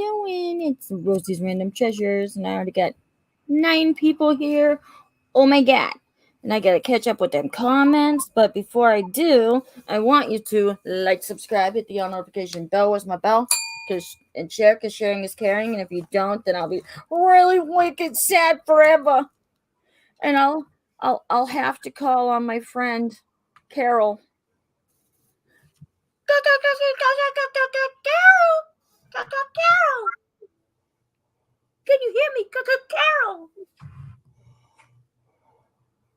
doing? It's Rosie's Random Treasures, and I already got 9 people here. Oh my god. And I gotta catch up with them comments. But before I do, I want you to like, subscribe, hit the all notification bell. Where's my bell? And share, because sharing is caring. And if you don't, then I'll be really wicked sad forever. And I'll have to call on my friend Carol. Carol! Can you hear me? Carol!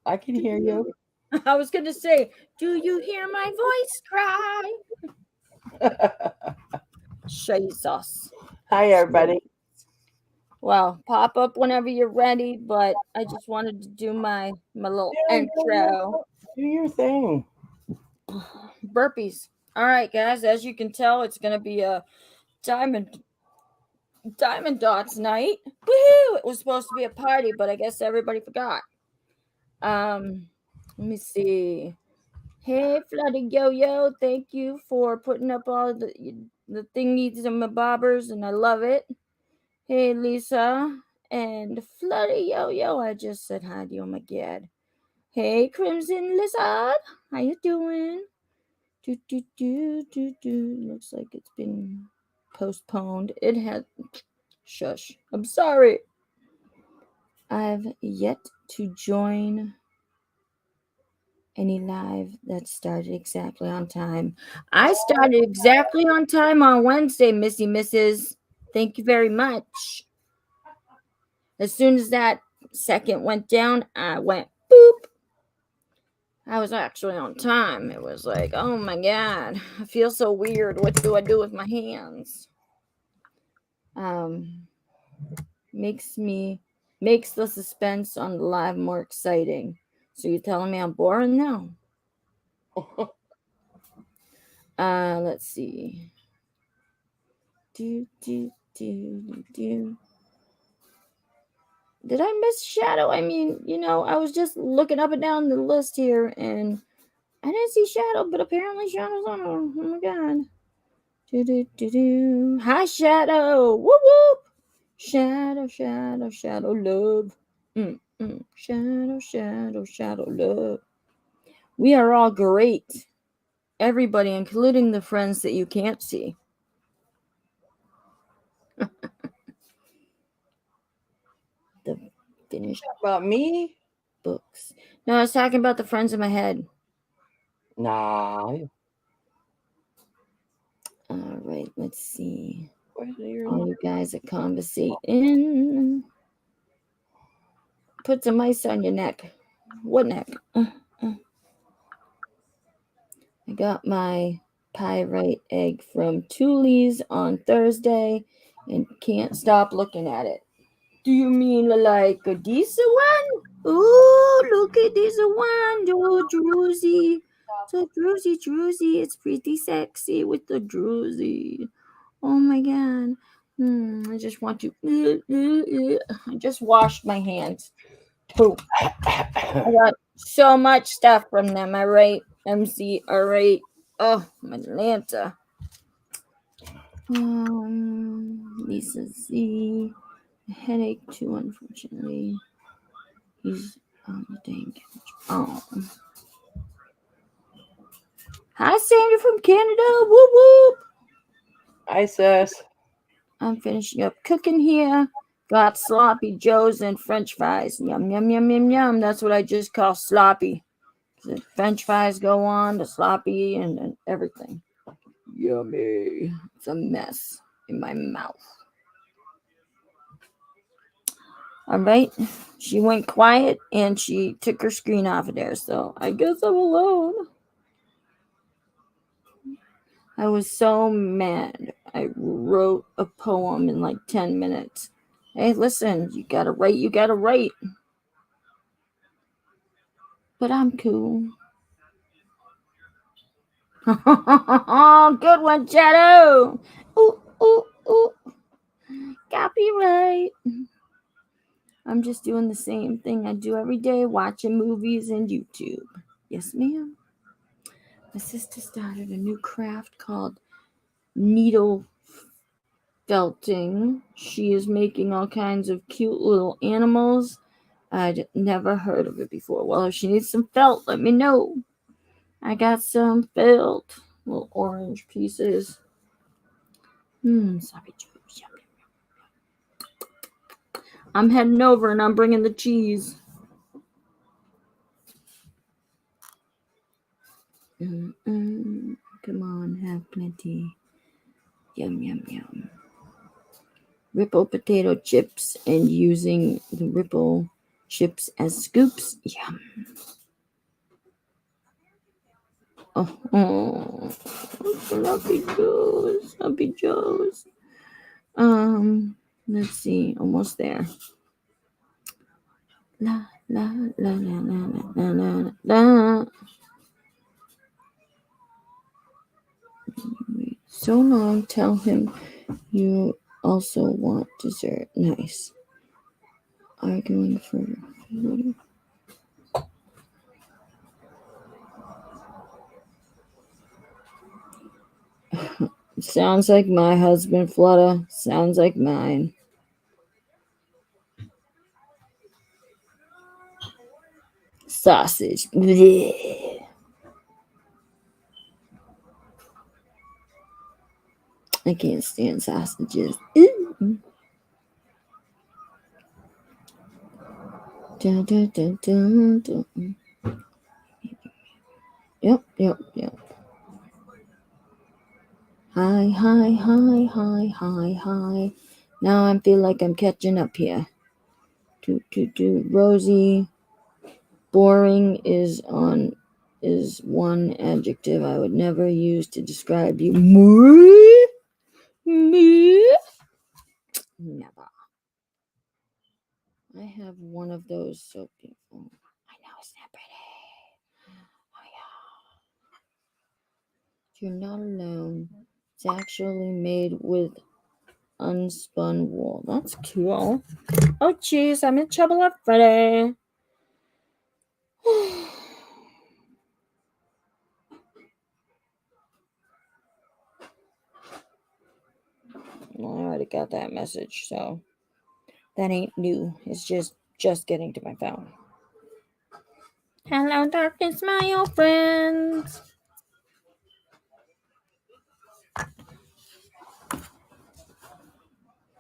I can hear you. I was going to say, do you hear my voice cry? Jesus. Hi, everybody. Well, pop up whenever you're ready, but I just wanted to do my little intro. Do your thing. Burpees. All right, guys, as you can tell, it's going to be a Diamond Dots night. Woohoo! It was supposed to be a party, but I guess everybody forgot. Let me see. Hey, Flooded Yo-Yo, thank you for putting up all the thingies and my bobbers, and I love it. Hey, Lisa and Flooded Yo-Yo, I just said hi to you, oh my god. Hey, Crimson Lizard, how you doing? Looks like it's been postponed. It had... Shush. I'm sorry. I've yet to join any live that started exactly on time. I started exactly on time on Wednesday, Missy Mrs. Thank you very much. As soon as that second went down, I went boop. I was actually on time. It was like, oh my god, I feel so weird. What do I do with my hands? Makes the suspense on the live more exciting. So you're telling me I'm boring now? Let's see. Did I miss Shadow? I mean, I was just looking up and down the list here, and I didn't see Shadow, but apparently Shadow's on. Oh my god. Hi, Shadow. Whoop whoop. Shadow, love. Shadow, love. We are all great. Everybody, including the friends that you can't see. The finished about me? Books. No, I was talking about the friends in my head. Nah. All right, let's see. All you guys are conversating. Put some ice on your neck. What neck? I got my pyrite egg from Thule's on Thursday and can't stop looking at it. Do you mean like a decent one? Oh, look at this one. Oh, Druzy. So Druzy, it's pretty sexy with the Druzy. Oh my god. I just want to. I just washed my hands. Poop. I got so much stuff from them. All right, MC. All right. Oh, Atlanta. Lisa Z. Headache too, unfortunately. He's on the dang couch. Oh. Hi, Sandra from Canada. Whoop whoop. Hi, sis. I'm finishing up cooking here. Got sloppy joes and French fries. Yum, yum, yum, yum, yum. That's what I just call sloppy. The French fries go on, the sloppy, and everything. Yummy. It's a mess in my mouth. All right. She went quiet and she took her screen off of there. So I guess I'm alone. I was so mad. I wrote a poem in like 10 minutes. Hey, listen, you gotta write. But I'm cool. Good one, Shadow. Ooh. Copyright. I'm just doing the same thing I do every day, watching movies and YouTube. Yes, ma'am. My sister started a new craft called needle felting. She is making all kinds of cute little animals. I'd never heard of it before. Well, if she needs some felt, let me know. I got some felt. Little orange pieces. Sloppy juice. I'm heading over and I'm bringing the cheese. Come on, have plenty. Yum, yum, yum. Ripple potato chips and using the Ripple chips as scoops. Yum. Oh, Sloppy Joe's. Sloppy Joe's. Let's see. Almost there. La, la, la, la, la, la, la, la. So long, tell him you also want dessert. Nice. Arguing for food. Sounds like my husband, Flutter. Sounds like mine. Sausage. Blech. I can't stand sausages. Dun, dun, dun, dun, dun. Yep. Hi. Now I feel like I'm catching up here. Rosie. Boring is one adjective I would never use to describe you. Me? Never. I have one of those so beautiful. I know, isn't that pretty? Oh yeah. You're not alone. It's actually made with unspun wool. That's cool. Oh jeez, I'm in trouble already. Well, I already got that message, so that ain't new. It's just getting to my phone. Hello, darkness, my old friends.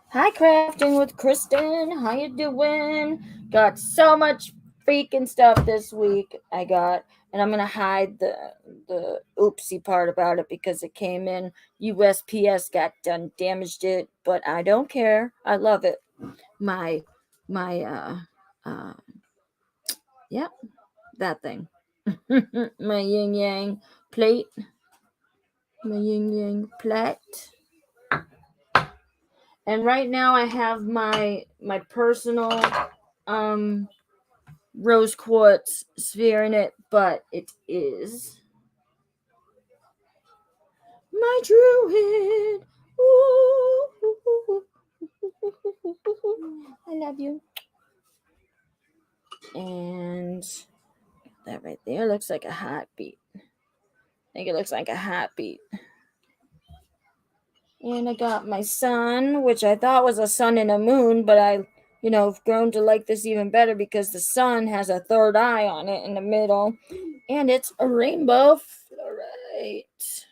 Hi, Crafting with Kristen. How you doing? Got so much freaking stuff this week. And I'm gonna hide the oopsie part about it because it came in. USPS got done, damaged it, but I don't care. I love it. My yeah, that thing. My yin yang plate. My yin yang plate. And right now I have my personal rose quartz sphere in it, but it is my druid. Ooh. I love you. And that right there looks like a heartbeat. I think it looks like a heartbeat. And I got my sun, which I thought was a sun and a moon, but I've grown to like this even better because the sun has a third eye on it in the middle. And it's a rainbow fluorite.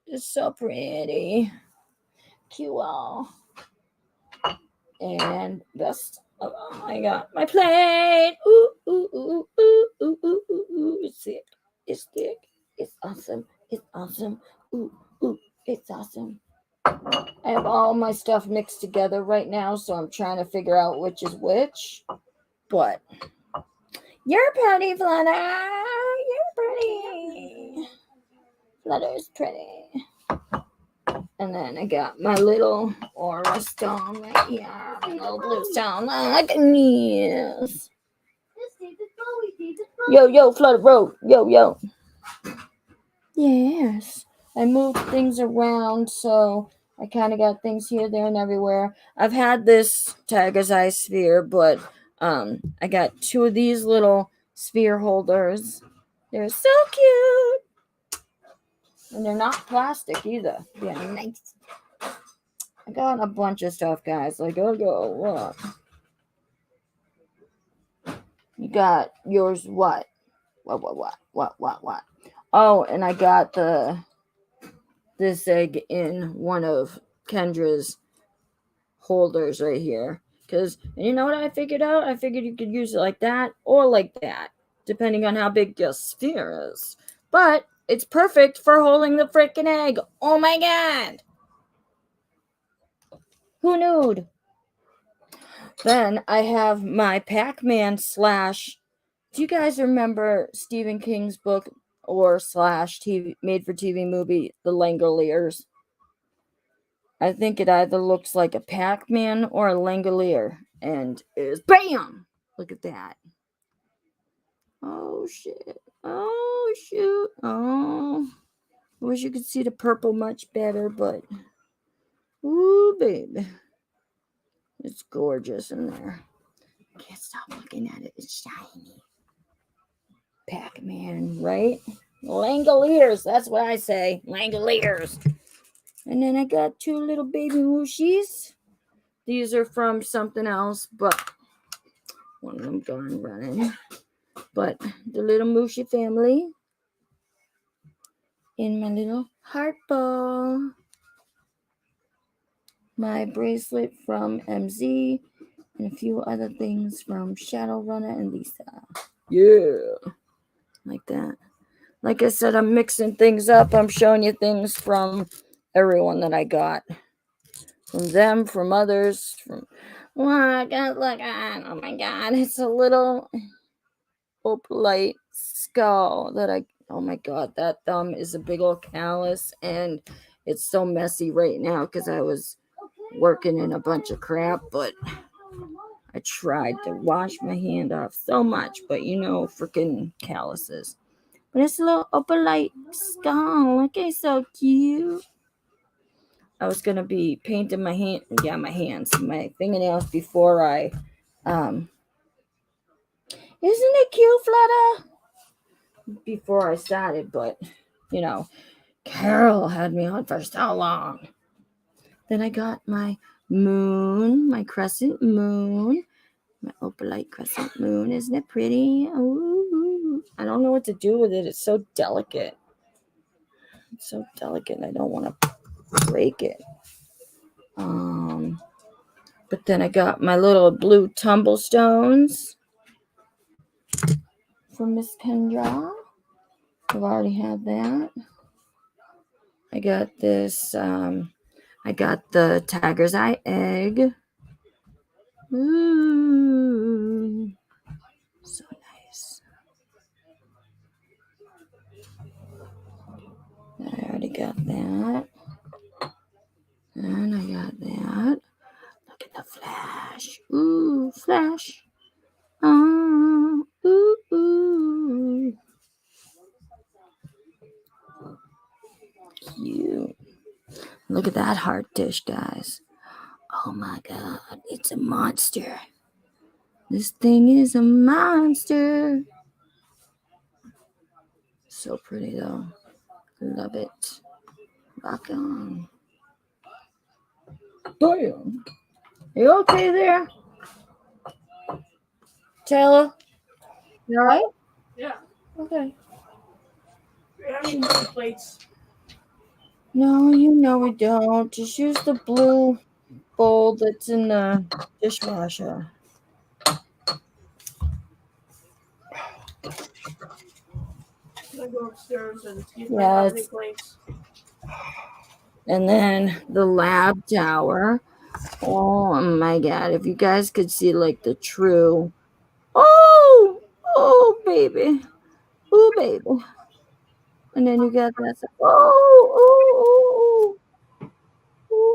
It's so pretty. QL. And that's I got my plate. Ooh. It's thick. It's thick. It's awesome. It's awesome. Ooh. It's awesome. I have all my stuff mixed together right now, so I'm trying to figure out which is which. But you're pretty, Flutter. You're pretty. Flutter's pretty. And then I got my little aura stone right here. Little blue stone. Look at this. Yo, Flutter Road. Yo. Yes. I moved things around, so I kind of got things here, there, and everywhere. I've had this Tiger's Eye sphere, but I got two of these little sphere holders. They're so cute. And they're not plastic either. Yeah, nice. I got a bunch of stuff, guys. Like, oh, go, what? You got yours, what? What? Oh, and I got this egg in one of Kendra's holders right here. Because, you know what I figured out? I figured you could use it like that or like that, depending on how big your sphere is. But it's perfect for holding the freaking egg. Oh my god! Who knew? Then I have my Pac-Man slash. Do you guys remember Stephen King's book or slash TV made for TV movie, The Langoliers? I think it either looks like a Pac-Man or a Langolier, and is bam! Look at that. Oh shit. Oh shoot. Oh. I wish you could see the purple much better, but ooh baby. It's gorgeous in there. I can't stop looking at it. It's shiny. Pac-Man, right? Langoliers, that's what I say. Langoliers. And then I got two little baby Rosies. These are from something else, but one of them gone running. But the little Mushy family in my little heart ball. My bracelet from MZ and a few other things from Shadowrunner and Lisa. Yeah. Like that. Like I said, I'm mixing things up. I'm showing you things from everyone that I got. From them, from others, from look at oh my god, it's a little opalite skull that I oh my god, that thumb is a big old callus and it's so messy right now because I was working in a bunch of crap, but I tried to wash my hand off so much, but freaking calluses. But it's a little opalite skull. Look, it's so cute. I was gonna be painting my hands, my fingernails before I isn't it cute, Flutter? Before I started, but Carol had me on for so long. Then I got my moon, my crescent moon, my opalite crescent moon. Isn't it pretty? Ooh, I don't know what to do with it. It's so delicate. It's so delicate. I don't want to break it. But then I got my little blue tumblestones from Miss Kendra. I've already had that. I got this. I got the tiger's eye egg. Ooh, so nice. I already got that. And I got that. Look at the flash. Ooh, flash. Ooh, ooh. Cute. Look at that heart dish, guys. Oh my god, it's a monster. This thing is a monster. So pretty though. Love it. Rock on. Bam. You okay there? Taylor? You alright? Yeah. Okay. I need more plates. No, we don't. Just use the blue bowl that's in the dishwasher. Can I go upstairs and see if Yes. I have any plates? And then the lab tower. Oh my god, if you guys could see like the true. Oh baby. Oh baby. And then you got that. Oh,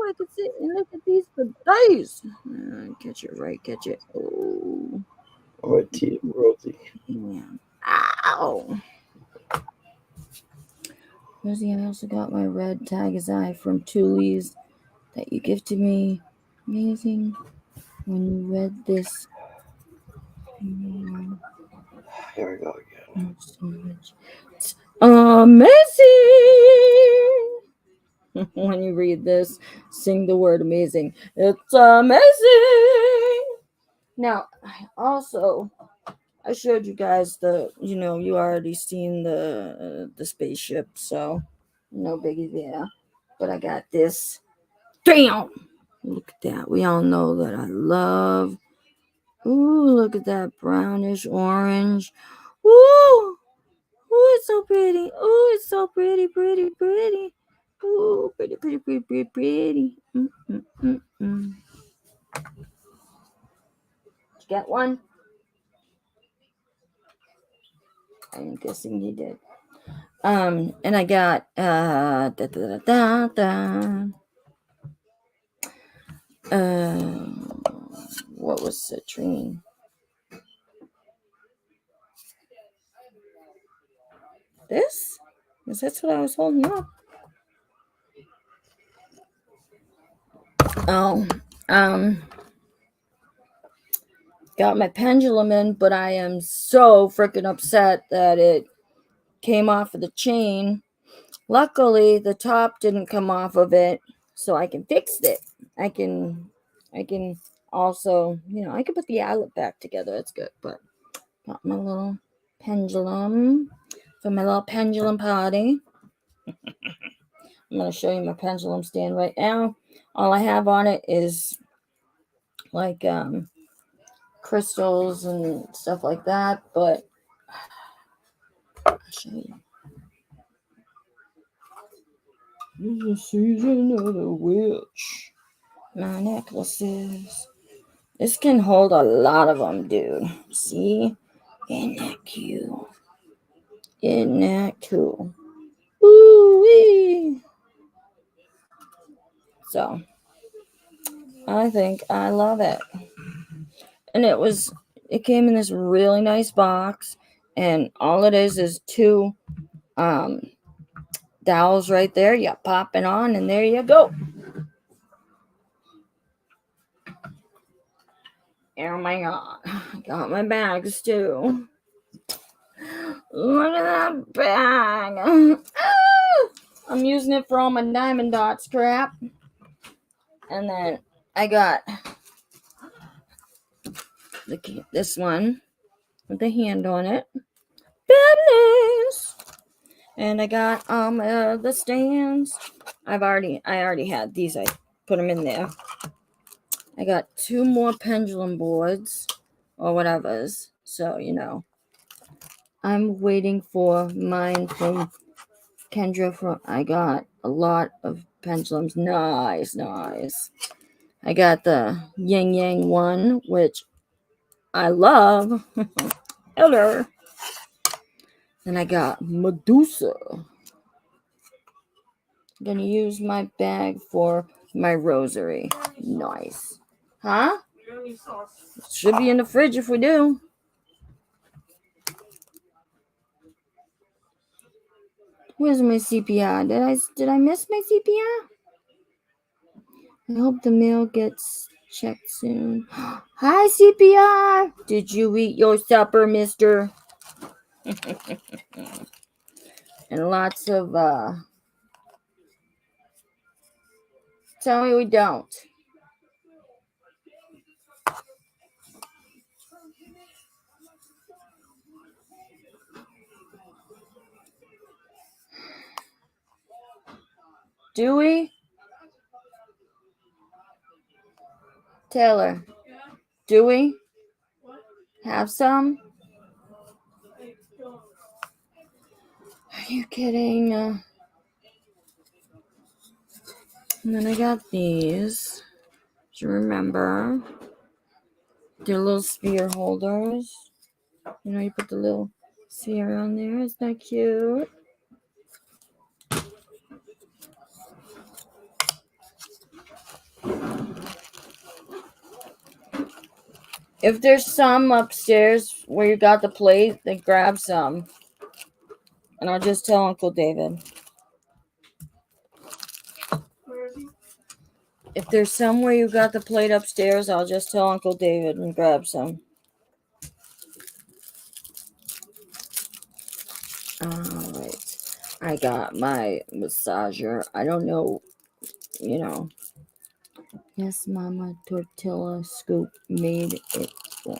I can see. And look at these for days. Catch it right, catch it. Oh. I'm a team Rosie. Yeah. Ow. Rosie, I also got my red tiger's eye from Tuli's that you gifted me. Amazing. When you read this. Here we go again. So much. It's amazing. when you read this, sing the word amazing. It's amazing. Now, I showed you guys you already seen the spaceship, so no biggie there. But I got this. Damn! Look at that. We all know that I love. Ooh, look at that brownish orange. Ooh! Ooh, it's so pretty. Ooh, it's so pretty, pretty, pretty. Ooh, pretty, pretty, pretty, pretty, pretty. You get one? I'm guessing you did. And I got what was citrine? This? Is that what I was holding up? Oh, got my pendulum in, but I am so freaking upset that it came off of the chain. Luckily, the top didn't come off of it, so I can fix it. I can also, I can put the eyelet back together. That's good. But got my little pendulum for my little pendulum party. I'm going to show you my pendulum stand right now. All I have on it is like crystals and stuff like that, but I'll show you. This is the season of the witch. My necklaces. This can hold a lot of them, dude. See? Isn't that cute? Isn't that cool? Woo-wee! So, I think I love it. And it came in this really nice box, and all it is two dowels right there. You pop it on, and there you go. Oh my god. I got my bags too. Look at that bag. I'm using it for all my diamond dots crap. And then I got this one with the hand on it. Fabulous. And I got the stands. I already had these. I put them in there. I got 2 more pendulum boards or whatever's. So, I'm waiting for mine from Kendra. I got a lot of pendulums. Nice. I got the yin yang one, which I love. Hello. Then I got Medusa. I'm gonna use my bag for my rosary. Nice. Huh? It should be in the fridge if we do. Where's my CPR? Did I miss my CPR? I hope the mail gets checked soon. Hi, CPR. Did you eat your supper, mister? And lots of, tell me we don't. Do we? Taylor, do we have some? Are you kidding? And then I got these. Do you remember? They're little sphere holders. You put the little sphere on there. Isn't that cute? If there's some upstairs where you got the plate, then grab some. And I'll just tell Uncle David. If there's somewhere you got the plate upstairs, I'll just tell Uncle David and grab some. Alright. I got my massager. I don't know you know. Yes, Mama, tortilla scoop made it. Well,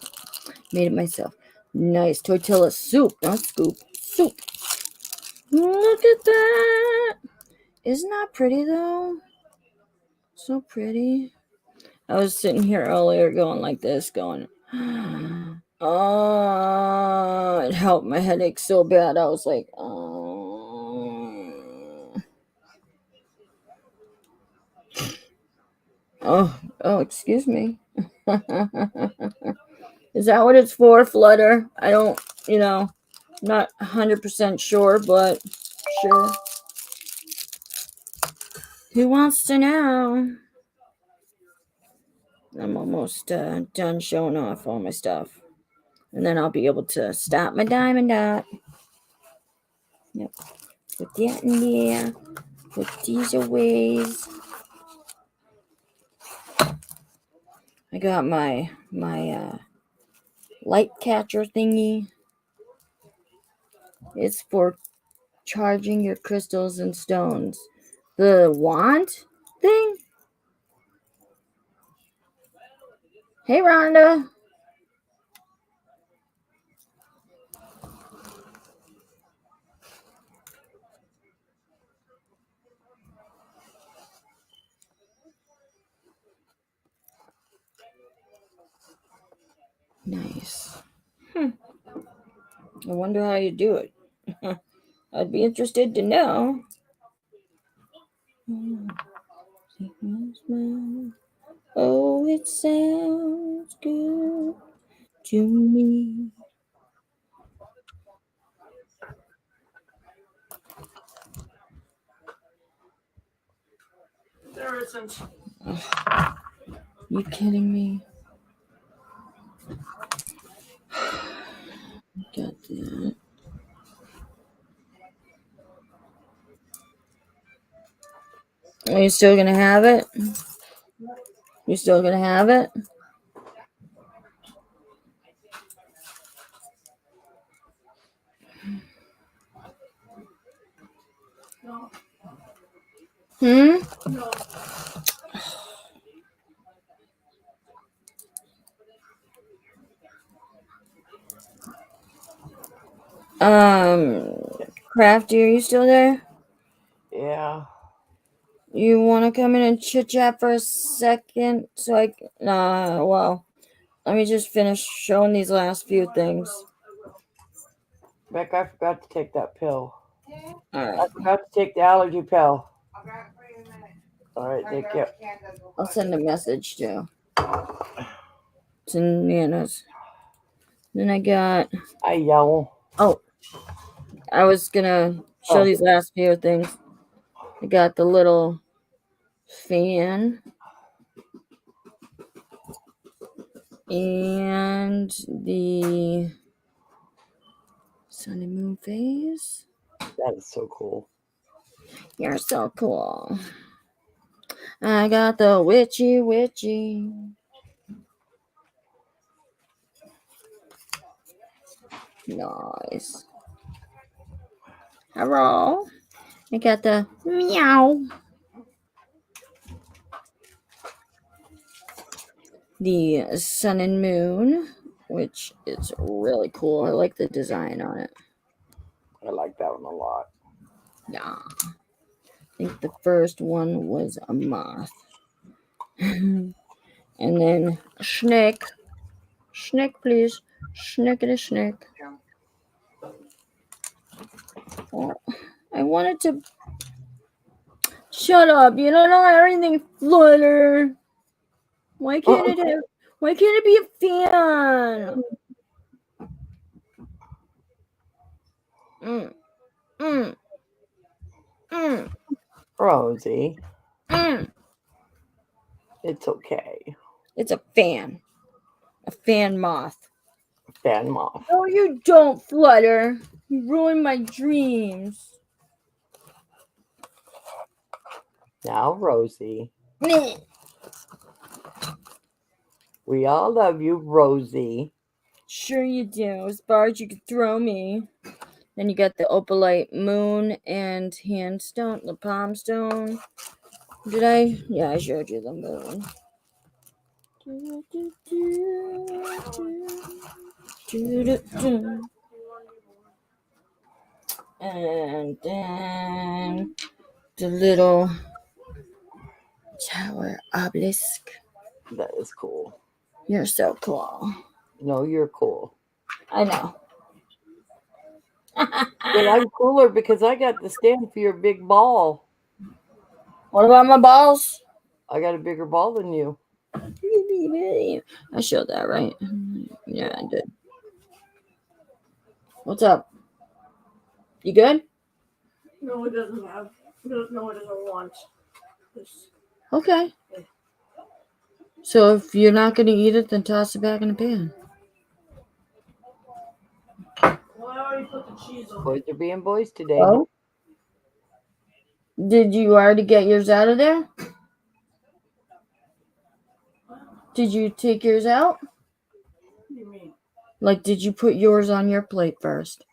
made it myself. Nice tortilla soup, not scoop. Soup. Look at that. Isn't that pretty though? So pretty. I was sitting here earlier going like this, going, oh, it helped my headache so bad. I was like, oh, excuse me. Is that what it's for, Flutter? I don't, not 100% sure, but sure. Who wants to know? I'm almost done showing off all my stuff. And then I'll be able to stop my diamond dot. Yep. Put that in there. Put these away. I got my light catcher thingy. It's for charging your crystals and stones. The wand thing? Hey, Rhonda. Nice. I wonder how you do it. I'd be interested to know. Oh, it sounds good to me. There isn't. You kidding me? Got that. Are you still gonna have it? You still gonna have it? No. No. Crafty, are you still there? Yeah. You want to come in and chit chat for a second? So well, let me just finish showing these last few things. Beck, I forgot to take that pill. Alright. I forgot to take the allergy pill. Alright, thank you. I'll send a message to Nana's. Then I got. I yell. Oh, I was gonna show these last few things. I got the little fan and the sun and moon phase. That is so cool. You're so cool. I got the witchy. Nice. Hello. I got the meow. The sun and moon, which is really cool. I like the design on it. I like that one a lot. Yeah. I think the first one was a moth. And then a snake. Snake, please. Snake. Oh, I wanted to. Shut up! You don't know everything, Flutter. Why can't it be a fan? Rosie. It's okay. It's a fan. A fan moth. Fan moth. No, you don't, Flutter. You ruined my dreams. Now, Rosie. We all love you, Rosie. Sure you do. As far as you could throw me. Then you got the opalite moon and hand stone, the palm stone. Did I? Yeah, I showed you the moon. And then the little tower obelisk. That is cool. You're so cool. No, you're cool. I know. But I'm cooler because I got the stand for your big ball. What about my balls? I got a bigger ball than you. I showed that, right? Yeah, I did. What's up? You good? No, it doesn't have. No, it doesn't want this. Okay. So if you're not going to eat it, then toss it back in the pan. Well, I already put the cheese on. Boys are being boys today. Oh? Did you already get yours out of there? Did you take yours out? What do you mean? Like, did you put yours on your plate first?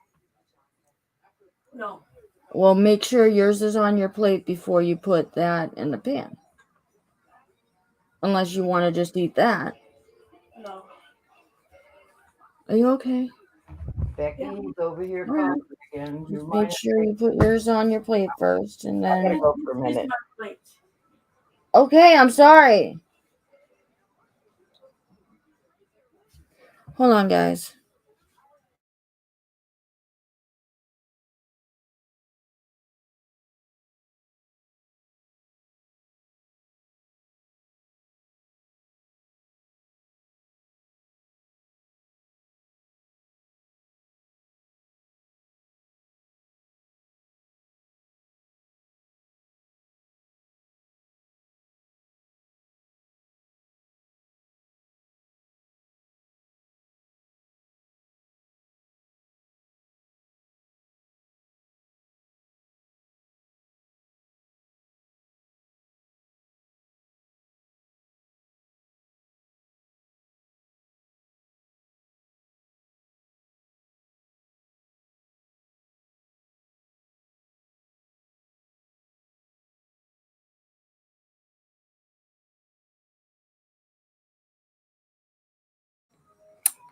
No. Well, make sure yours is on your plate before you put that in the pan. Unless you want to just eat that. No. Are you okay? Becky's over here All right. coughing again. Just make sure you put yours on your plate first, and I gotta then. go for a Here's minute. my plate. Okay, I'm sorry. Hold on, guys.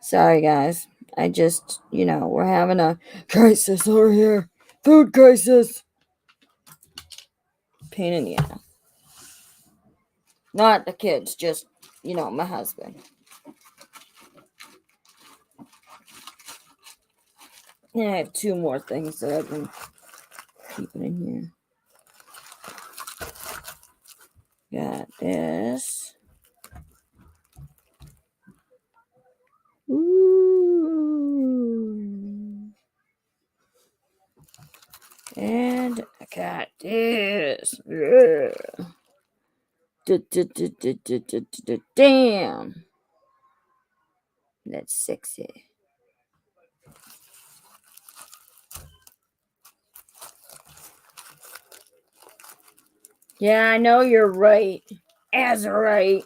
Sorry, guys. I just, we're having a crisis over here. Food crisis. Pain in the ass. Not the kids, just, my husband. And I have two more things that I've been keeping in here. Got this. Ooh. And I got this. Damn. That's sexy. Yeah, I know you're right. Azurite.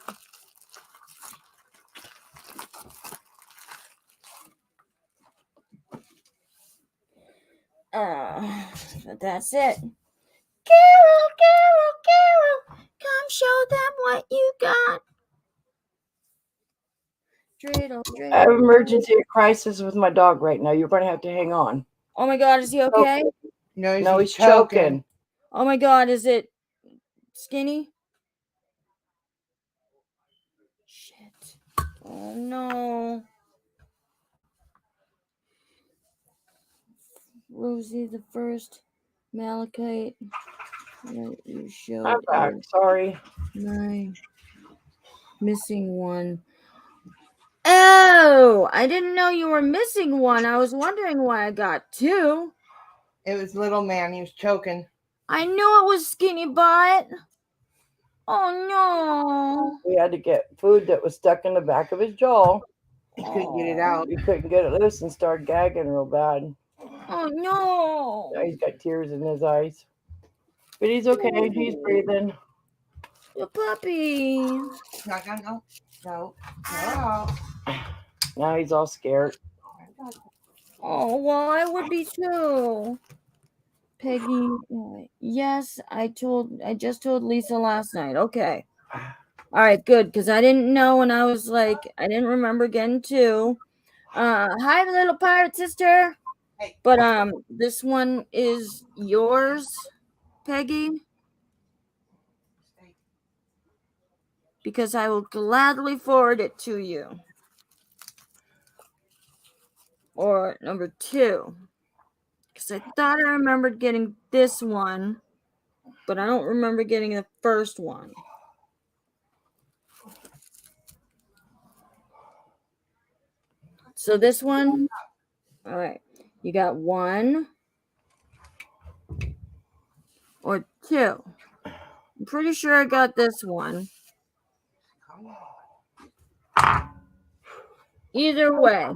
But that's it. Carol, come show them what you got. Dreidel, I have dreidel. emergency crisis with my dog right now. You're going to have to hang on. Oh my God, is he okay? No, he's choking. Oh my God, is it skinny? Shit. Oh no. Rosie, the first malachite that you showed. I'm back. Sorry. My missing one. Oh, I didn't know you were missing one. I was wondering why I got two. It was little man. He was choking. I knew it was skinny butt. Oh no. We had to get food that was stuck in the back of his jaw. He couldn't get it out. He couldn't get it loose and started gagging real bad. Oh no. Now he's got tears in his eyes. But he's okay. He's breathing. The puppy. No. Now he's all scared. Oh, well, I would be too. Peggy. Yes, I just told Lisa last night. Okay. All right, good, because I didn't know, and I was like, I didn't remember getting two. Hi, little pirate sister. But this one is yours, Peggy, because I will gladly forward it to you. Or number two, because I thought I remembered getting this one, but I don't remember getting the first one. So this one, all right, you got one or two. I'm pretty sure I got this one. Either way.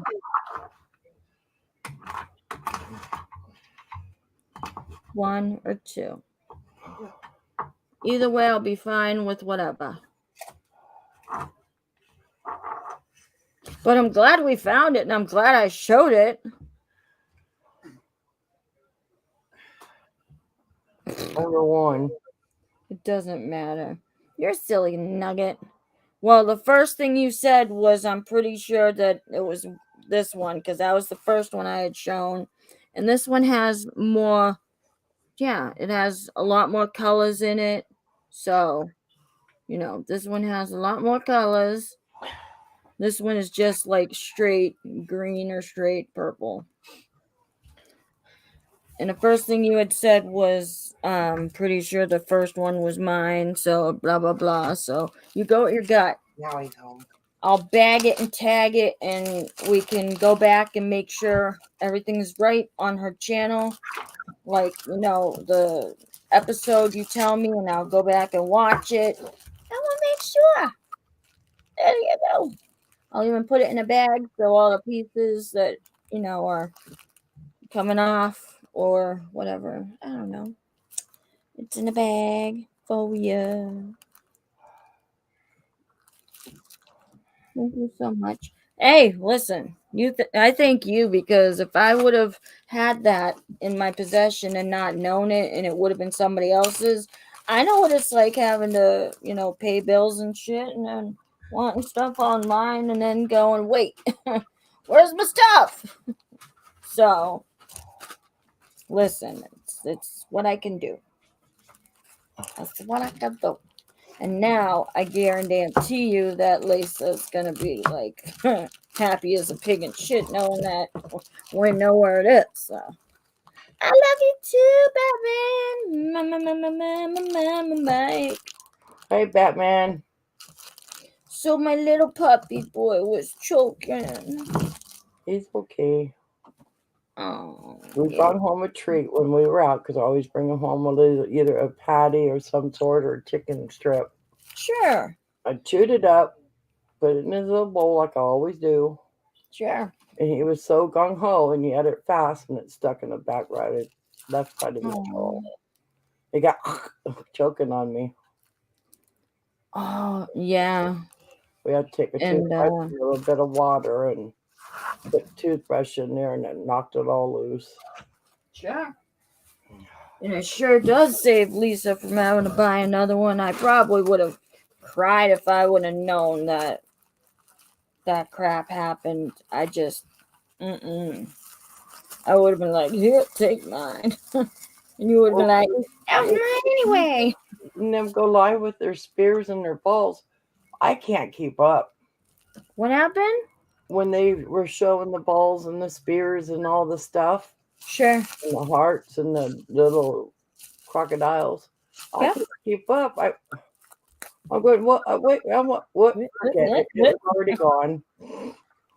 One or two. Either way, I'll be fine with whatever. But I'm glad we found it, and I'm glad I showed it. Number one. It doesn't matter. You're a silly nugget. Well, the first thing you said was I'm pretty sure that it was this one, because that was the first one I had shown. And this one has more, yeah, it has a lot more colors in it. So, this one has a lot more colors. This one is just like straight green or straight purple. And the first thing you had said was, pretty sure the first one was mine. So blah blah blah. So you go with your gut. Now he's home. I'll bag it and tag it, and we can go back and make sure everything's right on her channel. Like, the episode you tell me, and I'll go back and watch it. I will make sure. There you go. I'll even put it in a bag so all the pieces that, are coming off or whatever. I don't know. It's in a bag for you. Thank you so much. Hey, listen, I thank you, because if I would have had that in my possession and not known it, and it would have been somebody else's, I know what it's like having to, pay bills and shit, and then wanting stuff online, and then going, wait, where's my stuff? So, listen, it's what I can do. That's what I can do. And now I guarantee you that Lisa's gonna be like happy as a pig in shit, knowing that we know where it is. So I love you too, Batman. Mike. Hey, Batman. So my little puppy boy was choking. He's okay. Oh, We brought home a treat when we were out, because I always bring him home either a patty or some sort, or a chicken strip. Sure. I chewed it up, put it in his little bowl like I always do. Sure. And he was so gung ho, and he ate it fast, and it stuck in the left side of his jaw. He got choking on me. Oh, yeah. We had to take a toothbrush and a little bit of water and put the toothbrush in there, and it knocked it all loose. Sure. And it sure does save Lisa from having to buy another one. I probably would have cried if I would have known that crap happened. I just, I would have been like, here, take mine. And you would have been like, that was mine anyway. And them go live with their spears and their balls. I can't keep up. What happened? When they were showing the balls and the spears and all the stuff. Sure. And the hearts and the little crocodiles. I can't keep up. I'm going, what? Wait, what? Okay, it's already gone.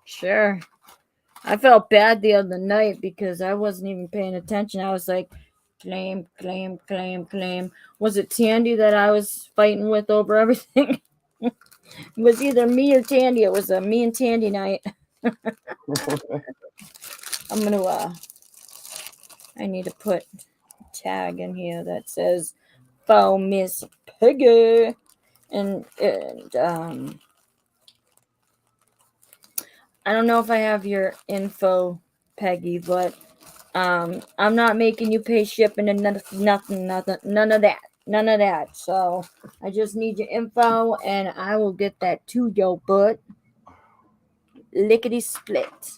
Sure. I felt bad the other night because I wasn't even paying attention. I was like, claim, claim, claim, claim. Was it Tandy that I was fighting with over everything? It was either me or Tandy. It was a me and Tandy night. I'm gonna I need to put a tag in here that says "For Miss Piggy," and I don't know if I have your info, Peggy, but I'm not making you pay shipping and nothing, none of that. So I just need your info, and I will get that to your butt, lickety split.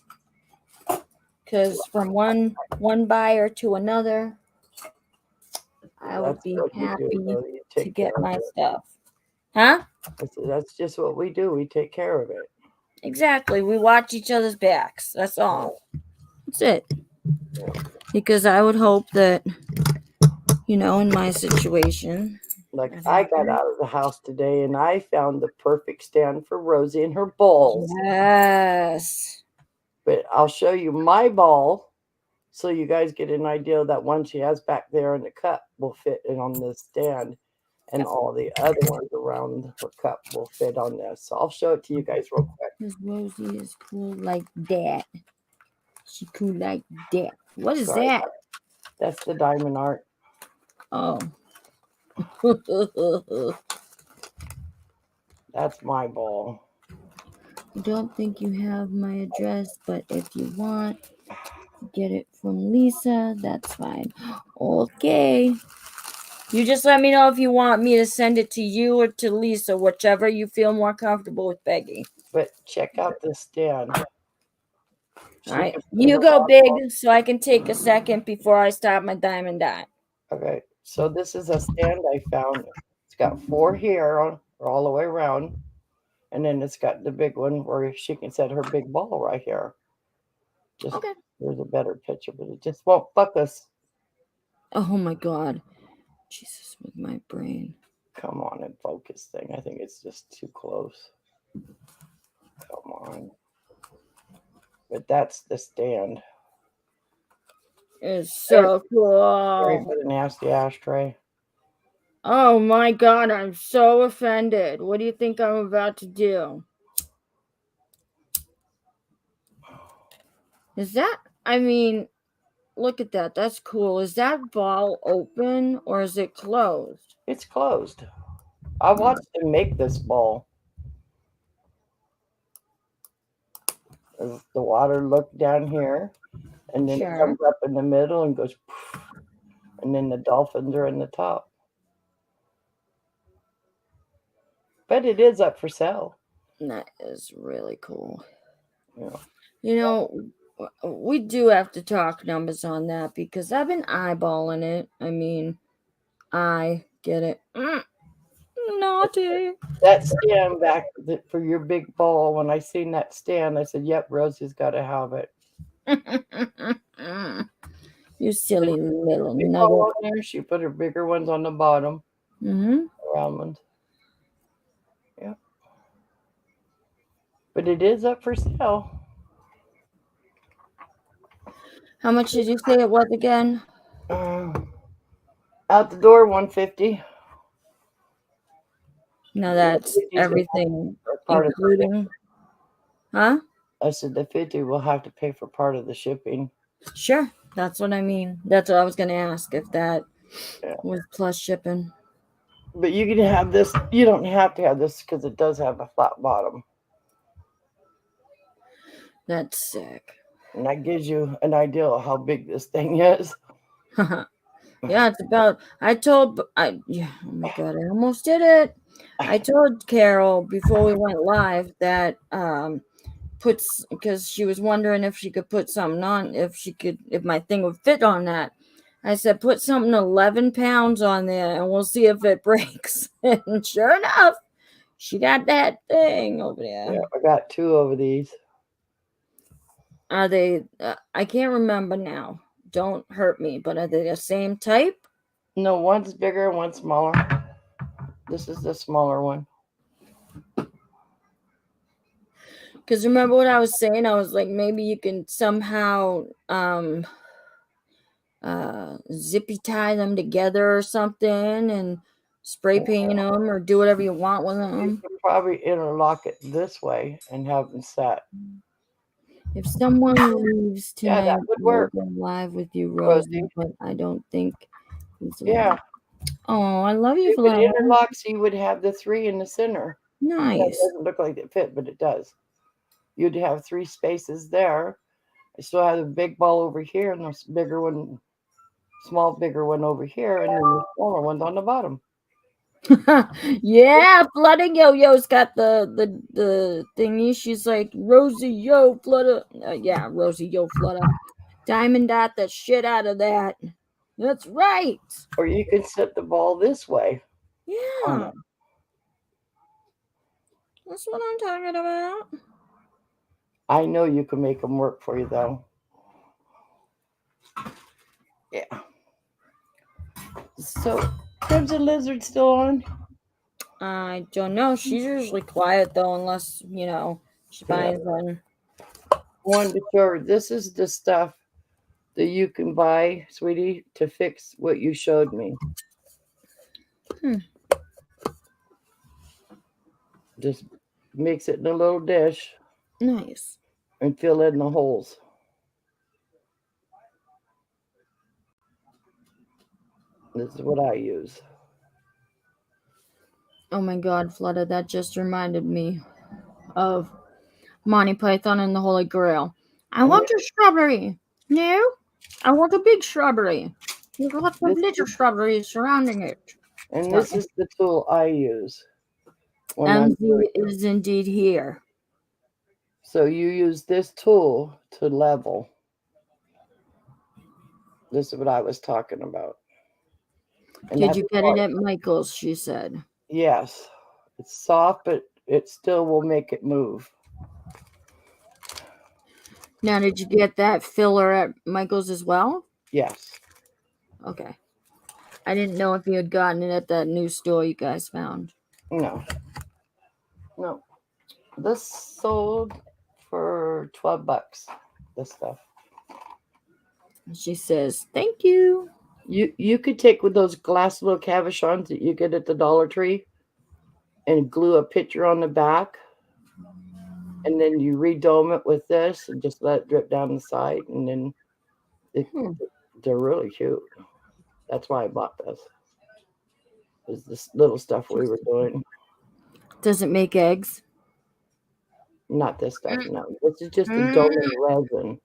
Because from one buyer to another, I would That's be what you do, happy though. You to take get care of my it. stuff. Huh? That's just what we do. We take care of it. Exactly. We watch each other's backs. That's all. That's it. Because I would hope that, in my situation. Like I got out of the house today and I found the perfect stand for Rosie and her balls. Yes. But I'll show you my ball so you guys get an idea that one she has back there in the cup will fit in on this stand. And all the other ones around her cup will fit on this. So I'll show it to you guys real quick. Because Rosie is cool like that. She cool like that. What is Sorry. that? That's the diamond art. Oh. That's my ball. I don't think you have my address, but if you want, get it from Lisa. That's fine. Okay. You just let me know if you want me to send it to you or to Lisa, whichever you feel more comfortable with, Peggy. But check out this stand. All right. You go big so I can take a second before I stop my diamond dot. Okay, so this is a stand I found. It's got 4 here all the way around, and then it's got the big one where she can set her big ball right here. Just Okay. There's a better picture, but it just won't focus. Oh my God. Jesus, with my brain. Come on and focus thing. I think it's just too close. Come on. But that's the stand. It's so Sorry cool. for the nasty ashtray. Oh my God, I'm so offended. What do you think I'm about to do? Is that, look at that. That's cool. Is that ball open or is it closed? It's closed. I watched them make this ball. As the water look down here, and then it Sure. comes up in the middle and goes poof, and then the dolphins are in the top. But it is up for sale. That is really cool. Yeah. We do have to talk numbers on that because I've been eyeballing it. I get it. Naughty. That stand back for your big ball, when I seen that stand, I said, yep, Rosie's got to have it. You silly little Big ball nugget. on there, she put her bigger ones on the bottom. Round ones. Yeah. But it is up for sale. How much did you say it was again? Out the door, $150. No, that's everything including. Huh? I said the 50 will have to pay for part of the shipping. Sure. That's what I mean. That's what I was going to ask, if that was plus shipping. But you can have this. You don't have to have this because it does have a flat bottom. That's sick. And that gives you an idea of how big this thing is. Yeah, it's about. Oh my God, I almost did it. I told Carol before we went live that because she was wondering if she could put something on, if my thing would fit on that. I said, put something 11 pounds on there and we'll see if it breaks. And sure enough, she got that thing over there. Yeah, I got 2 over these. Are they, I can't remember now. Don't hurt me, but are they the same type? No, one's bigger and one's smaller. This is the smaller one. Because remember what I was saying? I was like, maybe you can somehow zippy tie them together or something and spray paint them or do whatever you want with them. You could probably interlock it this way and have them set. If someone leaves tonight, that would work. we'll go live with you, Rosie, but I don't think. Yeah. Oh, I love you, You could Flower. interlock so you would have the 3 in the center. Nice. It doesn't look like it fit, but it does. You'd have 3 spaces there, I still have a big ball over here and this bigger one, bigger one over here, and then the smaller ones on the bottom. Yeah, Flooding Yo-Yo's got the thingy. She's like, Rosie Yo Flutter. Yeah, Rosie Yo Flutter. Diamond Dot the shit out of that. That's right. Or you can set the ball this way. Yeah. That's what I'm talking about. I know you can make them work for you, though. Yeah. So, Crimson Lizard still on? I don't know. She's usually quiet though, unless she buys one. One to show her, this is the stuff that you can buy, sweetie, to fix what you showed me. Just mix it in a little dish. Nice. And fill in the holes. This is what I use. Oh my God, Flutter, that just reminded me of Monty Python and the Holy Grail. I want a strawberry. No, I want a big strawberry. There's lots of little strawberries surrounding it. And this is the tool I use. MZ is indeed here. So you use this tool to level. This is what I was talking about. And did you get it at Michael's, she said? Yes. It's soft, but it still will make it move. Now, did you get that filler at Michael's as well? Yes. Okay. I didn't know if you had gotten it at that new store you guys found. No. No. This sold for $12. This stuff. She says, "Thank you." You could take with those glass little cabochons that you get at the Dollar Tree and glue a picture on the back, and then you redome it with this and just let it drip down the side, and then they're really cute. That's why I bought this. Is this little stuff we were doing. Does it make eggs? Not this stuff, no. This is just a dough resin.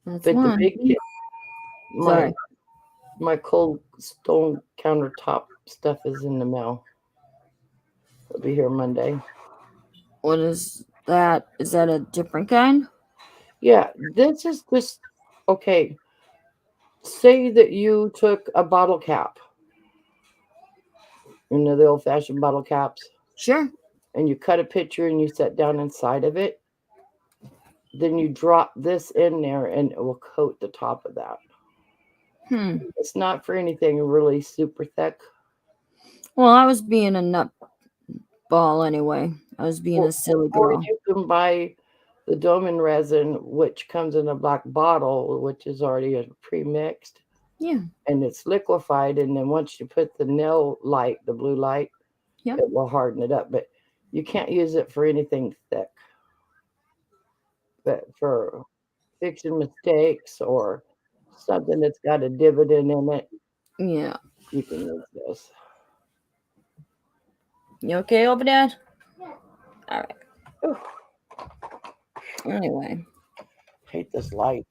That's but one. The big kit, my cold stone countertop stuff is in the mail. It'll be here Monday. What is that? Is that a different kind? Yeah, this is just okay. Say that you took a bottle cap. You know the old-fashioned bottle caps? Sure. And you cut a picture and you set down inside of it. Then you drop this in there and it will coat the top of that. It's not for anything really super thick. Well, I was being a nut ball anyway. I was being a silly girl. Or you can buy the Doman resin, which comes in a black bottle, which is already pre-mixed. Yeah. And it's liquefied. And then once you put the nail light, the blue light, it will harden it up. But you can't use it for anything thick. But for fixing mistakes or something that's got a dividend in it, you can use this. You okay over there? Yeah. All right. Ooh. Anyway. Hate this light.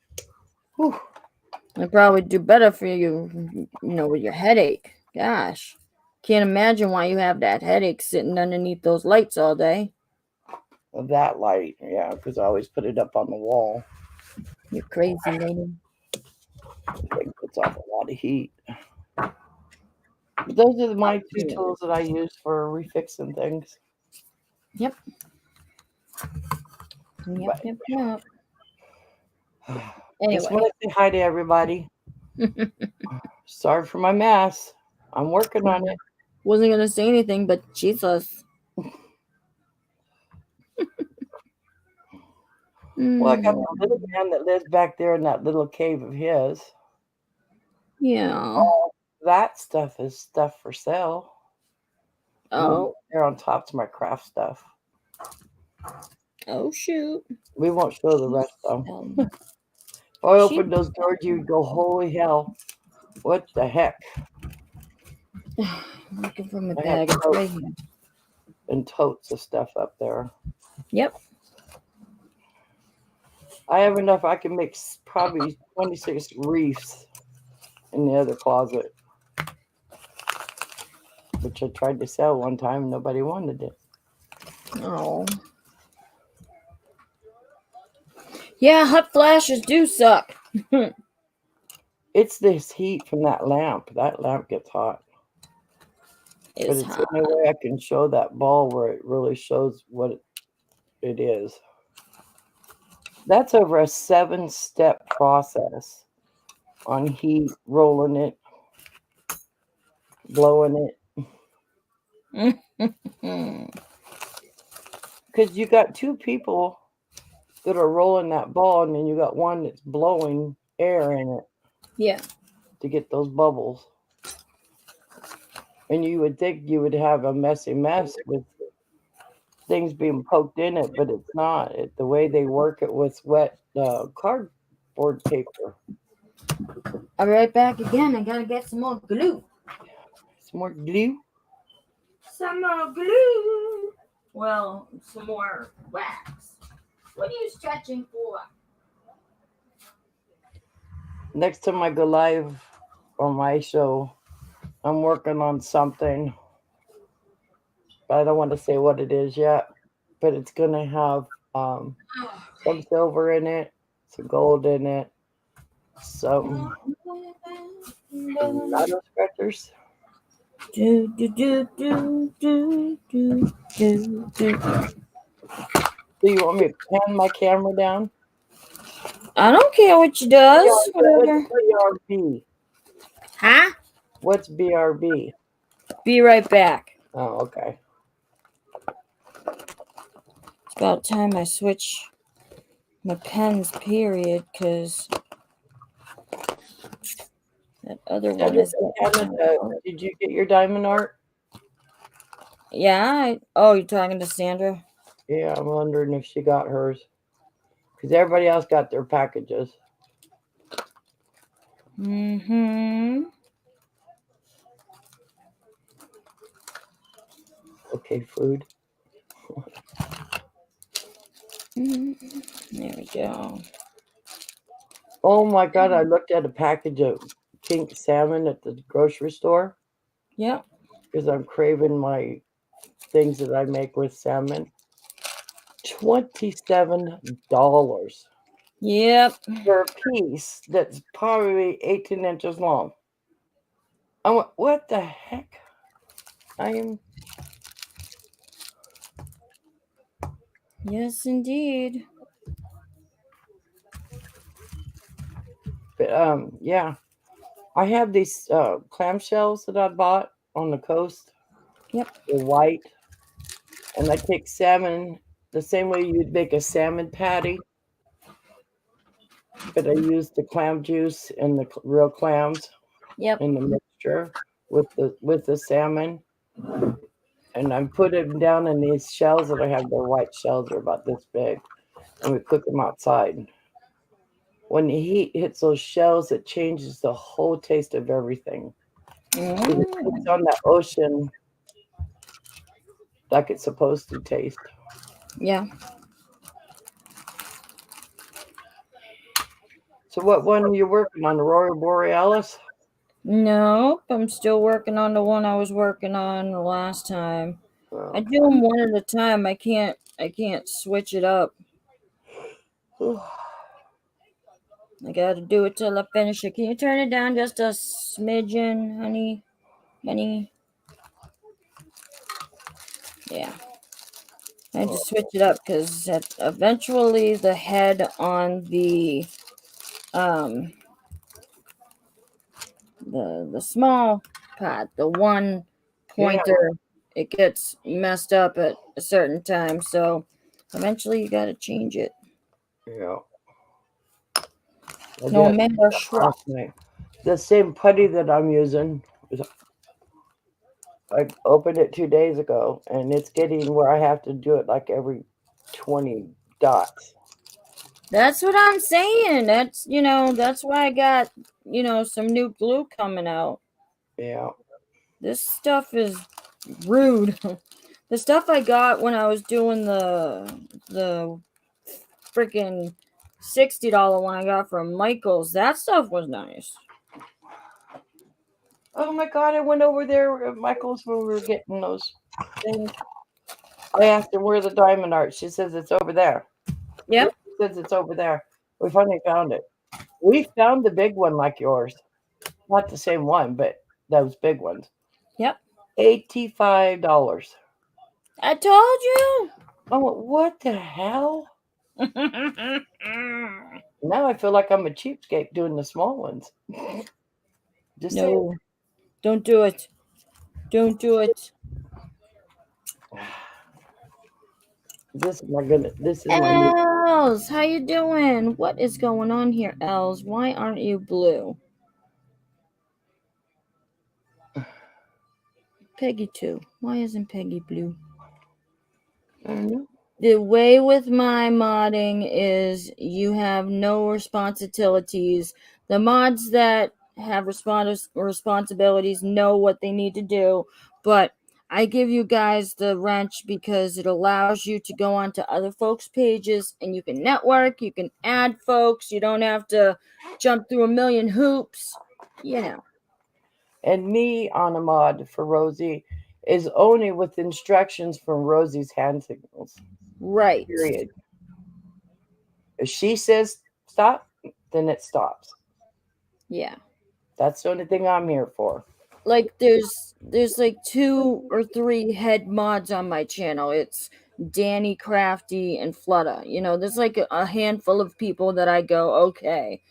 It'd probably do better for you, with your headache. Gosh. Can't imagine why you have that headache sitting underneath those lights all day. That light, yeah, because I always put it up on the wall. You're crazy, lady. It puts off a lot of heat. But those are my two tools that I use for refixing things. Yep. Yep. Anyway. Just want to say hi to everybody. Sorry for my mess. I'm working on it. Wasn't going to say anything, but Jesus. Well, I got a little man that lives back there in that little cave of his. Yeah. All that stuff is stuff for sale. Oh. They're on top of my craft stuff. Oh, shoot. We won't show the rest, though. If I opened those doors, you'd go, holy hell. What the heck? I'm looking for my bag. It's right here. And totes of stuff up there. Yep. I have enough. I can make probably 26 reefs in the other closet, which I tried to sell one time. Nobody wanted it. Oh. Yeah, hot flashes do suck. It's this heat from that lamp. That lamp gets hot. But It's it's hot. the only way I can show that ball where it really shows what it is. That's over a 7-step process on heat, rolling it, blowing it. Because you got two people that are rolling that ball, and then you got one that's blowing air in it Yeah. to get those bubbles. And you would think you would have a messy mess with things being poked in it, but it's not. The way they work it with wet cardboard paper. I'll be right back again. I gotta get some more glue. Some more glue. Some more glue. Well, some more wax. What are you stretching for? Next time I go live on my show, I'm working on something. But I don't want to say what it is yet. But it's going to have some silver in it, some gold in it, some auto scratchers. Do, do, do, do, do, do, do, do. Do you want me to pan my camera down? I don't care what she does. Whatever. What's BRB? Huh? What's BRB? Be right back. Oh, okay. It's about time I switch my pens, period, because that other one is. Canada, did you get your diamond art? Yeah. Oh, you're talking to Sandra? Yeah, I'm wondering if she got hers. Because everybody else got their packages. Mm-hmm. Okay, food. There we go. Oh my God, I looked at a package of pink salmon at the grocery store. Yep. Because I'm craving my things that I make with salmon. $27 Yep. for a piece that's probably 18 inches long. I went, what the heck? Yes, indeed. But yeah. I have these clamshells that I bought on the coast. Yep. They're white. And I take salmon the same way you'd make a salmon patty. But I use the clam juice and the real clams Yep. in the mixture with the salmon. And I put them down in these shells that I have. They're white shells. They're about this big. And we cook them outside. When the heat hits those shells, it changes the whole taste of everything. It's on that ocean like it's supposed to taste. Yeah. So what one are you working on? Aurora Borealis? Nope. I'm still working on the one I was working on the last time. I Oh. do them one at a time. I can't switch it up. I gotta do it till I finish it. Can you turn it down just a smidgen, honey? Honey? Yeah. I had to switch it up because eventually the head on the small pot, the one pointer, it gets messed up at a certain time. So eventually you gotta change it. Yeah. No matter what. The same putty that I'm using, I opened it 2 days ago, and it's getting where I have to do it like every 20 dots. That's what I'm saying. That's that's why I got some new glue coming out. Yeah. This stuff is rude. The stuff I got when I was doing the freaking $60 one I got from Michael's. That stuff was nice. Oh my God, I went over there at Michael's when we were getting those things. I asked her where the diamond are. She says it's over there. Yep. She says it's over there. We finally found it. We found the big one like yours. Not the same one, but those big ones. Yep. $85. I told you. Oh, what the hell? Now I feel like I'm a cheapskate doing the small ones. Just saying. No, don't do it. Don't do it. This is my goodness. This is my new. Els, how you doing? What is going on here, Els? Why aren't you blue? Peggy 2. Why isn't Peggy blue? I don't know. The way with my modding is you have no responsibilities. The mods that have responsibilities know what they need to do, but I give you guys the wrench because it allows you to go onto other folks' pages and you can network, you can add folks, you don't have to jump through a million hoops, you know. And me on a mod for Rosie is only with instructions from Rosie's hand signals. Right. Period. If she says stop, then it stops. Yeah. That's the only thing I'm here for. Like there's like 2 or 3 head mods on my channel. It's Danny, Crafty, and Flutta. You know, there's like a handful of people that I go, okay,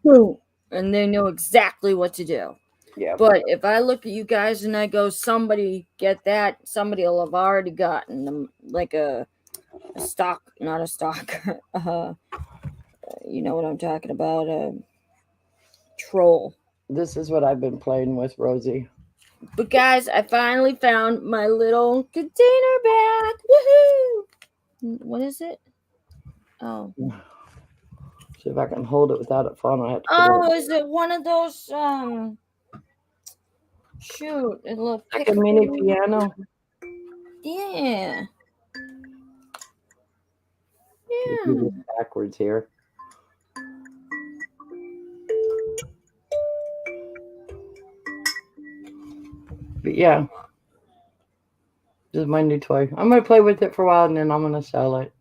boom, and they know exactly what to do. Yeah. But if I look at you guys and I go, somebody get that, somebody will have already gotten them, like a stock, not a stock. You know what I'm talking about? A troll. This is what I've been playing with, Rosie. But guys, I finally found my little container back. Woohoo! What is it? Oh. See if I can hold it without it falling. I have to put Oh, is it one of those shoot, it looks like a mini piano. Yeah. Let's do this backwards here. But yeah, this is my new toy. I'm gonna play with it for a while and then I'm gonna sell it.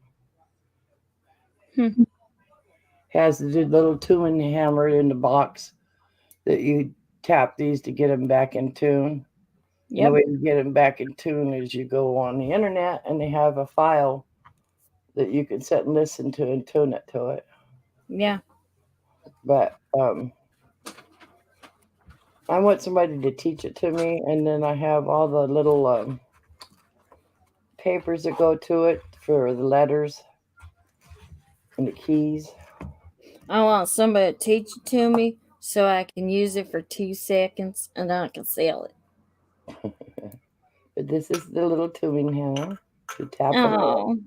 Has the little tuning hammer in the box that you tap these to get them back in tune. Yep. The way you get them back in tune is you go on the internet and they have a file that you can sit and listen to and tune it to it. Yeah. But I want somebody to teach it to me, and then I have all the little papers that go to it for the letters and the keys. I want somebody to teach it to me so I can use it for 2 seconds and then I can sell it. But this is the little tuning hammer to tap on it.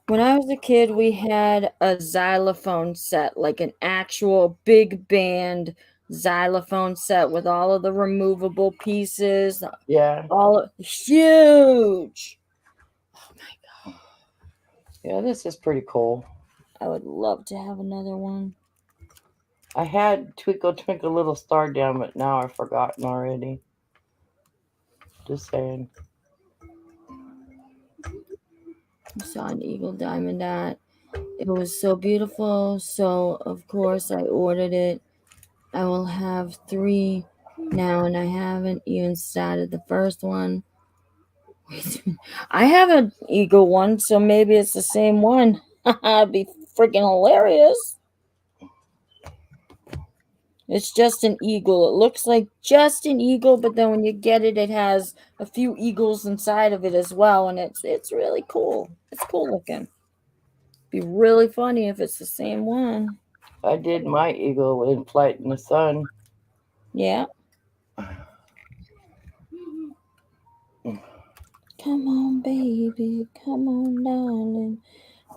When I was a kid, we had a xylophone set, like an actual big band xylophone set with all of the removable pieces. Yeah. All huge. Oh my God. Yeah, this is pretty cool. I would love to have another one. I had Twinkle Twinkle Little Star down, but now I've forgotten already. Just saying. I saw an eagle diamond dot. It was so beautiful, so of course I ordered it. I will have 3 now, and I haven't even started the first one. I have an eagle one, so maybe it's the same one. It'd be freaking hilarious. It's just an eagle. It looks like just an eagle, but then when you get it, it has a few eagles inside of it as well, and it's really cool. It's cool looking. Be really funny if it's the same one. I did my eagle in flight in the sun. Yeah. Come on, baby. Come on, darling.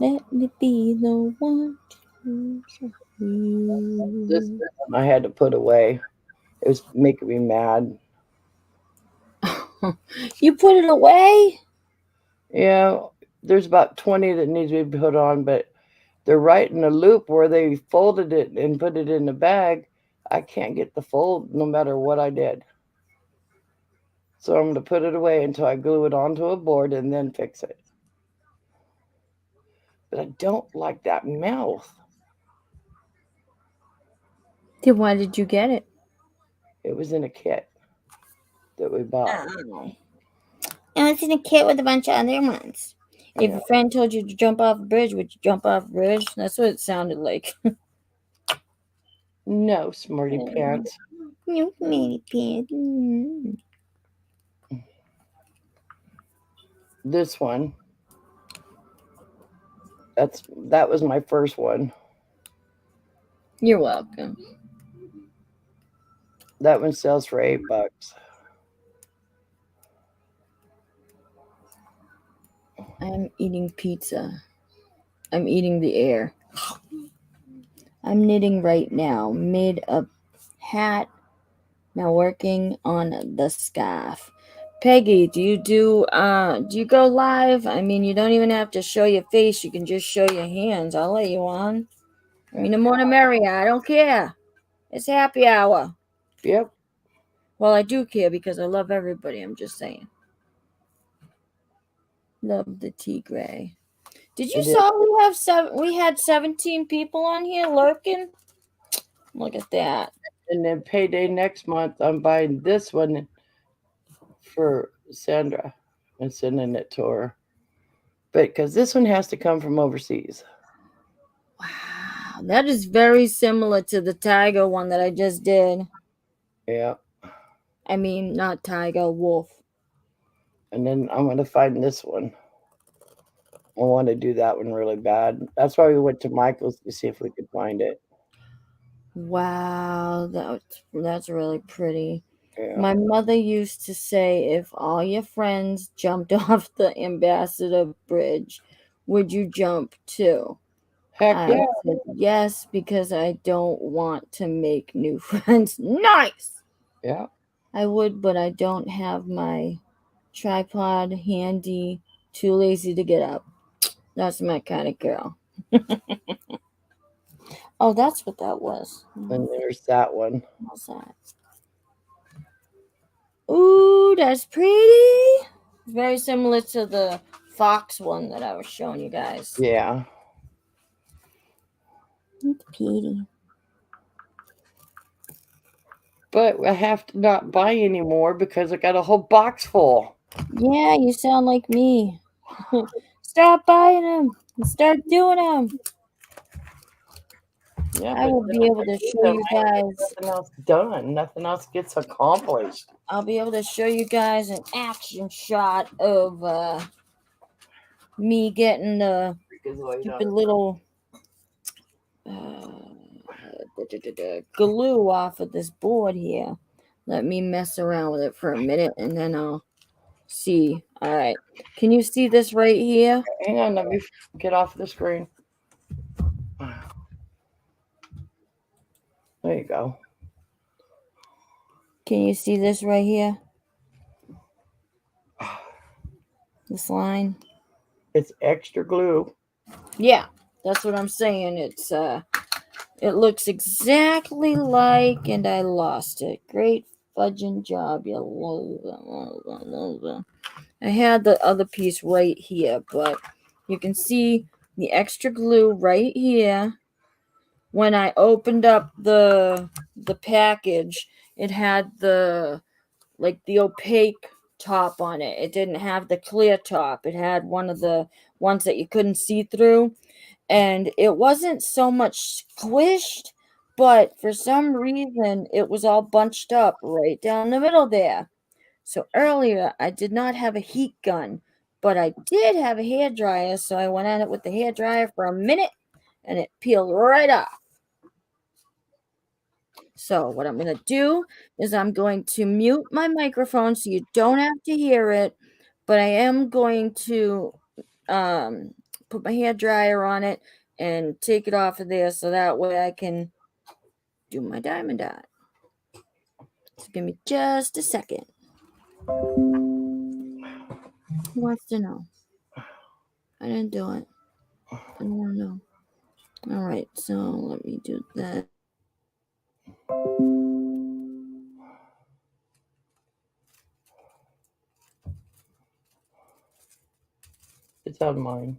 Let me be the one to show you. This one I had to put away. It was making me mad. You put it away? Yeah, there's about 20 that needs to be put on, but they're right in the loop where they folded it and put it in the bag. I can't get the fold no matter what I did. So I'm going to put it away until I glue it onto a board and then fix it. But I don't like that mouth. Then why did you get it? It was in a kit that we bought. Oh. And it's in a kit with a bunch of other ones. If Yeah. your friend told you to jump off a bridge, would you jump off a bridge? That's what it sounded like. No, smarty pants. You smarty pants. This one. That was my first one. You're welcome. That one sells for $8. I'm eating pizza. I'm eating the air. I'm knitting right now. Made a hat. Now working on the scarf. Peggy, do you go live? I mean, you don't even have to show your face. You can just show your hands. I'll let you on. I mean, the more the merrier. I don't care. It's happy hour. Yep. Well, I do care because I love everybody. I'm just saying. Love the tea gray. Did you saw we had 17 people on here lurking? Look at that. And then payday next month, I'm buying this one for Sandra and sending it to her. But because this one has to come from overseas. Wow, that is very similar to the tiger one that I just did. Yeah. I mean, not tiger, wolf. And then I'm going to find this one. I want to do that one really bad. That's why we went to Michael's to see if we could find it. Wow, that's really pretty. Yeah. My mother used to say, if all your friends jumped off the Ambassador Bridge, would you jump too? Heck I yeah. said yes, because I don't want to make new friends. Nice! Yeah. I would, but I don't have my tripod handy, too lazy to get up. That's my kind of girl. Oh, that's what that was. And there's that one. What's that? Ooh, that's pretty. Very similar to the fox one that I was showing you guys. Yeah. It's pretty. But I have to not buy anymore because I got a whole box full. Yeah, you sound like me. Stop buying them and start doing them. Yeah, I will be able to show you guys. Nothing else done. Nothing else gets accomplished. I'll be able to show you guys an action shot of me getting the stupid little glue off of this board here. Let me mess around with it for a minute and then I'll see. All right. Can you see this right here? Hang on, let me get off the screen. There you go. Can you see this right here? This line? It's extra glue. Yeah, that's what I'm saying. It looks exactly like, and I lost it. Great fudging job, you loser. I had the other piece right here, but you can see the extra glue right here. When I opened up the package, it had the opaque top on it. It didn't have the clear top. It had one of the ones that you couldn't see through. And it wasn't so much squished, but for some reason, it was all bunched up right down the middle there. So earlier, I did not have a heat gun, but I did have a hairdryer, so I went at it with the hairdryer for a minute, and it peeled right off. So what I'm going to do is I'm going to mute my microphone so you don't have to hear it, but I am going to put my hair dryer on it and take it off of there so that way I can do my diamond dot. So give me just a second. Who wants to know? I didn't do it. I don't want to know. All right, so let me do that. It's on mine.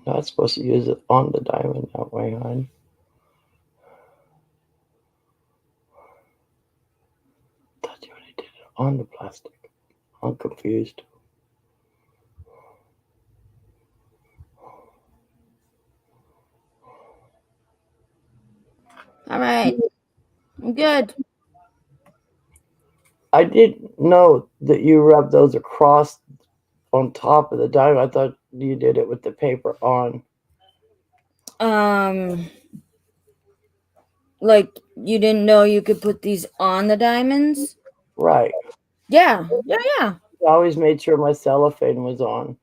Not supposed to use it on the diamond that way, hon. Thought you already did it on the plastic. I'm confused. All right, I'm good. I didn't know that you rubbed those across on top of the diamond. I thought you did it with the paper on. Like you didn't know you could put these on the diamonds? Right. Yeah. I always made sure my cellophane was on.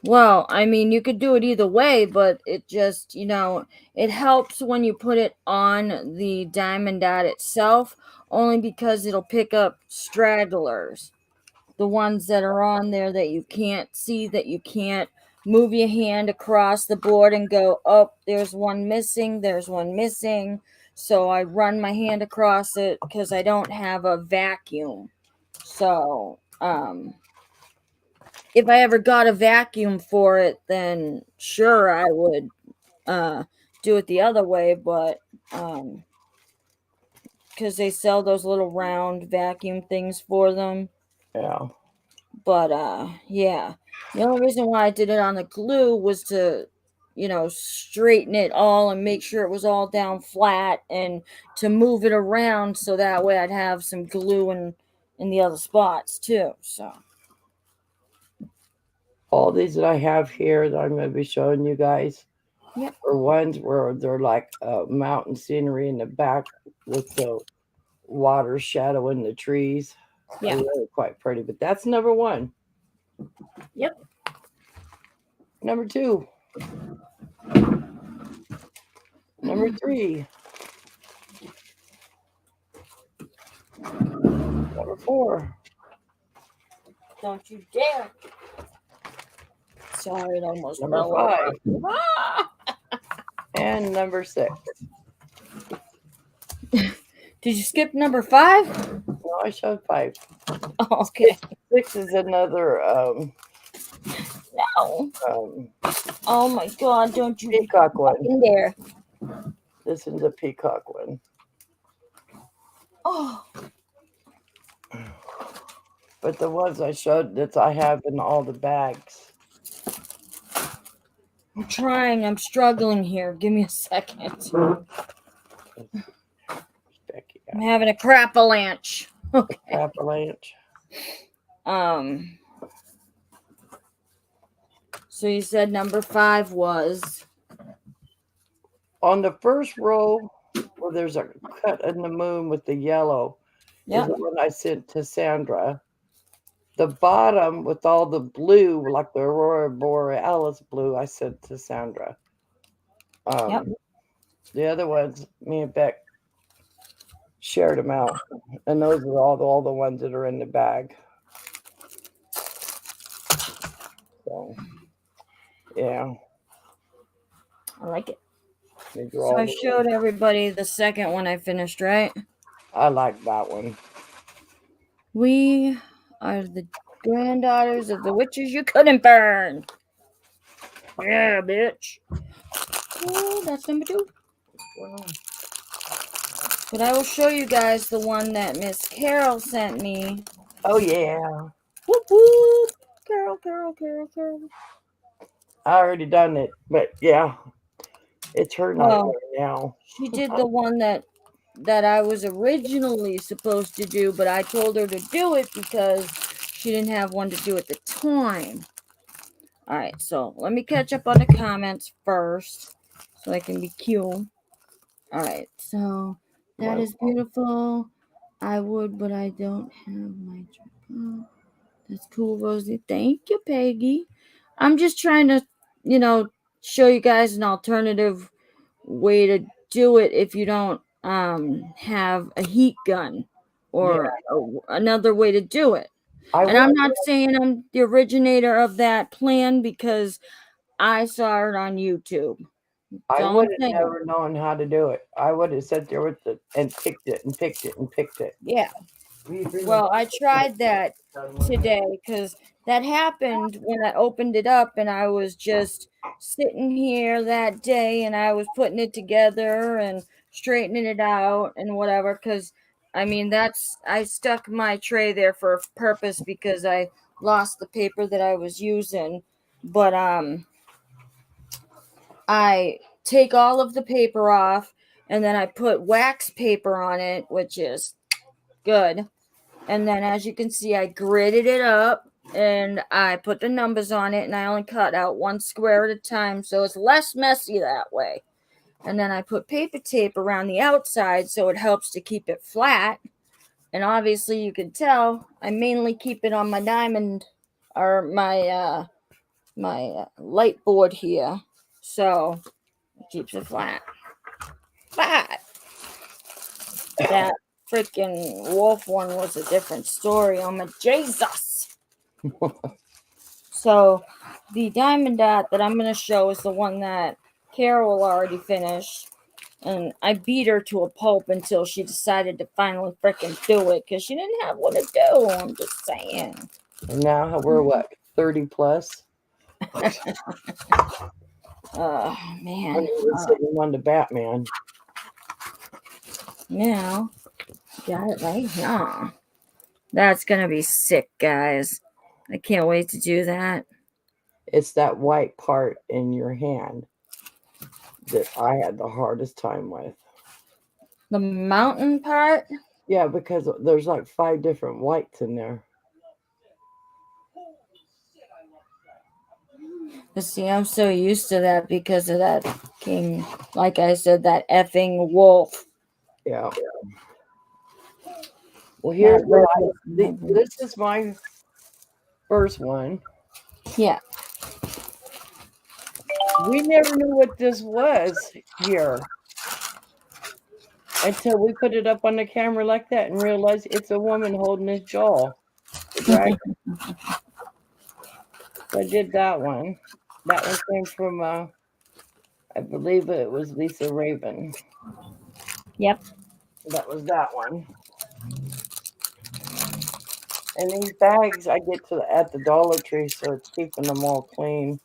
Well, I mean, you could do it either way, but it just, it helps when you put it on the diamond dot itself, only because it'll pick up stragglers. The ones that are on there that you can't see, that you can't move your hand across the board and go, oh, there's one missing, there's one missing. So I run my hand across it because I don't have a vacuum. So if I ever got a vacuum for it, then sure I would do it the other way, but because they sell those little round vacuum things for them. Yeah. But yeah, the only reason why I did it on the glue was to, straighten it all and make sure it was all down flat, and to move it around so that way I'd have some glue in the other spots too. So All these that I have here that I'm going to be showing you guys Yep. are ones where they're like mountain scenery in the back with the water shadowing the trees. Yeah. They're really quite pretty, but that's number one. Yep. Number two. Number three. Number four. Don't you dare. Sorry, it almost Number fell five. over. Ah! And number six. Did you skip number 5? No, I showed five. Oh, okay. Six is another No. Oh my God! Don't you peacock one. in there? This is a peacock one. Oh. But the ones I showed that I have in all the bags. I'm trying. I'm struggling here. Give me a second. Becky, I'm having a crap-a-lanch. Okay. avalanche. So you said number 5 was On the first row where there's a cut in the moon with the yellow is the one I sent to Sandra. The bottom with all the blue, like the Aurora Borealis blue, I sent to Sandra. The other ones, me and Beck shared them out. And those are all the ones that are in the bag. So, yeah. I like it. These are So all I the showed ones. everybody the second one I finished, right? I like that one. We are the granddaughters of the witches you couldn't burn. Yeah, bitch. Oh, that's number 2. But I will show you guys the one that Miss Carol sent me. Oh, yeah. Whoop, whoop. Carol. I already done it, but yeah, it's her night right now. She did the one that I was originally supposed to do, but I told her to do it because she didn't have one to do at the time. All right, so let me catch up on the comments first so I can be cute. All right, so that is beautiful. I would, but I don't have my tripod. That's cool, Rosie. Thank you, Peggy. I'm just trying to, show you guys an alternative way to do it if you don't have a heat gun or another way to do it. And I'm not saying I'm the originator of that plan because I saw it on YouTube. I would have never known how to do it. I would have sat there with it and picked it. Yeah. Well, I tried that today because that happened when I opened it up and I was just sitting here that day and I was putting it together and straightening it out and whatever. Because I stuck my tray there for a purpose because I lost the paper that I was using. But I take all of the paper off and then I put wax paper on it, which is good. And then as you can see, I gridded it up and I put the numbers on it and I only cut out one square at a time. So it's less messy that way. And then I put paper tape around the outside so it helps to keep it flat. And obviously you can tell I mainly keep it on my diamond or my light board here. So it keeps it flat. But that freaking wolf one was a different story. Oh my Jesus. So the diamond dot that I'm going to show is the one that Carol already finished. And I beat her to a pulp until she decided to finally frickin' do it because she didn't have what to do. I'm just saying. And now we're what, 30 plus? Oh, man. When he was sitting on the Batman. Now, got it right here. That's going to be sick, guys. I can't wait to do that. It's that white part in your hand that I had the hardest time with. The mountain part? Yeah, because there's like 5 different whites in there. But see, I'm so used to that because of that king, like I said, that effing wolf. Yeah. Well, here's this is my first one. Yeah. We never knew what this was here until we put it up on the camera like that and realized it's a woman holding his jaw. The dragon. So I did that one. That one came from, I believe it was Lisa Raven. Yep. That was that one. And these bags I get to at the Dollar Tree, so it's keeping them all clean.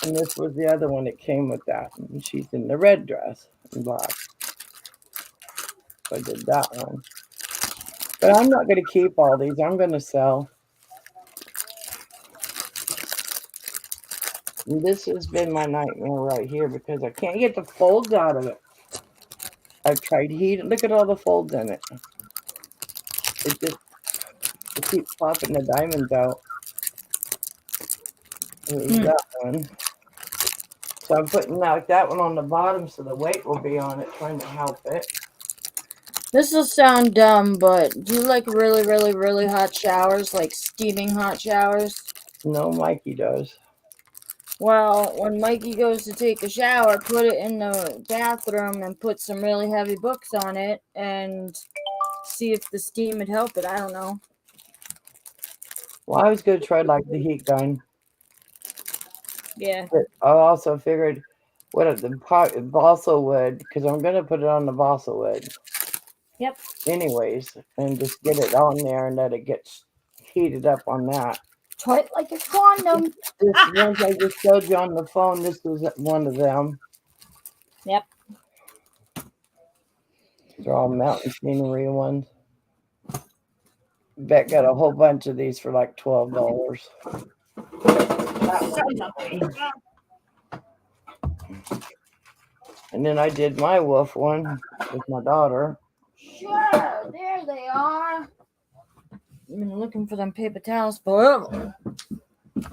And this was the other one that came with that. And she's in the red dress and black. So I did that one. But I'm not going to keep all these. I'm going to sell. And this has been my nightmare right here because I can't get the folds out of it. I've tried heat. Look at all the folds in it. It keeps popping the diamonds out. There's that one. So I'm putting like that one on the bottom so the weight will be on it, trying to help it. This will sound dumb, but do you like really, really, really hot showers, like steaming hot showers? No, Mikey does. Well, when Mikey goes to take a shower, put it in the bathroom and put some really heavy books on it and see if the steam would help it. I don't know. Well, I was going to try like the heat gun. Yeah. But I also figured what the balsa wood, because I'm going to put it on the balsa wood. Yep. Anyways, and just get it on there and let it get heated up on that. Try it like a condom. This ones I just showed you on the phone, this was one of them. Yep. They're all mountain scenery ones. Bet got a whole bunch of these for like $12. And then I did my wolf one with my daughter. Sure, there they are. I've been looking for them paper towels forever.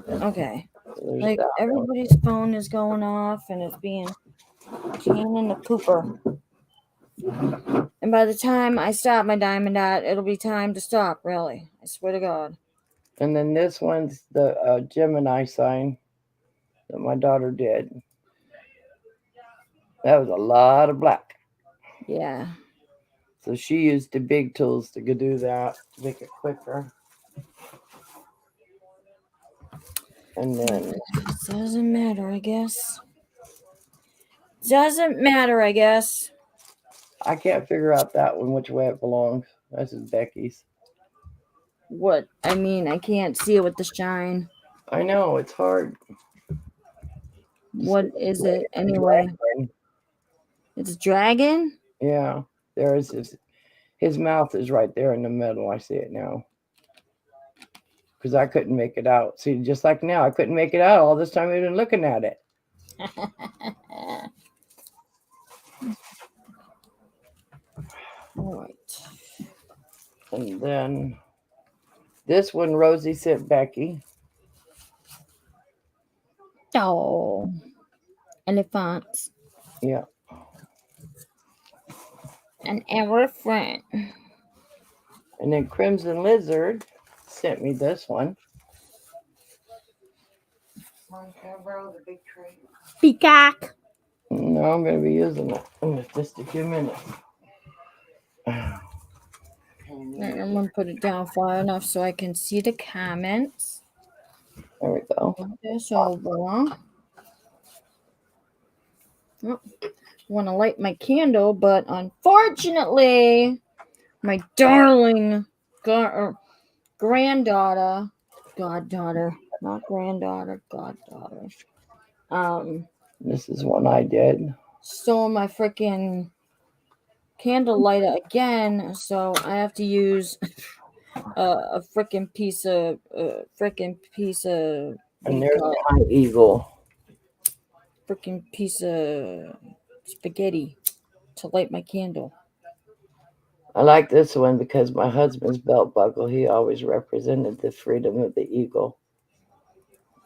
Okay. There's Like everybody's phone is going off and it's being a pain in the pooper. And by the time I stop my diamond dot, it'll be time to stop, really. I swear to God. And then this one's the Gemini sign that my daughter did. That was a lot of black. Yeah. So she used the big tools to do that, to make it quicker. And then Doesn't matter, I guess. Doesn't matter, I guess. I can't figure out that one, which way it belongs. This is Becky's. What? I mean, I can't see it with the shine. I know, it's hard. What is it anyway? It's a dragon? Yeah, there is his mouth is right there in the middle. I see it now. Because I couldn't make it out. See, just like now, I couldn't make it out all this time we've been looking at it. All right. And then this one, Rosie sent Becky. Oh. Elephants. Yeah. An elephant. And then Crimson Lizard sent me this one. Peacock. No, I'm going to be using it in just a few minutes. I'm going to put it down far enough so I can see the comments. There we go. Move this over. Oh, want to light my candle, but unfortunately, my darling goddaughter, not granddaughter, goddaughter, This is one I did. stole my freaking candle lighter again, so I have to use a freaking piece of And there's my eagle. freaking piece of spaghetti to light my candle. I like this one because my husband's belt buckle, he always represented the freedom of the eagle.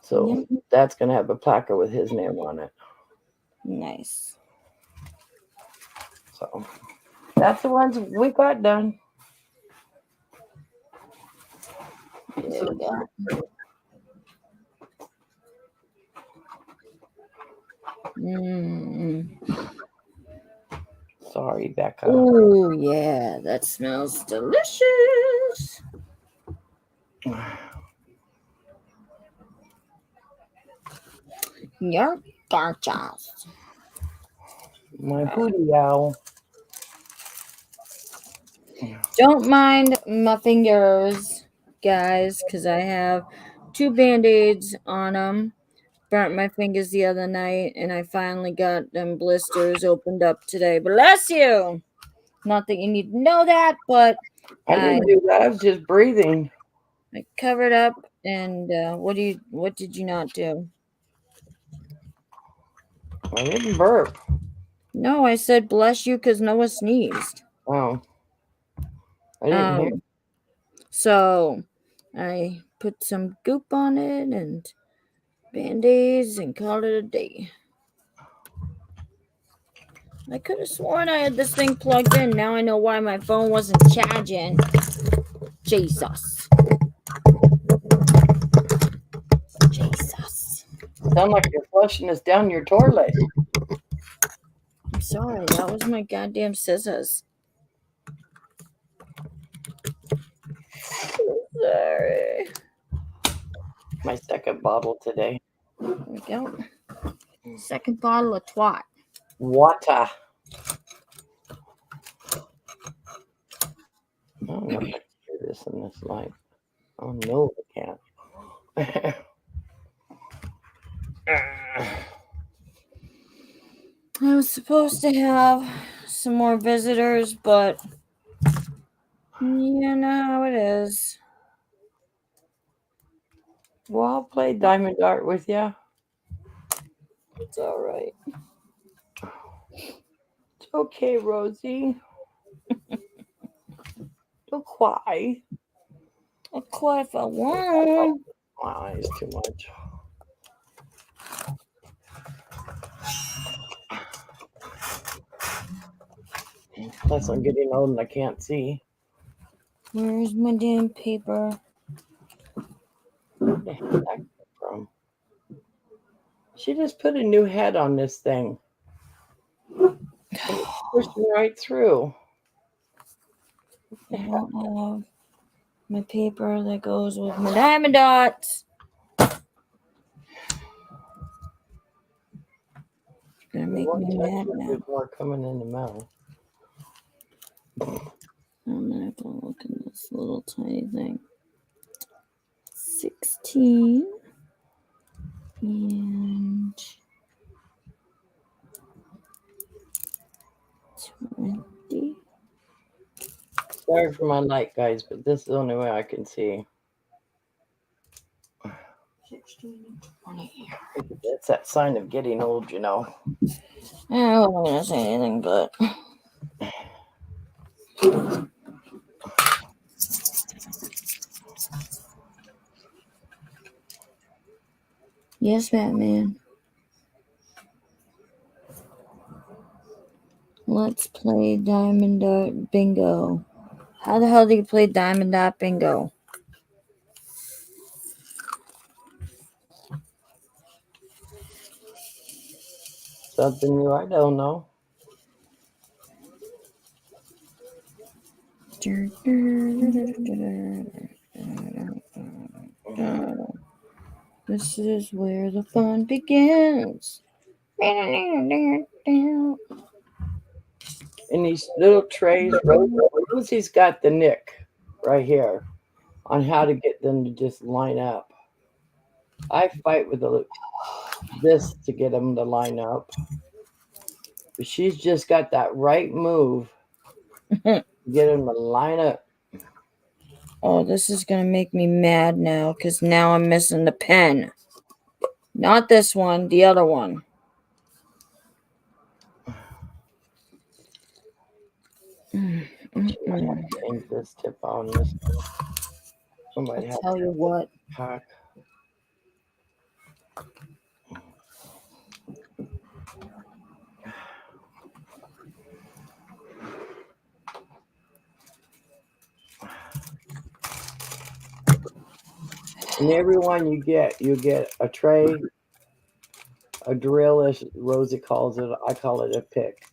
So that's going to have a placard with his name on it. Nice. So that's the ones we got done. There we go. Sorry, Becca. Oh yeah, that smells delicious. You're gorgeous. My booty owl. Don't mind my fingers, guys, because I have 2 band-aids on them. Burnt my fingers the other night, and I finally got them blisters opened up today. Bless you. Not that you need to know that, but I didn't do that. I was just breathing. I covered up. And what did you not do? I didn't burp. No, I said bless you because Noah sneezed. Oh, I didn't hear. So I put some goop on it and band-aids and called it a day. I could have sworn I had this thing plugged in. Now I know why my phone wasn't charging. Jesus. Sound like you're flushing this down your toilet. I'm sorry. That was my goddamn scissors. Sorry. My second bottle today. There we go. Second bottle of twat. Water. I don't know if I can do this in this light. Oh no, I can't. I was supposed to have some more visitors, but you know how it is. Well, I'll play Diamond Dart with you. It's all right. It's okay, Rosie. Don't cry. I'll cry if I want. My eyes too much. Plus, I'm getting old and I can't see. Where's my damn paper? Where the heck did that come from? She just put a new head on this thing. It's pushing right through. I don't have my paper that goes with my diamond dots. It's gonna make me mad now. There's more coming in the mail. I'm gonna have to look in this little tiny thing. 16 and 20. Sorry for my light, guys, but this is the only way I can see. 16 and 20. That's that sign of getting old, you know. I wasn't gonna say anything, but yes, Batman. Let's play Diamond Dot Bingo. How the hell do you play Diamond Dot Bingo? Something new, I don't know. This is where the fun begins. in these little trays. Rosie's got the nick right here on how to get them to just line up. I fight with this to get them to line up. But she's just got that right move to get them to line up. Oh, this is going to make me mad now because now I'm missing the pen. Not this one, the other one. Change this tip on this. I might have Tell you what. pack. And every one you get a tray, a drill, as Rosie calls it. I call it a pick.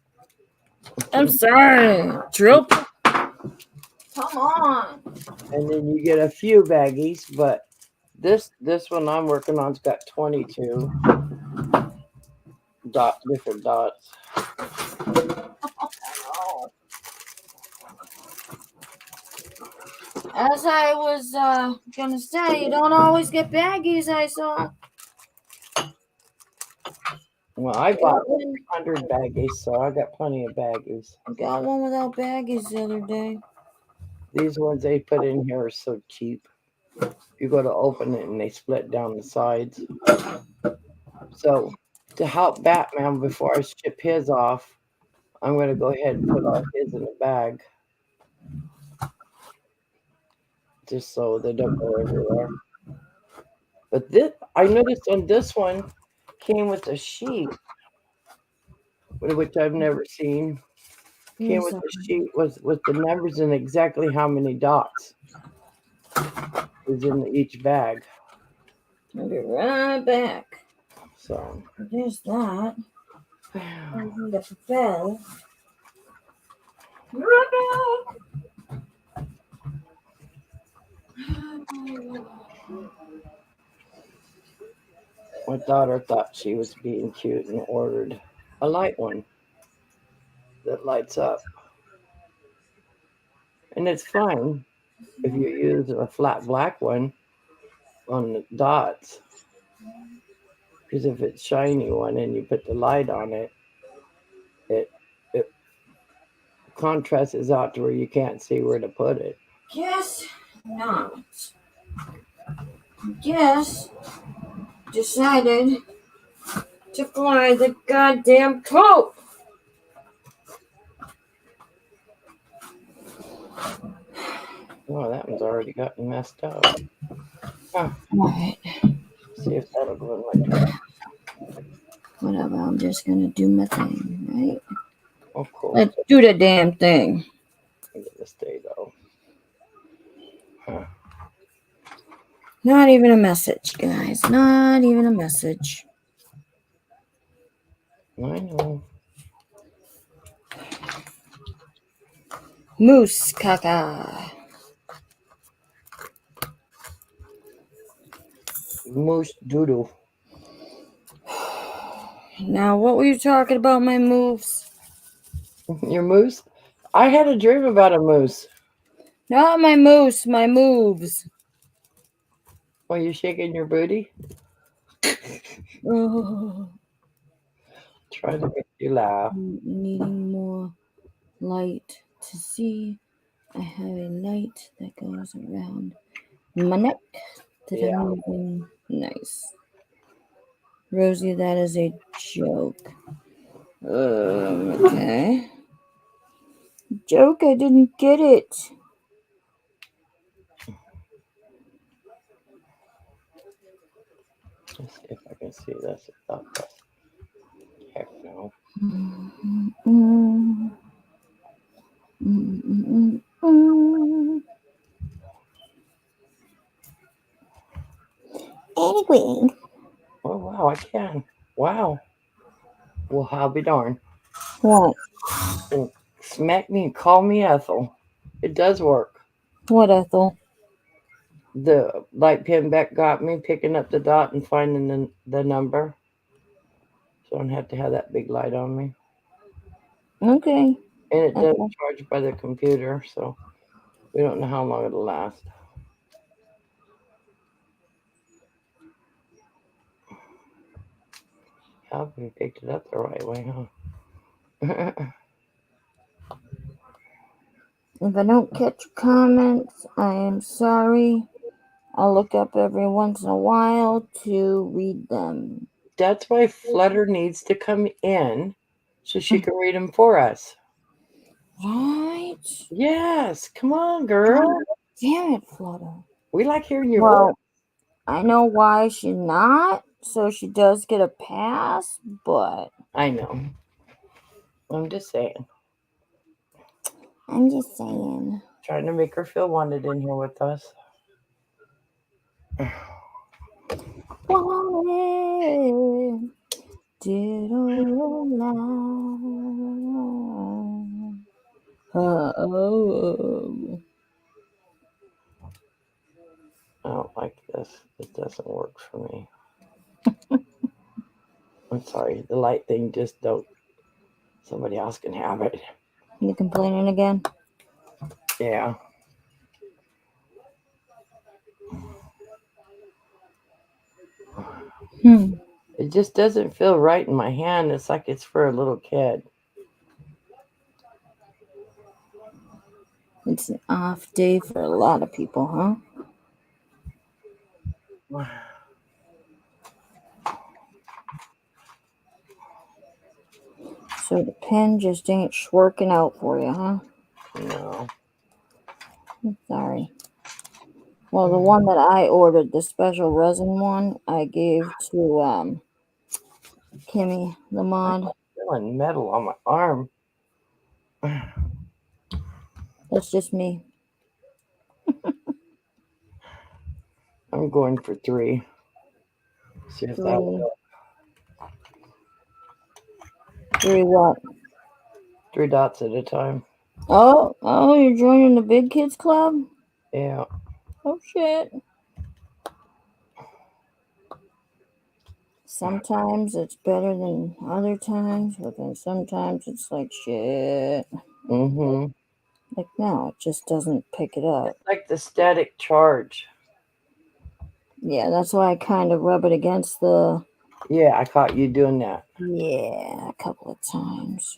I'm sorry. Drill. Come on. And then you get a few baggies, but this one I'm working on's got 22 different dots. As I was gonna say, you don't always get baggies, I saw. Well, I bought 100 baggies, so I got plenty of baggies. I got one without baggies the other day. These ones they put in here are so cheap. You go to open it and they split down the sides. So to help Batman before I ship his off, I'm going to go ahead and put all his in a bag. Just so they don't go everywhere. But this, I noticed on this one, came with a sheet, which I've never seen. Came with the sheet with the numbers and exactly how many dots is in each bag. I'll be right back. So there's that. The bell. Right back. my daughter thought she was being cute and ordered a light one that lights up. And it's fine if you use a flat black one on the dots. Because if it's shiny one and you put the light on it, it contrasts out to where you can't see where to put it. Guess not. Guess decided to fly the goddamn coat. Oh, that one's already gotten messed up. Huh. Alright. See if that'll go in my trash. Whatever, I'm just gonna do my thing, right? Of course. Let's do the damn thing. Look at this day though. Huh. Not even a message, guys. Not even a message. I know. Moose caca. Moose doodle. Now, what were you talking about, my moves? Your moose? I had a dream about a moose. Not my moose, my moves. Are you shaking your booty? Oh. Trying to make you laugh. Needing more light to see. I have a light that goes around my neck that I'm moving. Nice. Rosie, that is a joke. Okay. Joke, I didn't get it. Let's see if I can see this without this. Heck no. Anyway. Oh, wow, I can. Wow. Well, I'll be darned. What? Smack me and call me Ethel. It does work. What, Ethel? The light pin back got me picking up the dot and finding the number. So I don't have to have that big light on me. Okay. And it does Okay. charge by the computer, so we don't know how long it'll last. I hope we picked it up the right way, huh? If I don't catch your comments, I am sorry. I'll look up every once in a while to read them. That's why Flutter needs to come in so she can read them for us. Right? Yes, come on, girl. Damn it, Flutter. We like hearing your Well, voice. I know why she's not, so she does get a pass, but I know. I'm just saying. I'm just saying. Trying to make her feel wanted in here with us. Wanted, did all oh. I don't like this. It doesn't work for me. I'm sorry. The light thing just don't. Somebody else can have it. You complaining again? Yeah. It just doesn't feel right in my hand. It's like it's for a little kid. It's an off day for a lot of people, huh? So the pen just ain't working out for you, huh? No. I'm sorry. Well, the one that I ordered, the special resin one, I gave to Kimmy, the mod. Feeling metal on my arm. That's just me. I'm going for 3. See if that will help. 3 what? 3 dots at a time. Oh, you're joining the big kids club? Yeah. Oh shit. Sometimes it's better than other times, but then sometimes it's like shit. Mm-hmm. Like now, it just doesn't pick it up. It's like the static charge. Yeah, that's why I kind of rub it against the. Yeah, I caught you doing that. Yeah, a couple of times.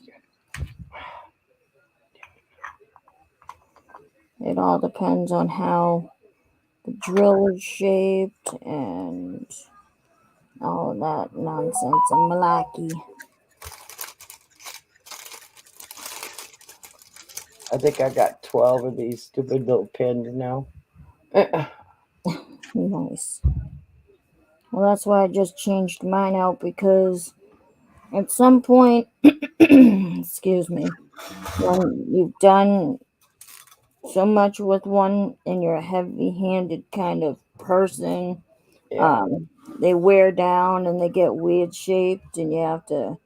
It all depends on how the drill is shaped and all that nonsense and malarkey. I think I got 12 of these stupid little pins now. Nice. Well, that's why I just changed mine out because at some point, excuse me, when you've done so much with one and you're a heavy-handed kind of person, Yeah, they wear down and they get weird shaped and you have to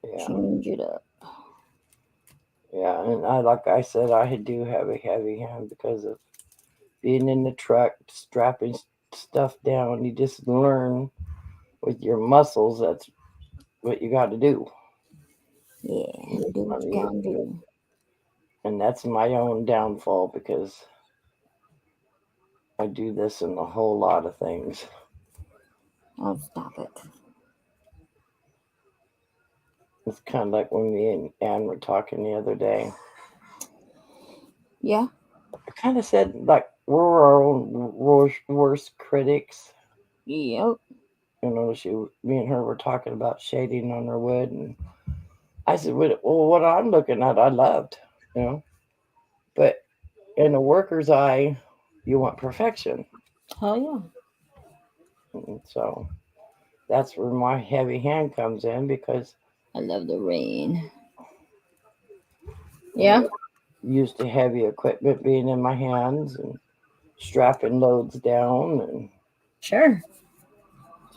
yeah, change it up. yeah. And like I said, I do have a heavy hand because of being in the truck, strapping stuff down. You just learn with your muscles. That's what you got to do. Yeah, do what you gotta do. And that's my own downfall because I do this in a whole lot of things. Oh, stop it. It's kind of like when me and Ann were talking the other day. Yeah. I kind of said like we're our own worst critics. Yep. You know, me and her were talking about shading on her wood, and I said, "Well, what I'm looking at, I loved, you know, but in a worker's eye, you want perfection." Hell yeah. And so that's where my heavy hand comes in because I love the rain. Yeah. used to heavy equipment being in my hands and strapping loads down, and Sure.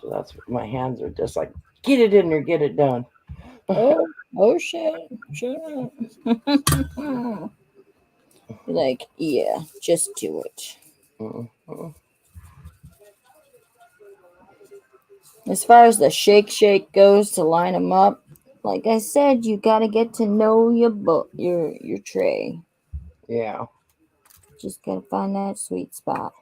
so that's what my hands are just like, get it in there, get it done. Oh shit. Sure. Like, yeah, just do it. Mhm. As far as the shake goes to line them up, Like I said, you gotta get to know your tray. Yeah. Just gotta find that sweet spot.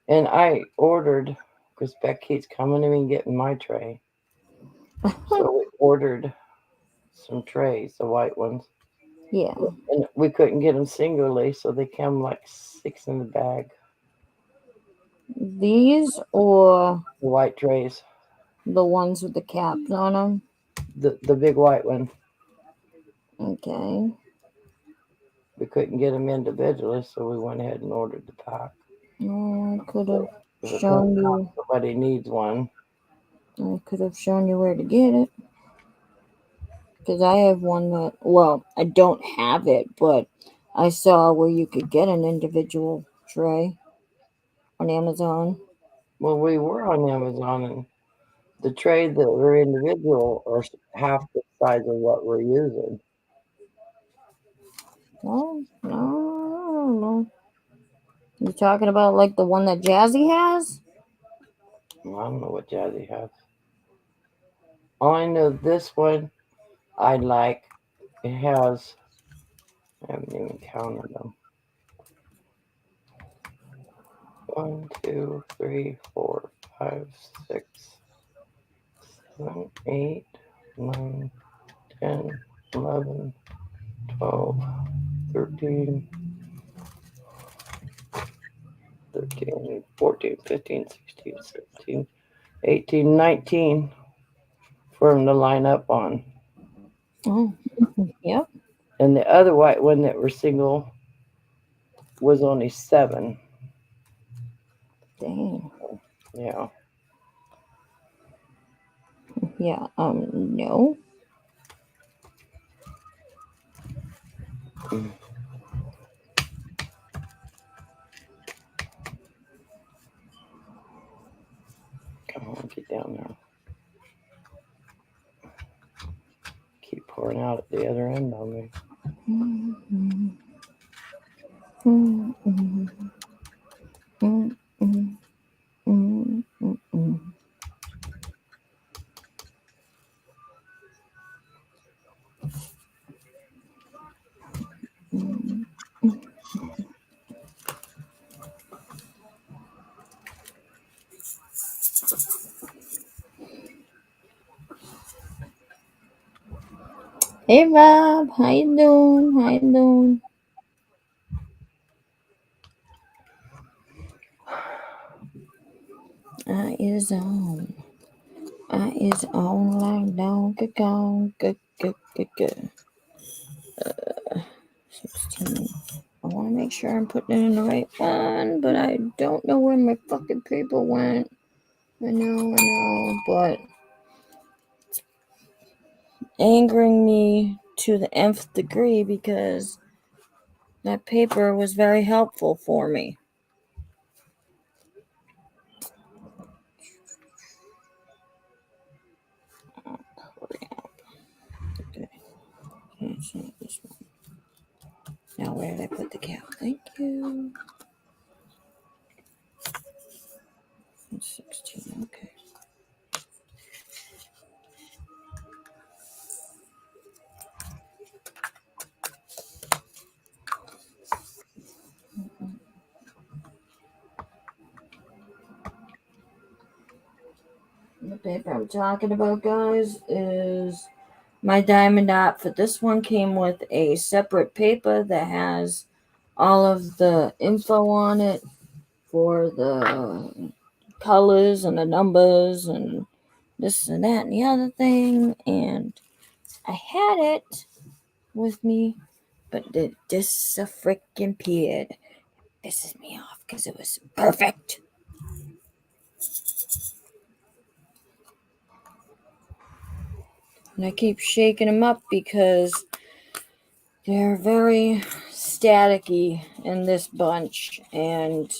And I ordered, because Becky's coming to me and getting my tray. So we ordered some trays, the white ones. Yeah. And we couldn't get them singularly, so they came like 6 in the bag. These or The white trays. the ones with the caps on them? The big white one. Okay. We couldn't get them individually, so we went ahead and ordered the pack. Oh, I could have If it shown turns out you. somebody needs one. I could have shown you where to get it. Because I have one that, well, I don't have it, but I saw where you could get an individual tray on Amazon. Well, we were on Amazon, and the trays that were individual are half the size of what we're using. Well, no, I don't know. You talking about like the one that Jazzy has? I don't know what Jazzy has. All I know, this one I like. It has, I haven't even counted them. 1, 2, 3, 4, 5, 6, 7, 8, 9, 10, 11, 12, 13, 14, 15, 16, 17, 18, 19 for them to line up on. Oh, yep. And the other white one that were single was only 7. Dang. Yeah. Yeah, no. Come on, get down there. Keep pouring out at the other end on me. Mm-hmm. Mm-hmm. Mm-hmm. Mm-hmm. Mm-hmm. Hey Rob, how you doing? How you doing? I is on. I is on like Donkey Kong. Good. 16. I want to make sure I'm putting it in the right one, but I don't know where my fucking paper went. I know, but it's angering me to the nth degree because that paper was very helpful for me. Hurry up. Okay. It's not this one. Now, where did I put the cap? Thank you. It's 16. Okay. The paper I'm talking about, guys, is my diamond outfit. This one came with a separate paper that has all of the info on it for the colors and the numbers and this and that and the other thing. And I had it with me, but it just freaking appeared. Pisses me off because it was perfect. And I keep shaking them up because they're very staticky in this bunch. And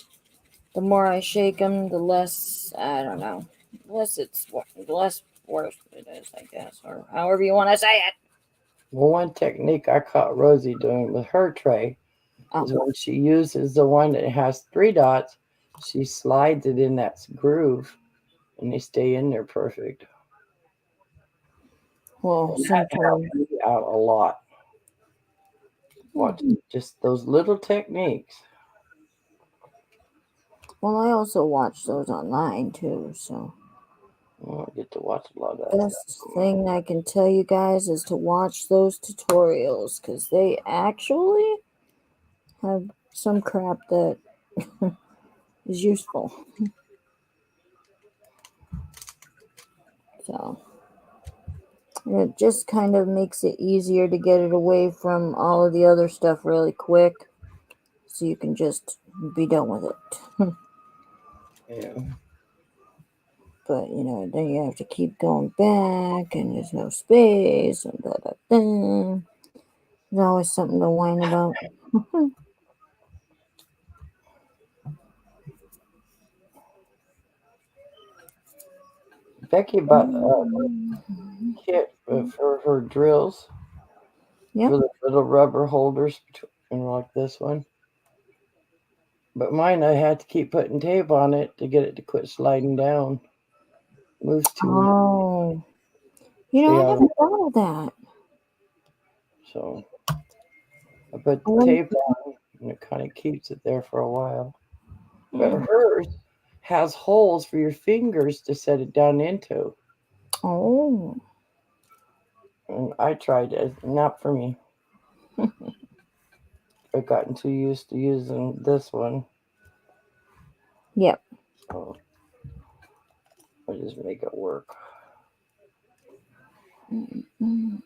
the more I shake them, the less, I don't know, the less worse it is, I guess, or however you want to say it. Well, one technique I caught Rosie doing with her tray is when she uses the one that has 3 dots, she slides it in that groove and they stay in there perfect. Well, And that sometimes. helped me out a lot. Watching just those little techniques. Well, I also watch those online too, so. I get to watch a lot of that Best stuff. thing I can tell you guys is to watch those tutorials because they actually have some crap that is useful. So it just kind of makes it easier to get it away from all of the other stuff really quick so you can just be done with it. Yeah. But then you have to keep going back and there's no space and blah blah blah. There's always something to whine about. Becky bought a kit for her drills. Yep. For the little rubber holders, like this one. But mine, I had to keep putting tape on it to get it to quit sliding down. Moves too much. Oh. I Yeah. never thought of that. So I put I the wonder- tape on, and it kind of keeps it there for a while. But hers has holes for your fingers to set it down into. Oh. And I tried it, not for me. I've gotten too used to using this one. Yep. So I just make it work. Mm-hmm.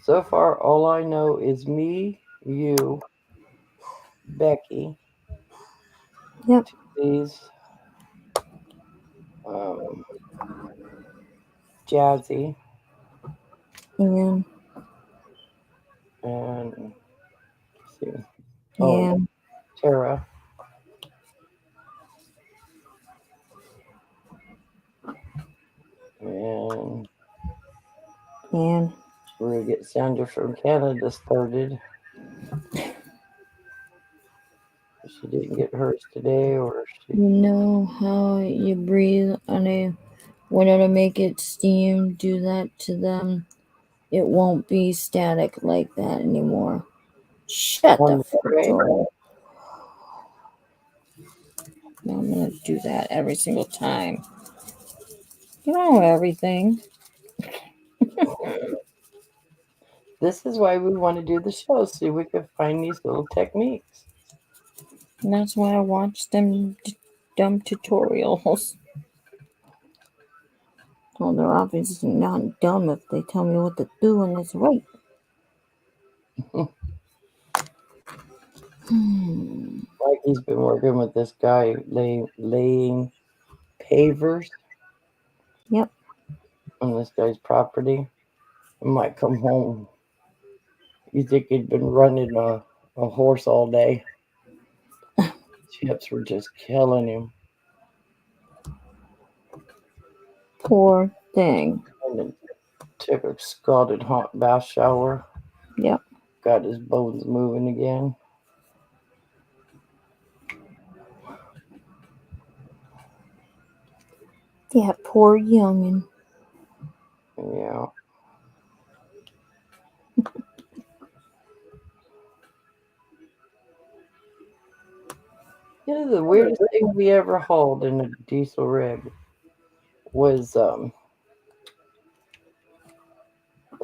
So far, all I know is me, you, Becky, Yep. these, um, Jazzy, Yeah. and let's see, Yeah. Tara, and Yeah. we're gonna get Sandra from Canada started. She didn't get hers today, or she. You know how you breathe on a water to make it steam? Do that to them. It won't be static like that anymore. Shut the front Okay. door. Now I'm gonna do that every single time. You don't know everything. This is why we want to do the show, so we can find these little techniques. And that's why I watch them dumb tutorials. Well, they're obviously not dumb if they tell me what to do and it's right. Mikey's been working with this guy laying pavers. Yep. On this guy's property. I might come home. You think he'd been running a horse all day? Chips were just killing him. Poor thing. And then took a scalded hot bath shower. Yep. Got his bones moving again. Yeah, poor youngin'. Yeah. The weirdest thing we ever hauled in a diesel rig was a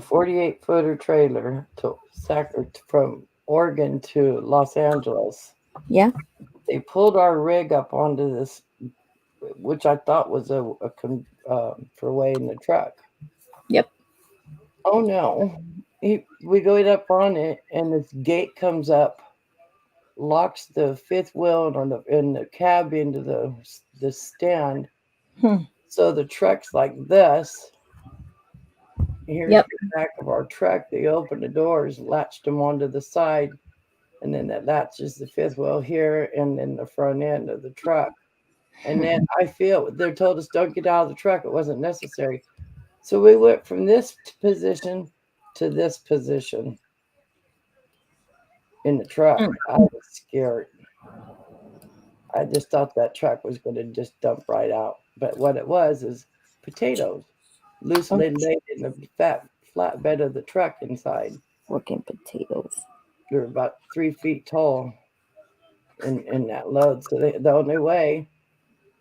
48-footer trailer from Oregon to Los Angeles. Yeah. They pulled our rig up onto this, which I thought was for weighing the truck. Yep. Oh no! We go up on it, and this gate comes up, locks the fifth wheel in the cab into the stand. So the truck's like this. Here's Yep. the back of our truck. They opened the doors, latched them onto the side, and then that latches the fifth wheel here, and then the front end of the truck. And then they told us don't get out of the truck. It wasn't necessary. So we went from this position to this position. in the truck. I was scared. I just thought that truck was going to just dump right out. But what it was is potatoes, loosely laid in the flatbed of the truck inside. Fucking potatoes. They're about 3 feet tall in that load. So the only way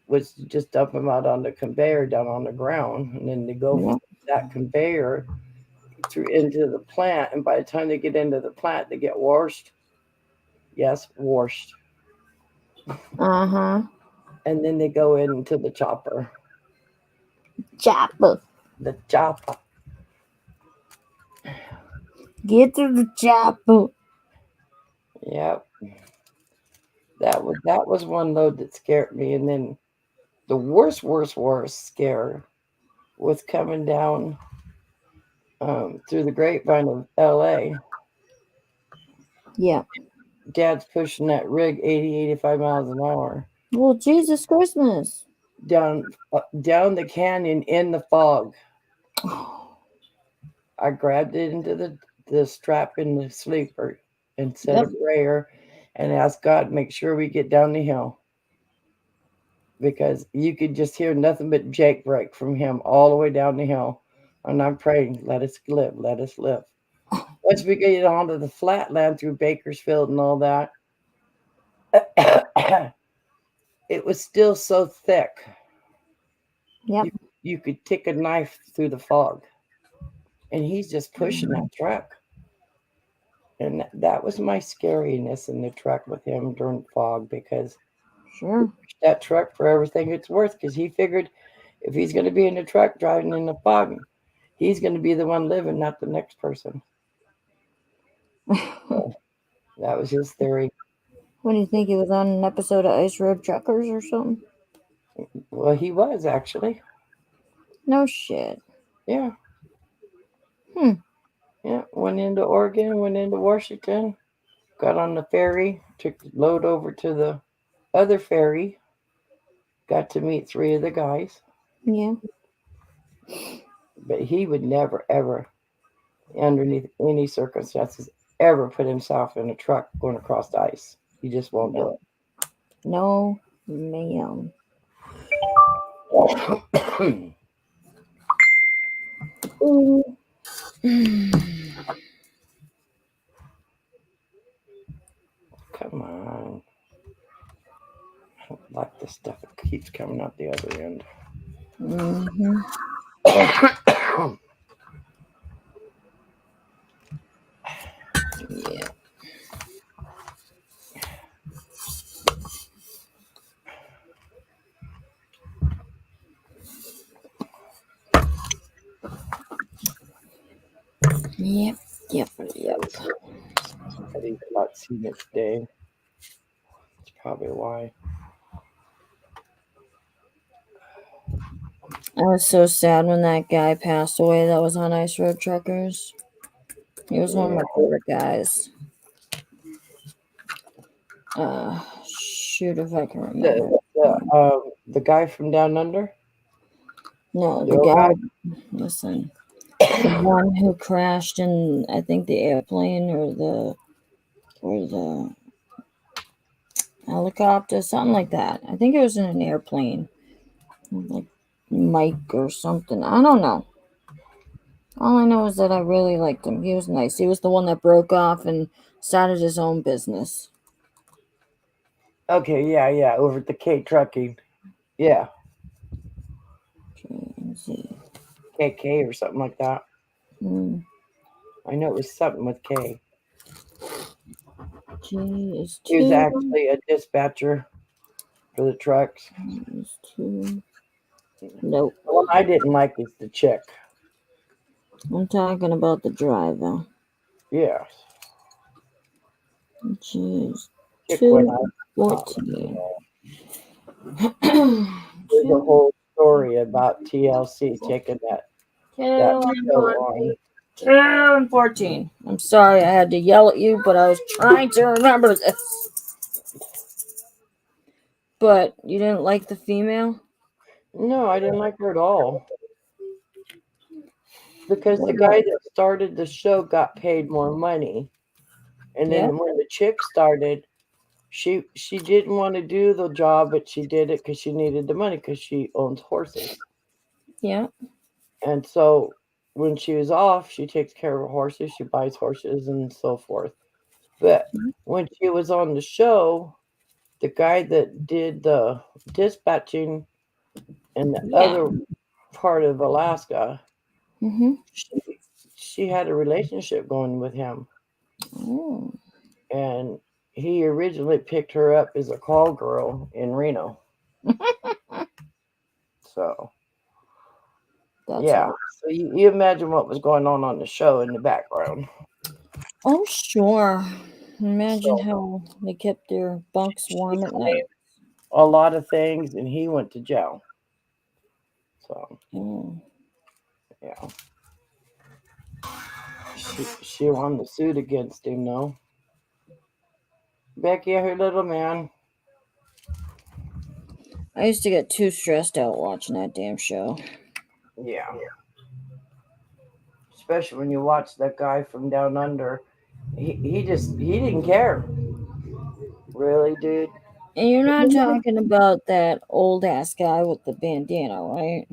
was to just dump them out on the conveyor down on the ground. And then they go Yeah. from that conveyor through into the plant. And by the time they get into the plant, they get washed. Yes, washed. Uh-huh. And then they go into the chopper. Chopper. The chopper. Get to the chopper. Yep. That was one load that scared me. And then the worst scare was coming down through the grapevine of LA. Yeah. Dad's pushing that rig 80, 85 miles an hour Well, Jesus Christmas. down the canyon in the fog. I grabbed it into the strap in the sleeper and said a prayer and asked God to make sure we get down the hill. Because you could just hear nothing but Jake break from him all the way down the hill. And I'm praying, let us live, let us live. Once we get onto the flatland through Bakersfield and all that, it was still so thick. Yep. You could take a knife through the fog. And he's just pushing that truck. And that was my scariness in the truck with him during fog, because Sure. that truck for everything it's worth, because he figured if he's going to be in the truck driving in the fog, he's going to be the one living, not the next person. So that was his theory. What do you think? He was on an episode of Ice Road Truckers or something? Well, he was actually. No shit. Yeah. Hmm. Yeah. Went into Oregon, went into Washington, got on the ferry, took the load over to the other ferry, got to meet 3 of the guys. Yeah. But he would never, ever, underneath any circumstances, ever put himself in a truck going across the ice. He just won't do No, ma'am. it. Come on. I don't like this stuff. It keeps coming out the other end. Mm-hmm. Yeah. Yep. I think about seeing it today. That's probably why. I was so sad when that guy passed away that was on Ice Road Truckers. He was one of my favorite guys. Shoot if I can remember. The guy from Down Under? No, The the old guy. guy? Listen, the one who crashed in, I think, the airplane or the helicopter, something like that. I think it was in an airplane, like Mike or something. I don't know. All I know is that I really liked him. He was nice. He was the one that broke off and started his own business. Okay, yeah, over at the K Trucking. Yeah, KMZ. KK or something like that. Mm. I know it was something with K. G is 2. He was actually a dispatcher for the trucks. Is 2. Nope. The one I didn't like is the chick. I'm talking about the driver. Yeah. G is Chick went out. 214. There's a whole story about TLC taking that show on. 2 and 14. I'm sorry I had to yell at you, but I was trying to remember this. But you didn't like the female? No, I didn't like her at all. Because the guy that started the show got paid more money. And Yep. then when the chick started, she didn't want to do the job, but she did it because she needed the money because she owns horses. Yep. And so when she was off, she takes care of her horses, she buys horses and so forth. But when she was on the show, the guy that did the dispatching in the Yeah. other part of Alaska, Mm-hmm. she had a relationship going with him. Oh, And he originally picked her up as a call girl in Reno. So, that's yeah. all. So you imagine what was going on the show in the background. Oh, sure. Imagine So how they kept their bunks she warm at claimed night. a lot of things, and he went to jail. So, Oh. yeah. She won the suit against him, though. Becky, her little man. I used to get too stressed out watching that damn show. Yeah. Especially when you watch that guy from down under. He didn't care. Really, dude. And you're not talking about that old ass guy with the bandana, right?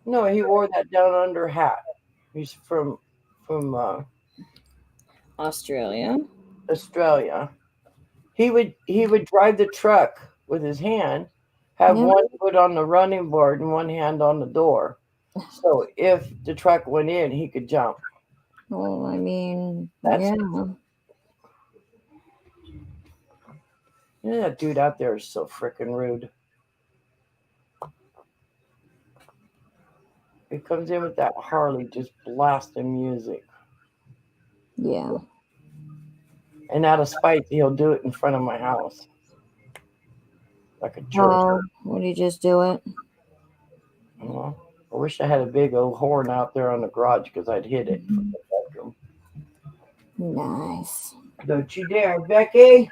No, he wore that down under hat. He's from Australia. Australia. He would drive the truck with his hand, have Yep. one foot on the running board and one hand on the door. So if the truck went in, he could jump. Well, I mean, That's yeah. that dude out there is so freaking rude. He comes in with that Harley just blasting music. Yeah. And out of spite, he'll do it in front of my house. Like a jerk. Oh, would he just do it? Well, I wish I had a big old horn out there on the garage because I'd hit it from the bedroom. Nice. Don't you dare, Becky.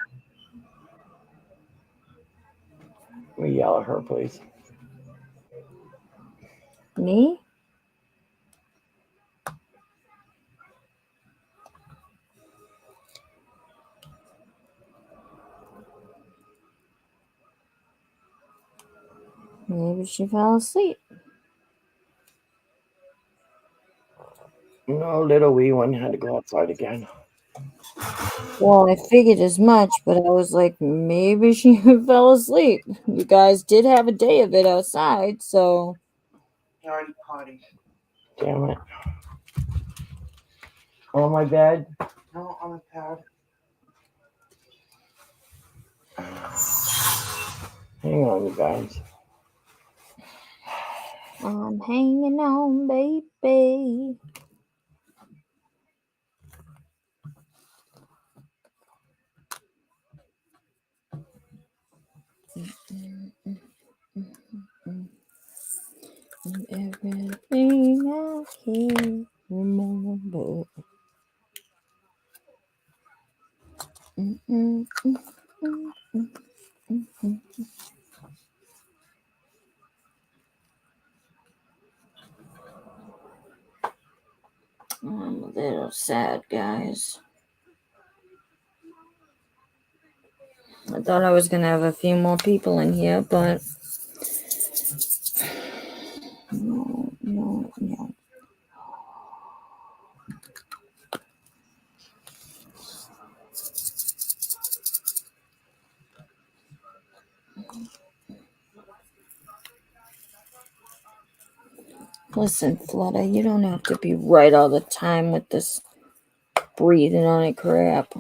Let me yell at her, please. Me? Maybe she fell asleep. No, little wee one had to go outside again. Well, I figured as much, but I was like, maybe she fell asleep. You guys did have a day of it outside, so He already potty. Damn it. On my bed. No, on the pad. Hang on, you guys. I'm hanging on, baby. And everything I can remember. I'm a little sad, guys. I thought I was gonna have a few more people in here, but no. Listen, Flutter, you don't have to be right all the time with this breathing on it crap.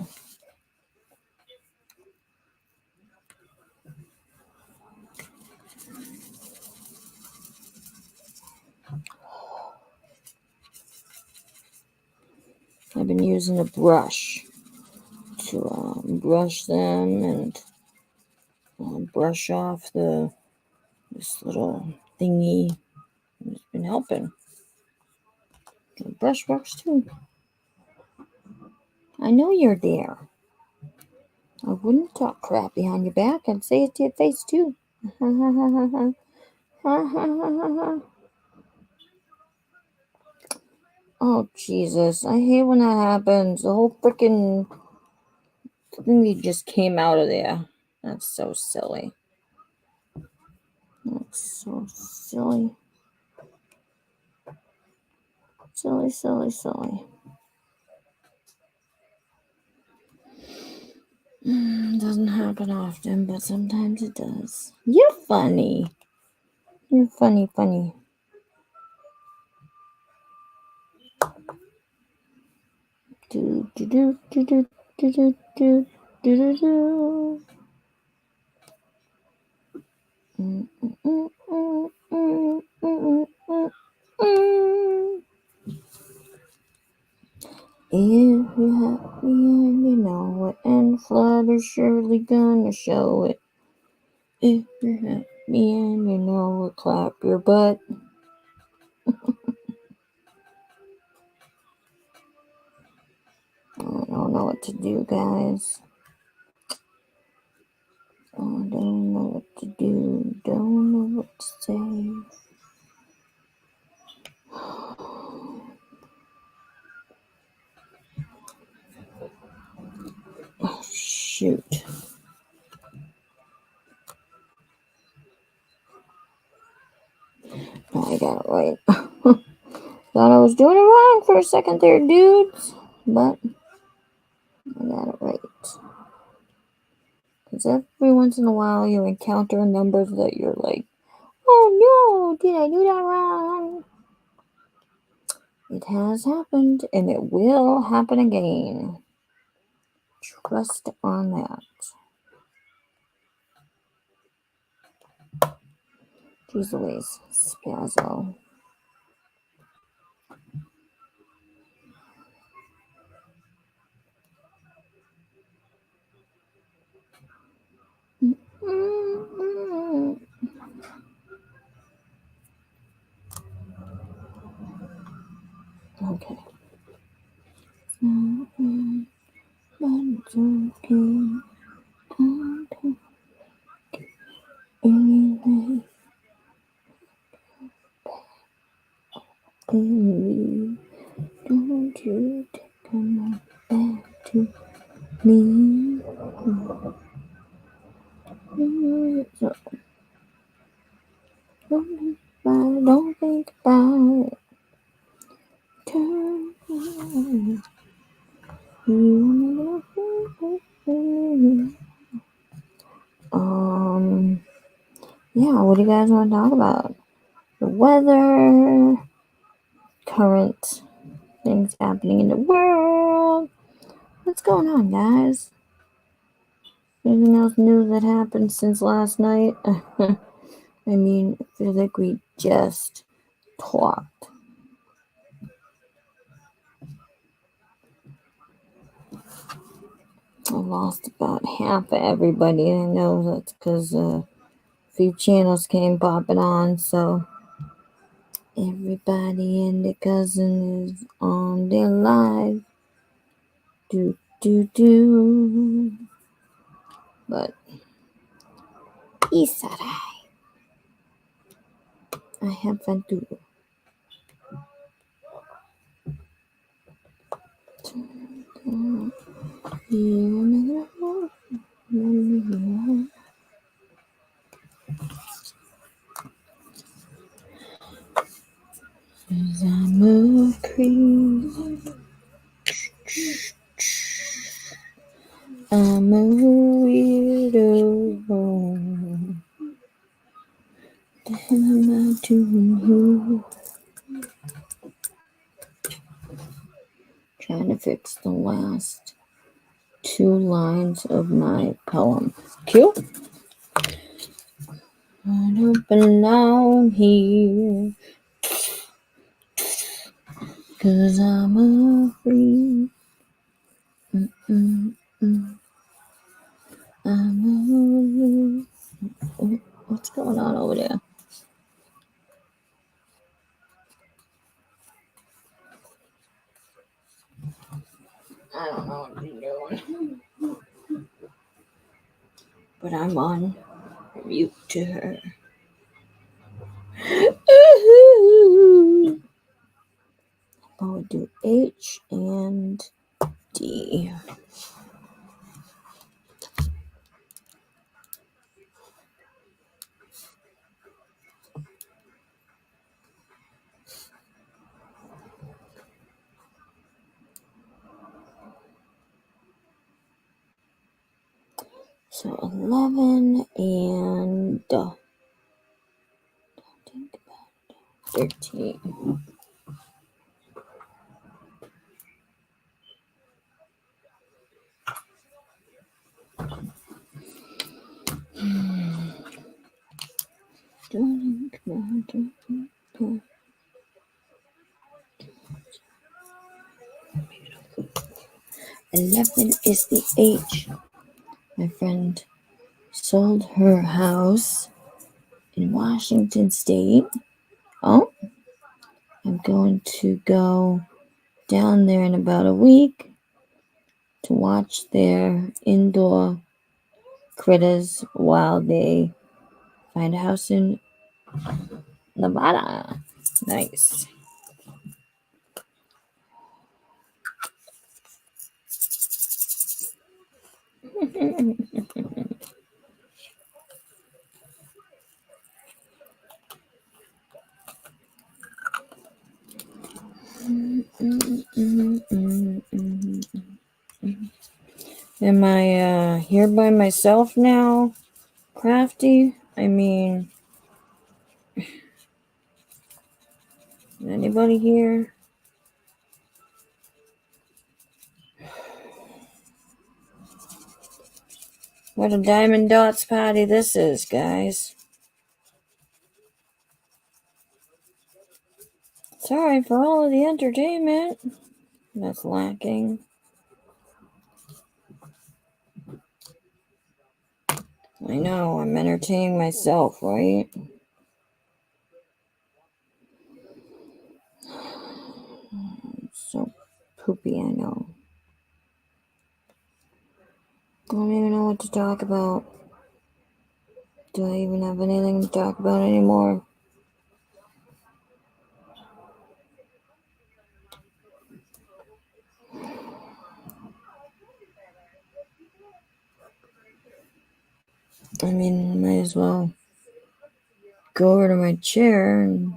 I've been using a brush to brush them and brush off this little thingy. It's been helping. The brush works too. I know you're there. I wouldn't talk crap behind your back. I'd say it to your face too. Oh, Jesus. I hate when that happens. The whole freaking thing just came out of there. That's so silly. That's so silly. Silly, silly, silly. Doesn't happen often, but sometimes it does. You're funny. You're funny, funny. Do do do do do do do do do do. If you're happy and you know it, and Flutter's surely gonna show it. If you're happy and you know it, clap your butt. I don't know what to do, guys. I don't know what to do. Don't know what to say. Oh, shoot. I got it right. Thought I was doing it wrong for a second there, dudes. But I got it right. Because every once in a while you encounter numbers that you're like, oh no, did I do that wrong? It has happened and it will happen again. Trust on that. Jeez Louise, Spazzo. Okay. But it's okay. Okay. Anything. Don't you come back to me. So, don't think about it. Turn yeah, what do you guys want to talk about? The weather, current things happening in the world. What's going on, guys? Anything else new that happened since last night? I mean, I feel like we just talked. I lost about half of everybody. I know that's because a few channels came popping on, so everybody and their cousin is on their live. Do. But Isarai. I have fun too. Cause I'm a creep. I'm a weirdo. What the hell am I doing here? Trying to fix the last 2 lines of my poem. Cute. I don't belong here. Cause I'm a freak. What's going on over there? I don't know what you're doing. But I'm on mute to her. Poetry. do H and D. So 11 and 13. Eleven is the H. My friend sold her house in Washington State. Oh, I'm going to go down there in about a week to watch their indoor critters while they find a house in Nevada. Nice. Am I here by myself now, Crafty? I mean, anybody here? What a Diamond Dots party this is, guys. Sorry for all of the entertainment that's lacking. I know, I'm entertaining myself, right? So poopy, I know. I don't even know what to talk about. Do I even have anything to talk about anymore? I mean, might as well go over to my chair and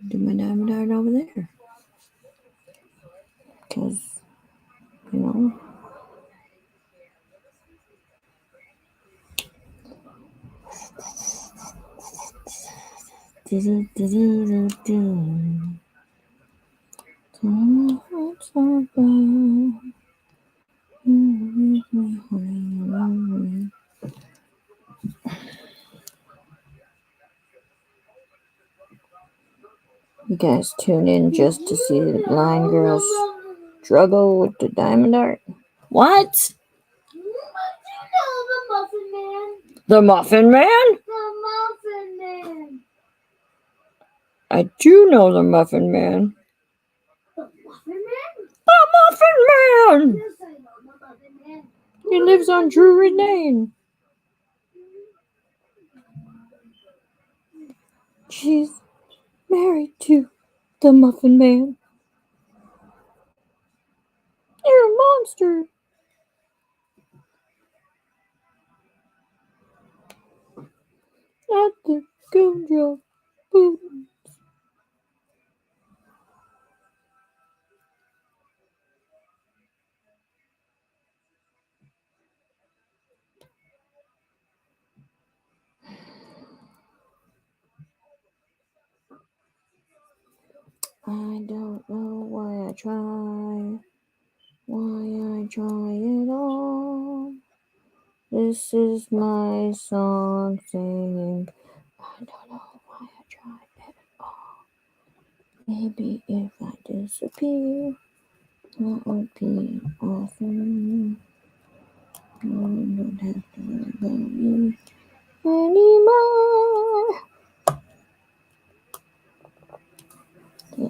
do my diamond art over there. Because, you know. You guys tune in just to see the blind girls struggle with the diamond art? What? The Muffin Man. The Muffin Man? The Muffin Man. I do know the Muffin Man. The Muffin Man? The Muffin Man! Yes, I know the Muffin Man. He lives on Drury Lane. She's married to the Muffin Man. You're a monster. At the gumdrop. I don't know why I try it all. This is my song singing. I don't know why I try it all. Maybe if I disappear, that would be awesome. I don't have to worry about you anymore.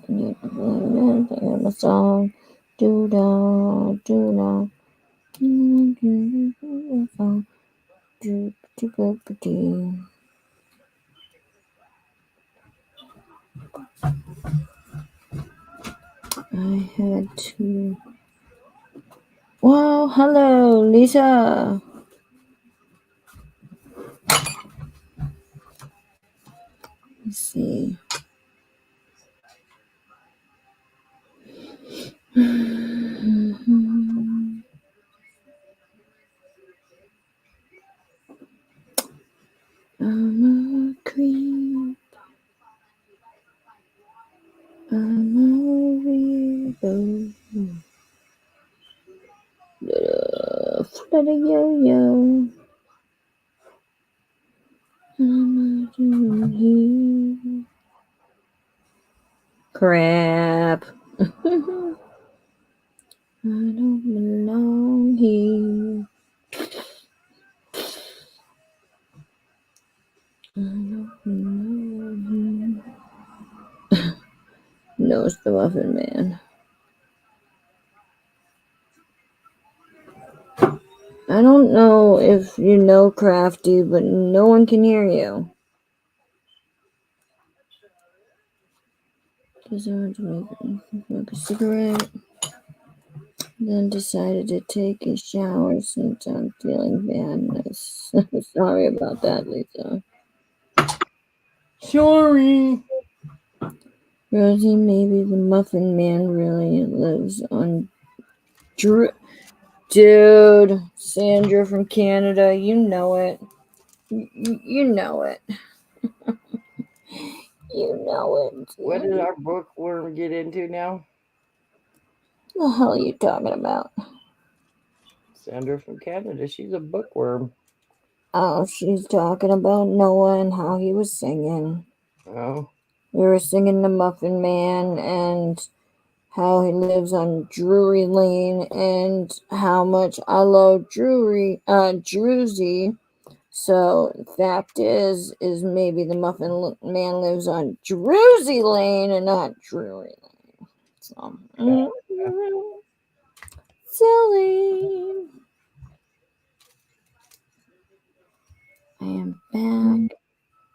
Sing a song. Do da, do da. Do do do do. I had to. Well, hello, Lisa. Let's see. I'm a creep. I'm a weirdo. Flutter yo-yo. I'm a doing here. Crap. I don't belong here. I don't belong here. Knows the Muffin Man. I don't know if you know Crafty, but no one can hear you. Decided to smoke a cigarette. Then decided to take a shower since I'm feeling bad. Sorry about that, Lisa. Sorry. Rosie, maybe the Muffin Man really lives on Drew. Dude, Sandra from Canada, you know it. You know it. You know it. What did our bookworm get into now? What the hell are you talking about? Sandra from Canada. She's a bookworm. Oh, she's talking about Noah and how he was singing. Oh. We were singing the Muffin Man and how he lives on Drury Lane and how much I love Druzy. So the fact is maybe the Muffin Man lives on Druzy Lane and not Drury Lane. So, silly. I am back.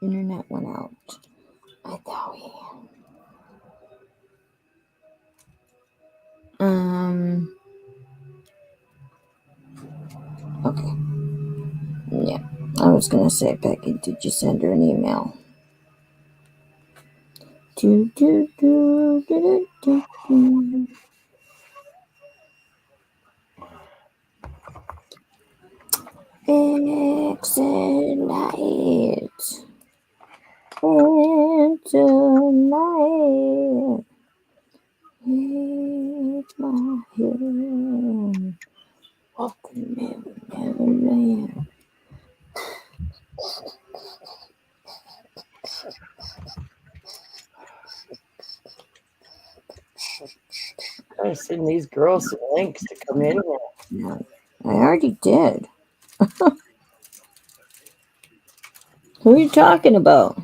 Internet went out. I thought we. Okay. Yeah. I was gonna say, Becky, did you send her an email? Do, do, do, do, do, do. Excellent. And tonight, hit my head. Walking never land. I send these girls some links to come in here. No, I already did. Who are you talking about?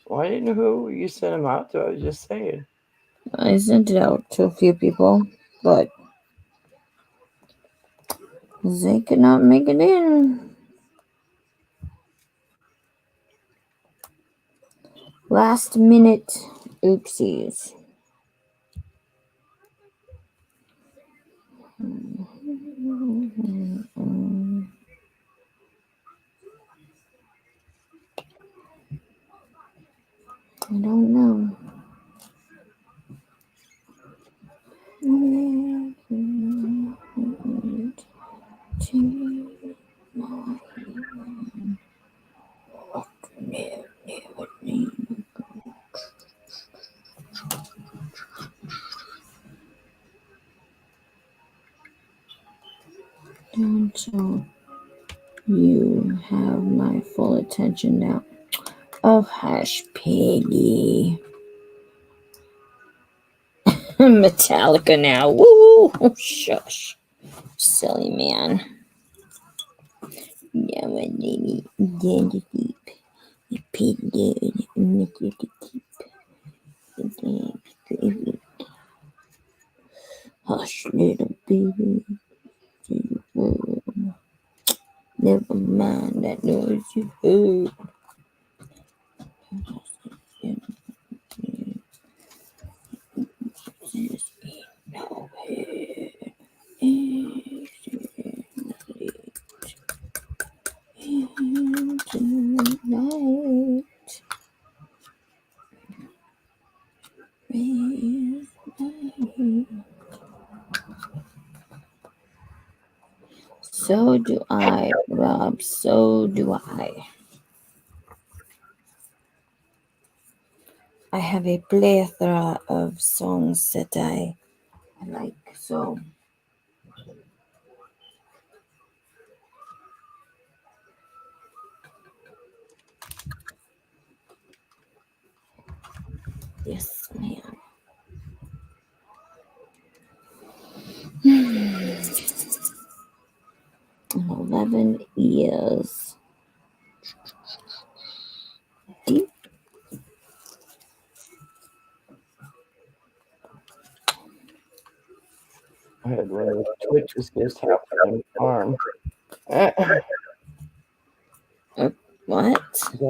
Well, I didn't know who you sent them out to. I was just saying. I sent it out to a few people, but they could not make it in. Last minute oopsies. I don't know. So you have my full attention now. Oh, hush, piggy. Metallica now. Woo! Oh, shush. Silly man. Yeah, my name is Deep. You pig dude. Hush, little baby. Never mind that noise you heard. So do I, Rob. So do I. I have a plethora of songs that I like. So yes, ma'am. 11 years deep. I had one of those twitches just happen on my arm. I What?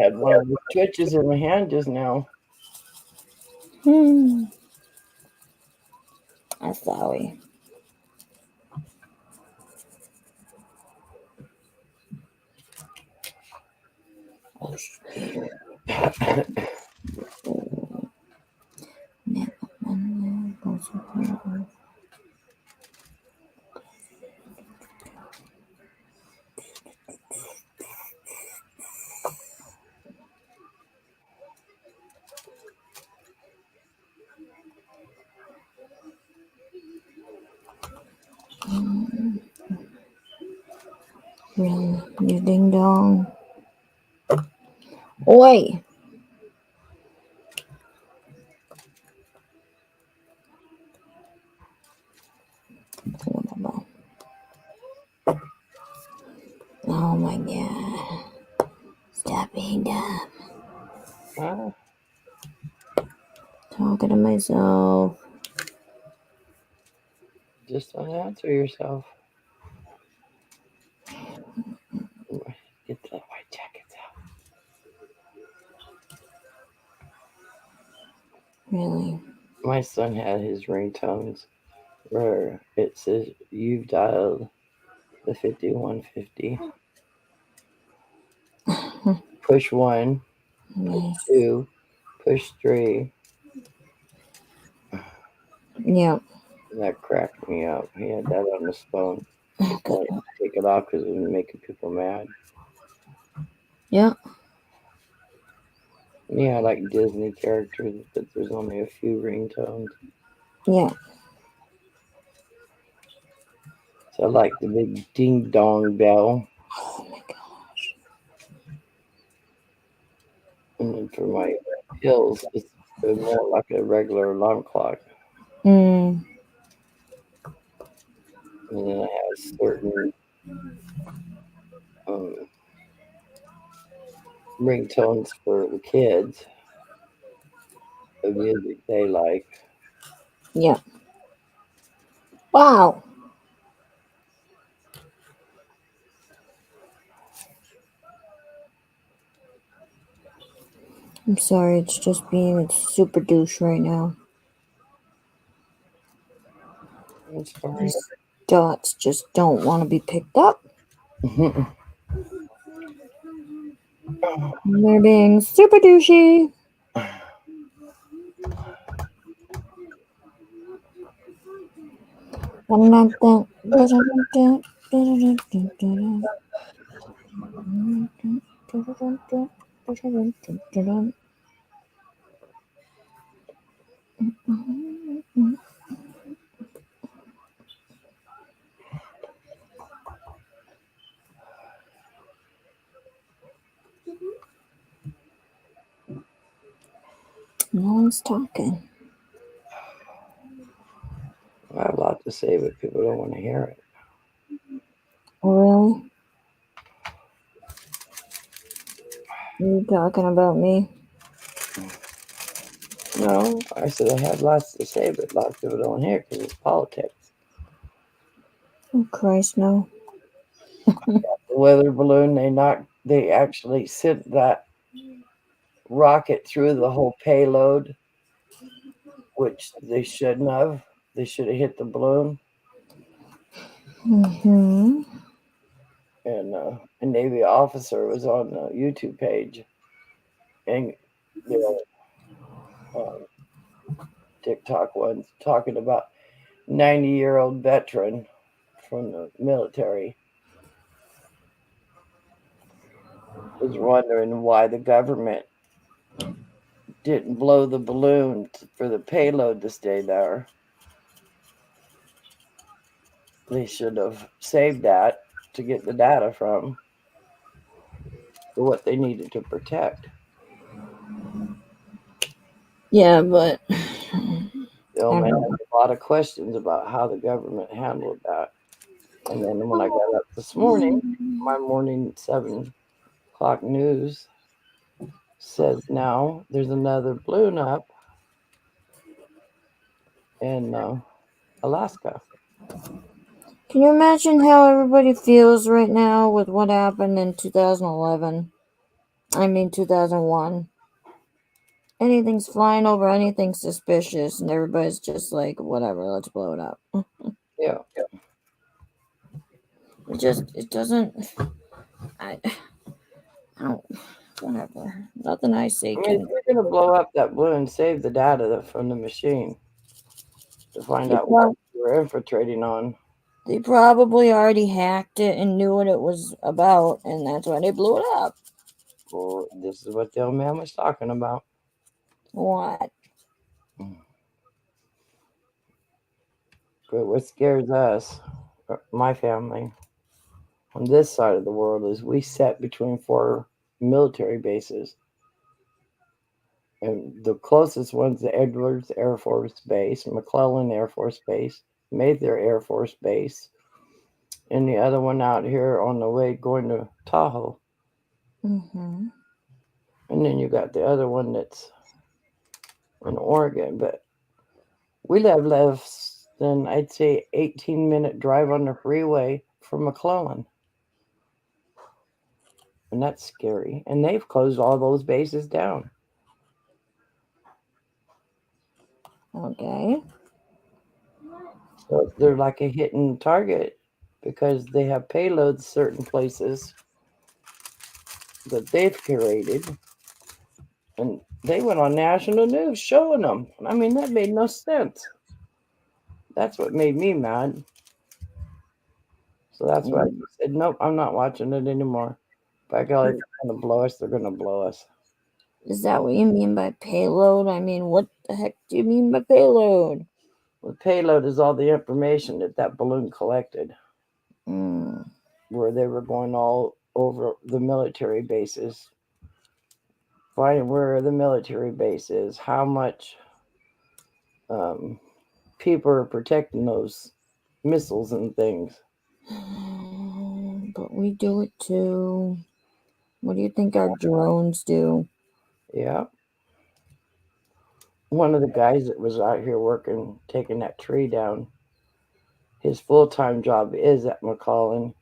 had one of those twitches in my hand just now. Hmm. I'm sorry. Oh, shit. Never mind. Really? You ding dong. Oi! Oh my god. Stop being dumb. Ah, Talking to myself. just don't answer yourself. Get the white jackets out. Really? My son had his ringtones where it says, "You've dialed the 5150. Push 1, push Nice. 2, push 3." Yeah. And that cracked me up. He had that on his phone. He Oh, good. wanted to take it off because it was making people mad. Yeah. Yeah, I like Disney characters, but there's only a few ringtones. Yeah. So I like the big ding dong bell. Oh my gosh. And then for my pills, it's more like a regular alarm clock. Mm. And then I have certain um, ringtones for the kids, the music they like. Yeah. Wow. I'm sorry. It's just being a super douche right now. That's fine. These dots just don't want to be picked up. They're being super douchey. No one's talking. I have a lot to say, but people don't want to hear it. Really? Are you talking about me? No, I said I have lots to say, but lots of people don't hear because it's politics. Oh, Christ, no. The weather balloon, they actually sent that rocket through the whole payload, which they shouldn't have. They should have hit the balloon. Mm-hmm. And a Navy officer was on the YouTube page, and the TikTok ones talking about 90-year-old veteran from the military was wondering why the government didn't blow the balloon for the payload to stay there. They should have saved that to get the data from for what they needed to protect. Yeah, but The old man had a lot of questions about how the government handled that. And then when I got up this morning, my morning 7 o'clock news says now there's another balloon up in Alaska. can you imagine how everybody feels right now with what happened in 2011? I mean 2001. Anything's flying over anything suspicious, and everybody's just like, whatever, let's blow it up. Yeah. It doesn't. I don't. Whatever. Nothing I say I mean, can. if you're going to blow up that balloon, save the data from the machine to find They, out what you're infiltrating on. they probably already hacked it and knew what it was about, and that's why they blew it up. Well, this is what the old man was talking about. What? But what scares us, my family, on this side of the world, is we set between 4 military bases. And the closest one's the Edwards Air Force Base, McClellan Air Force Base, Mather Air Force Base, and the other one out here on the way going to Tahoe. Mm-hmm. And then you got the other one that's in Oregon. But we live less than, I'd say, 18-minute drive on the freeway from McClellan. And that's scary. And they've closed all those bases down. Okay. So they're like a hidden target because they have payloads certain places that they've curated. And they went on national news showing them. I mean, that made no sense. That's what made me mad. So that's why I said, nope, I'm not watching it anymore. By golly, if they're going to blow us, they're going to blow us. Is that what you mean by payload? I mean, what the heck do you mean by payload? Well, payload is all the information that balloon collected, where they were going all over the military bases, finding where the military base is, how much people are protecting those missiles and things. But we do it too. What do you think our drones do? Yeah. One of the guys that was out here working, taking that tree down, his full-time job is at McClellan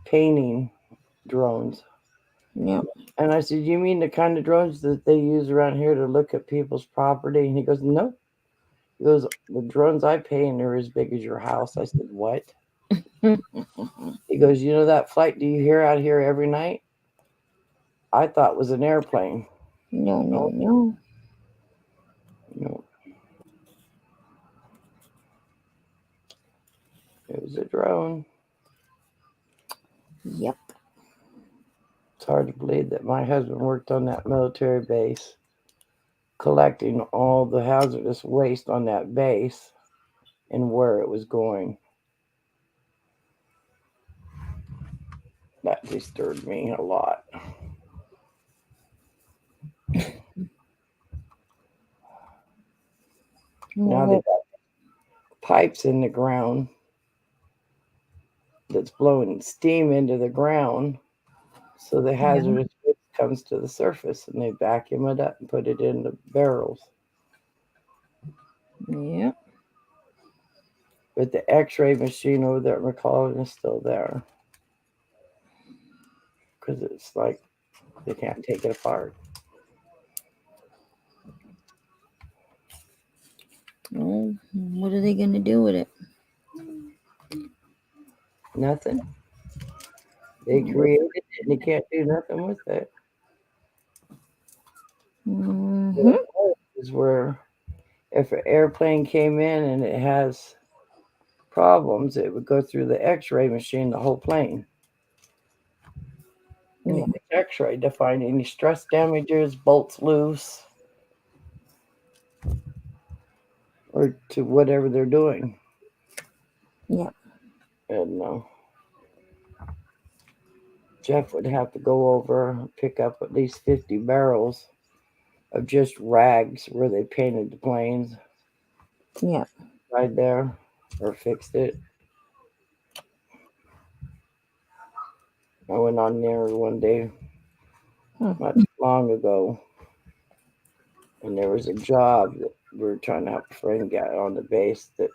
painting drones. Yep. And I said, you mean the kind of drones that they use around here to look at people's property? And he goes, nope. He goes, the drones I paint are as big as your house. I said, what? He goes, you know that flight do you hear out here every night? I thought it was an airplane. No. No. It was a drone. Yep. It's hard to believe that my husband worked on that military base, collecting all the hazardous waste on that base and where it was going. That disturbed me a lot. Now they got pipes in the ground that's blowing steam into the ground, so the hazardous waste comes to the surface, and they vacuum it up and put it in the barrels. Yep. But the X-ray machine over there at McClellan is still there because it's like they can't take it apart. Well, what are they going to do with it? Nothing. They created it, and they can't do nothing with it. Is where if an airplane came in and it has problems, it would go through the X-ray machine, the whole plane. And they X-ray to find any stress damages, bolts loose, or to whatever they're doing. Yep. And Jeff would have to go over, pick up at least 50 barrels of just rags where they painted the planes Yep. right there or fixed it. I went on there one day not too long ago, and there was a job that we were trying to help a friend get on the base that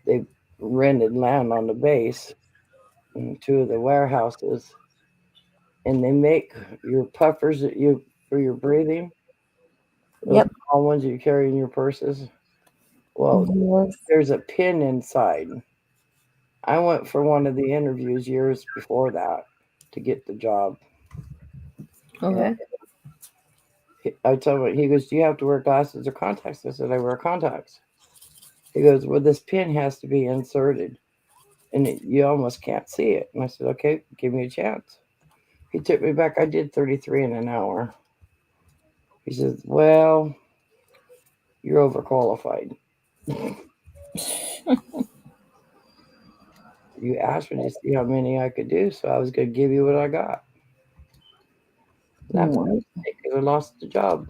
they rented land on the base in two of the warehouses, and they make your puffers that you for your breathing, those Yep. small ones you carry in your purses. Well, Yes. there's a pin inside. I went for one of the interviews years before that to get the job. Okay. I told him, he goes, "Do you have to wear glasses or contacts?" I said, "I wear contacts." He goes, "Well, this pin has to be inserted, and you almost can't see it." And I said, "Okay, give me a chance." He took me back. I did 33 in an hour. He says, "Well, you're overqualified. You asked me to see how many I could do, so I was going to give you what I got." And that was a mistake because I lost the job.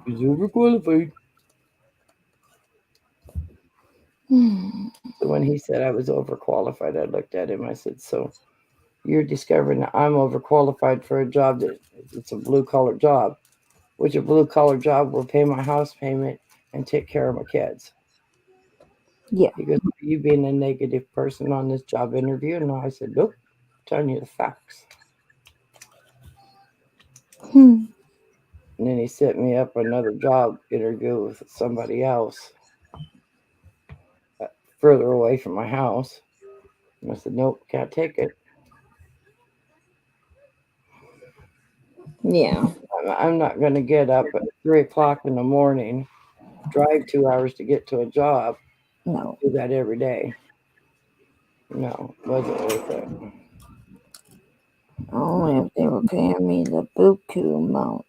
He's overqualified. So when he said I was overqualified, I looked at him. I said, "So you're discovering that I'm overqualified for a job that it's a blue collar job, which a blue collar job will pay my house payment and take care of my kids." Yeah. He goes, "Are you being a negative person on this job interview?" And I said, "Nope, telling you the facts." And then he set me up another job interview with somebody else further away from my house. And I said, "Nope, can't take it." Yeah. I'm not going to get up at 3 o'clock in the morning, drive 2 hours to get to a job, No. do that every day. No, wasn't worth it. Only if they were paying me the buku amount.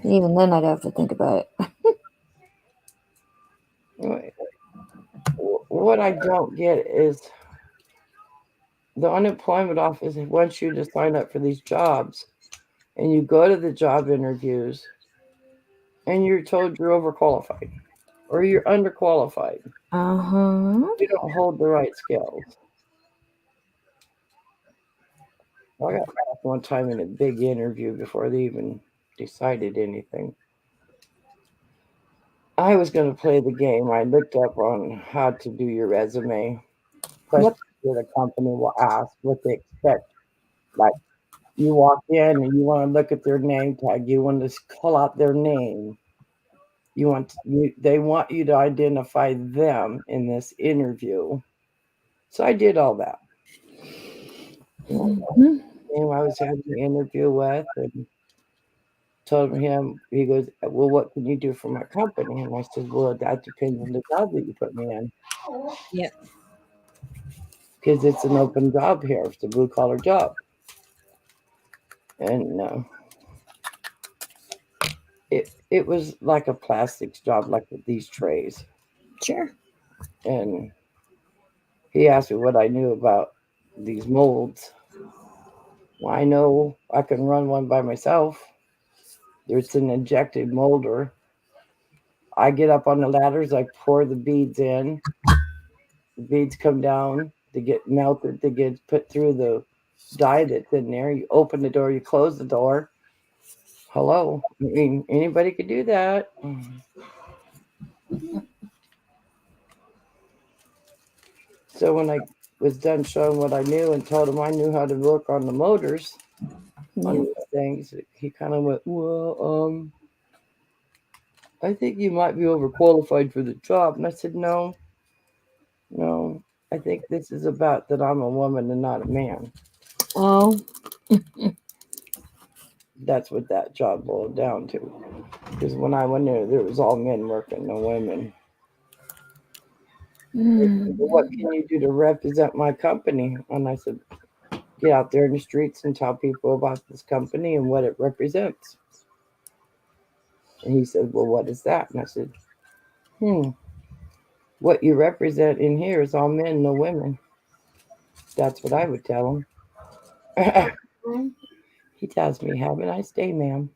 Even then, I'd have to think about it. What I don't get is the unemployment office wants you to sign up for these jobs, and you go to the job interviews, and you're told you're overqualified or you're underqualified. You don't hold the right skills. I got asked one time in a big interview before they even decided anything. I was going to play the game. I looked up on how to do your resume. Questions that a company will ask, what they expect. Like you walk in and you want to look at their name tag. You want to call out their name. They want you to identify them in this interview. So I did all that. And I was having an interview with and told him, he goes, "Well, what can you do for my company?" And I said, "Well, that depends on the job that you put me in." Yeah. Because it's an open job here. It's a blue collar job. And it was like a plastics job, like with these trays. Sure. And he asked me what I knew about these molds. Well, I know I can run one by myself. There's an injected molder. I get up on the ladders, I pour the beads in. The beads come down, they get melted, they get put through the dye that's in there. You open the door, you close the door. Hello. I mean, anybody could do that. So when I was done showing what I knew and told him I knew how to work on the motors on these things, he kind of went, "Well, I think you might be overqualified for the job." And I said, "No, no. I think this is about that I'm a woman and not a man." Oh. That's what that job boiled down to. Because when I went there was all men working, no women. They said, "Well, what can you do to represent my company?" And I said, get out there in the streets and tell people about this company and what it represents. And he said, well, what is that? And I said, what you represent in here is all men, no women. That's what I would tell him. He tells me, have a nice day, ma'am.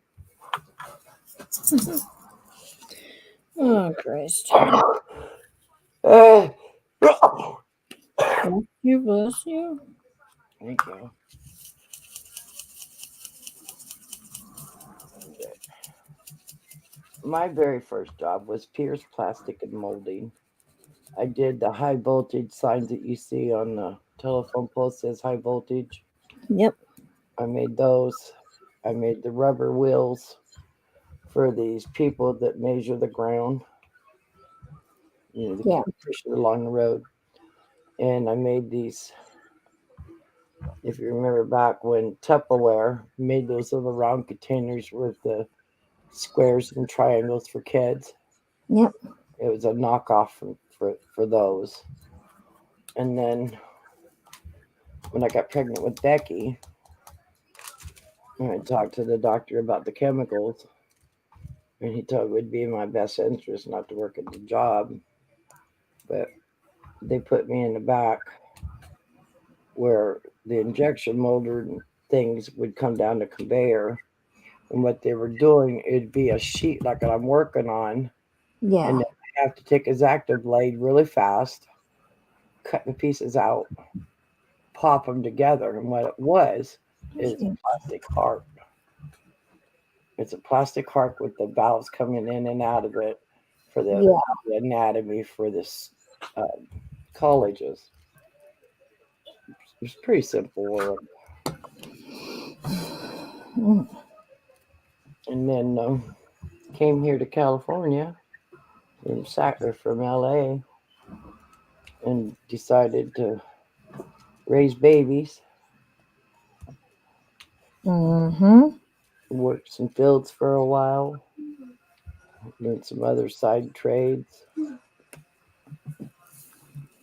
Oh, Christ. Uh, Bless you, bless you. Thank you. My very first job was Pierce Plastic and Molding. I did the high voltage signs that you see on the telephone pole says high voltage. Yep. I made those. I made the rubber wheels for these people that measure the ground, Yeah. push it along the road. And I made these, if you remember back when Tupperware made those little round containers with the squares and triangles for kids. Yep. It was a knockoff for those. And then when I got pregnant with Becky, I talked to the doctor about the chemicals, and he told me it would be in my best interest not to work at the job. But they put me in the back where the injection molder things would come down the conveyor. And what they were doing, it'd be a sheet like I'm working on, Yeah. and then I have to take a Zacto blade really fast, cut the pieces out, pop them together. And what it was is a plastic heart. It's a plastic heart with the valves coming in and out of it for the anatomy for this colleges. It's pretty simple work. And then came here to California from LA and decided to raise babies, worked some fields for a while, did some other side trades,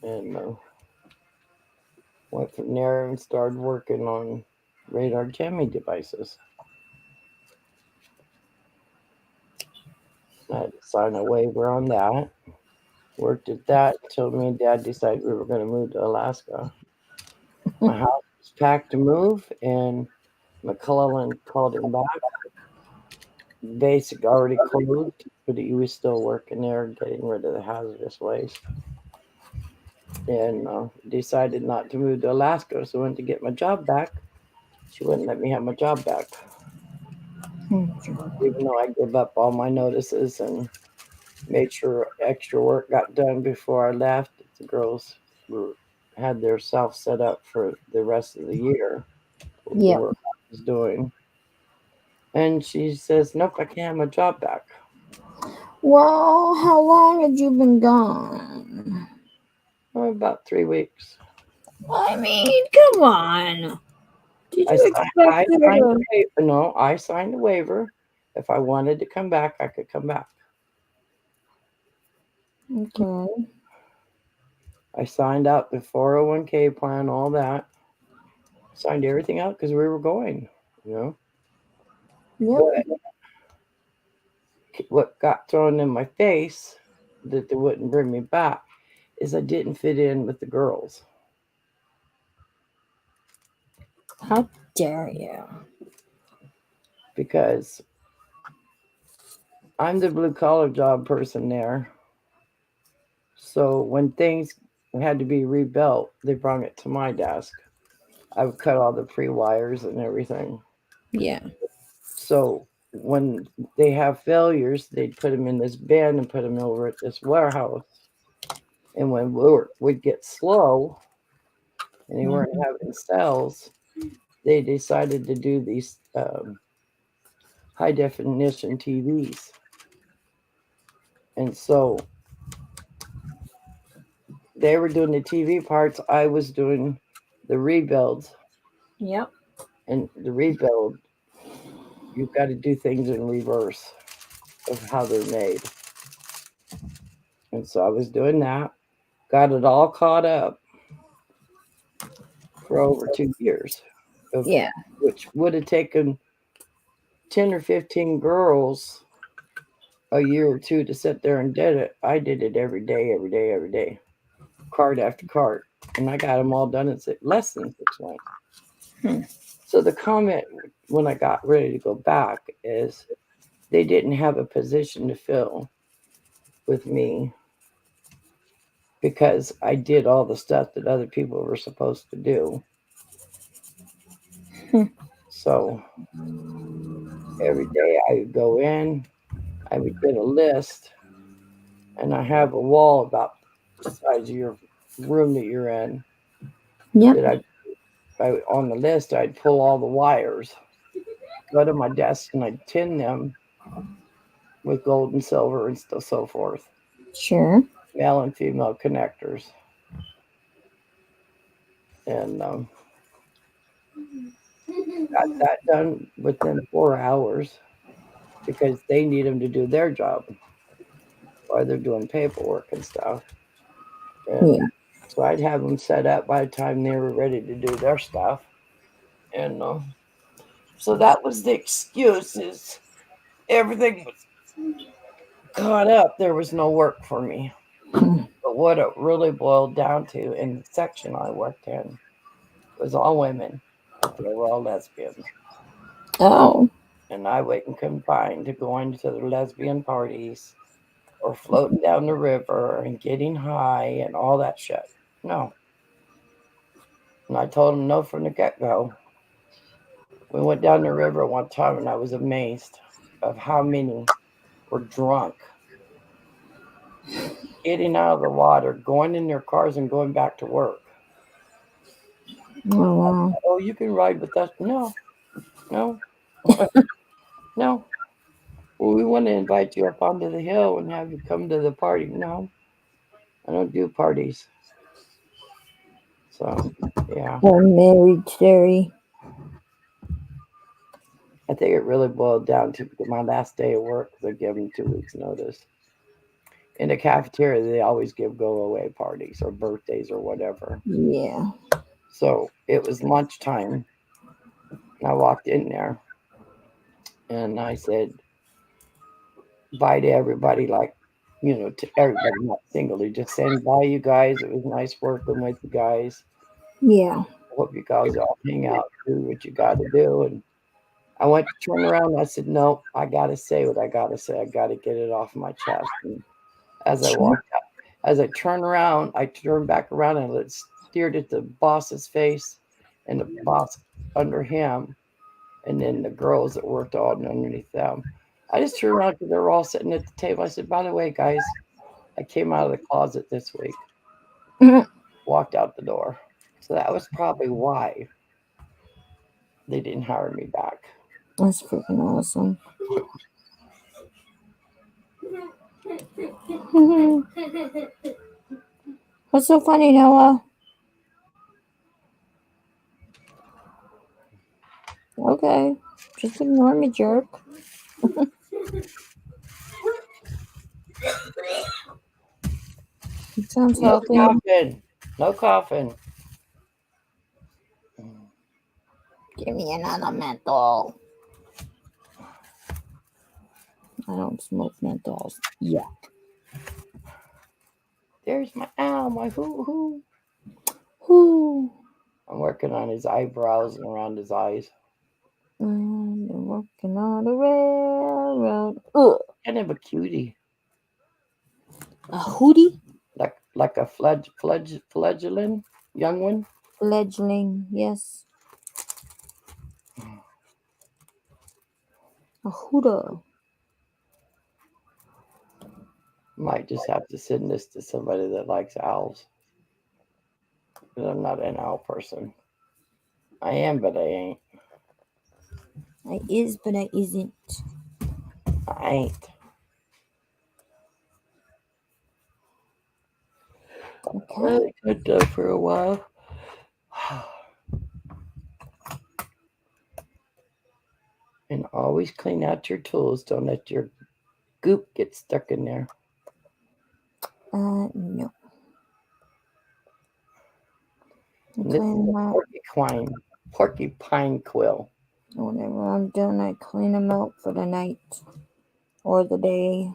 and went from there and started working on radar jamming devices. I had to sign a waiver on that. Worked at that until me and Dad decided we were going to move to Alaska. My house was packed to move, and McClellan called him back. Basic already closed, but he was still working there, getting rid of the hazardous waste. And decided not to move to Alaska, so I went to get my job back. She wouldn't let me have my job back, even though I gave up all my notices and made sure extra work got done before I left. The girls had their self set up for the rest of the year, the work I was doing. And she says, nope, I can't have my job back. Well, how long had you been gone? About 3 weeks. I mean, come on. Did you expect I signed a waiver. If I wanted to come back, I could come back. Okay. I signed out the 401k plan, all that. Signed everything out because we were going, Yep. But what got thrown in my face that they wouldn't bring me back is I didn't fit in with the girls. How dare you? Because I'm the blue collar job person there. So when things had to be rebuilt, they brought it to my desk. I would cut all the pre-wires and everything. Yeah. So when they have failures, they'd put them in this bin and put them over at this warehouse. And when we'd get slow and they weren't having cells, they decided to do these high definition TVs. And so they were doing the TV parts. I was doing the rebuilds. Yep. And the rebuild, you've got to do things in reverse of how they're made. And so I was doing that, got it all caught up. for over 2 years, Yeah. which would have taken 10 or 15 girls a year or two to sit there and did it. I did it every day, every day, every day, cart after cart, and I got them all done in less than 6 months. Hmm. So the comment when I got ready to go back is they didn't have a position to fill with me because I did all the stuff that other people were supposed to do. Hmm. So every day I would go in, I would get a list, and I have a wall about the size of your room that you're in Yep. that on the list I'd pull all the wires, go to my desk, and I'd tin them with gold and silver and so forth, Sure. male and female connectors, and got that done within 4 hours because they need them to do their job while they're doing paperwork and stuff. And Yeah. so I'd have them set up by the time they were ready to do their stuff. And so that was the excuse is everything was caught up. There was no work for me. Hmm. But what it really boiled down to in the section I worked in was all women, but they were all lesbians. Oh. And I wasn't confined to going to the lesbian parties or floating down the river and getting high and all that shit. No. And I told them no from the get-go. We went down the river one time and I was amazed of how many were drunk, getting out of the water, going in their cars and going back to work. Oh wow. Oh, you can ride with us. No, no, no. Well, we want to invite you up onto the hill and have you come to the party. No, I don't do parties. So, yeah, I'm married, Terry. I think it really boiled down to my last day of work because I gave them 2 weeks' notice. In the cafeteria, they always give go away parties or birthdays or whatever. Yeah. So it was lunchtime. And I walked in there and I said bye to everybody, like, to everybody, not singly, just saying bye, you guys. It was nice working with you guys. Yeah. Hope you guys all hang out, do what you got to do. And I went to turn around. And I said, no, I got to say what I got to say. I got to get it off my chest. And as I Sure. walked out, as I turned around, I turned back around and stared at the boss's face and the boss under him, and then the girls that worked all underneath them. I just turned around because they were all sitting at the table. I said, by the way, guys, I came out of the closet this week, walked out the door. So that was probably why they didn't hire me back. That's freaking awesome. What's so funny, Noah? Okay. Just ignore me, jerk. It sounds No healthy. coughing. No coughing. Give me another menthol. I don't smoke menthols. Yeah. There's my owl, my hoo-hoo. Whoo. I'm working on his eyebrows and around his eyes. I'm working on the railroad. Ugh. Kind of a cutie. A hootie? Like a fledgling young one. Fledgling, yes. A hooter. Might just have to send this to somebody that likes owls. Because I'm not an owl person. I am, but I ain't. I is, but I isn't. I ain't. Okay. I could go for a while. And always clean out your tools. Don't let your goop get stuck in there. No. And This is clean them a out. porcupine quill. Whenever I'm done, I clean them out for the night or the day.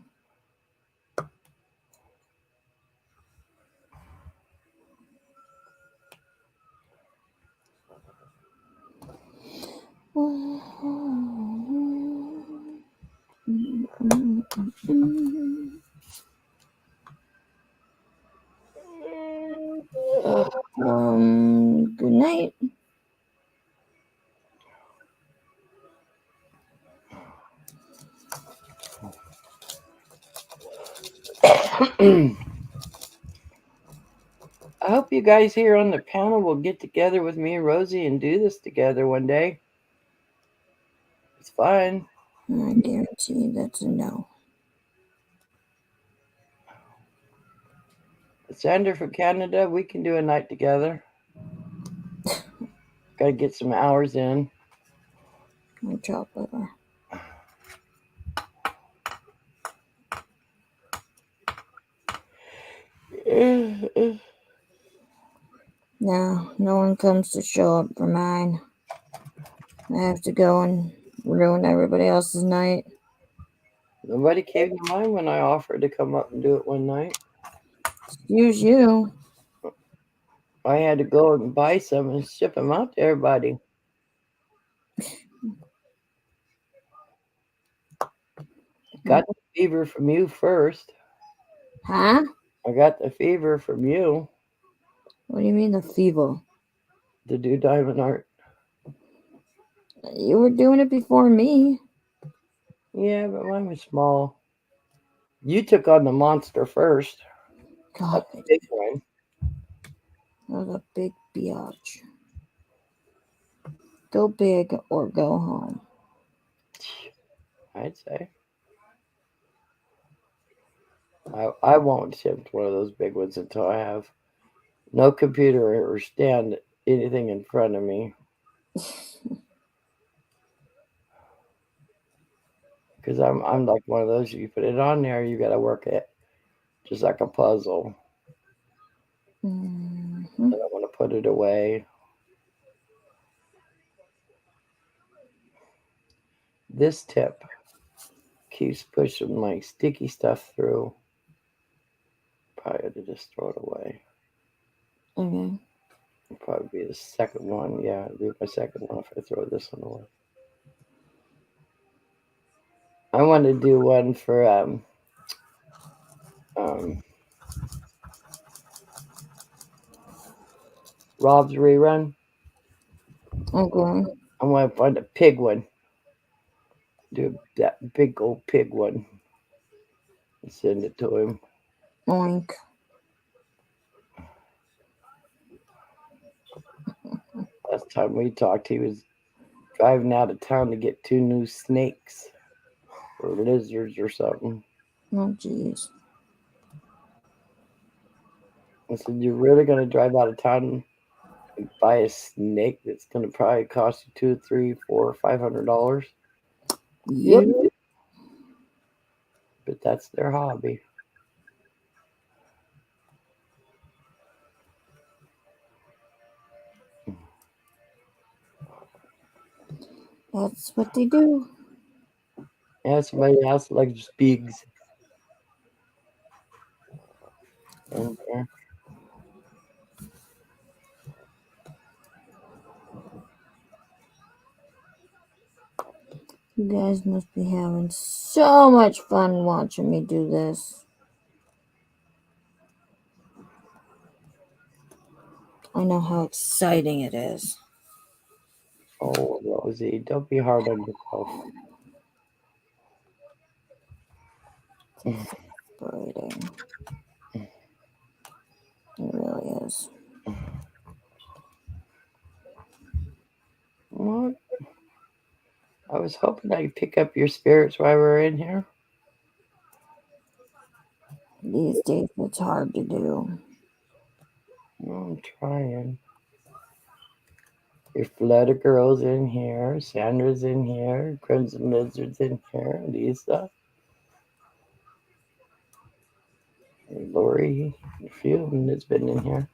Good night. I hope you guys here on the panel will get together with me and Rosie and do this together one day. It's fun. I guarantee that's a no. Sandra from Canada, we can do a night together. Gotta get some hours in. No chocolate. No one comes to show up for mine. I have to go and ruin everybody else's night. Nobody came to mind when I offered to come up and do it one night. Excuse you. I had to go and buy some and ship them out to everybody. Got the fever from you first. Huh? I got the fever from you What do you mean the fever? to do diamond art. You were doing it before me. Yeah, but mine was small. You took on the monster first. God, That's a big one. that was a big biatch. Go big or go home. I'd say. I won't attempt one of those big ones until I have no computer or stand anything in front of me. Because I'm like one of those, you put it on there, you got to work it just like a puzzle. Mm-hmm. I don't want to put it away. This tip keeps pushing my sticky stuff through. Probably ought to just throw it away. Okay. It'll probably be the second one. Yeah, it'll be my second one if I throw this one away. I want to do one for Rob's rerun. Okay. I want to find a pig one. Do that big old pig one. And send it to him. Oink. Last time we talked, he was driving out of town to get 2 new snakes or lizards or something. Oh, jeez. I said, "You're really going to drive out of town and buy a snake that's going to probably cost you $2, $3, $4, $500?" Yep. Yeah. But that's their hobby. That's what they do. Yeah, somebody else likes pigs. And You guys must be having so much fun watching me do this. I know how exciting it is. oh, Rosie, don't be hard on yourself. Exciting. It really is. What? I was hoping I'd pick up your spirits while we were in here. These days it's hard to do. I'm trying. Your Flutter Girl's in here. Sandra's in here. Crimson Lizard's in here. Lisa. Lori. A few of them that's been in here.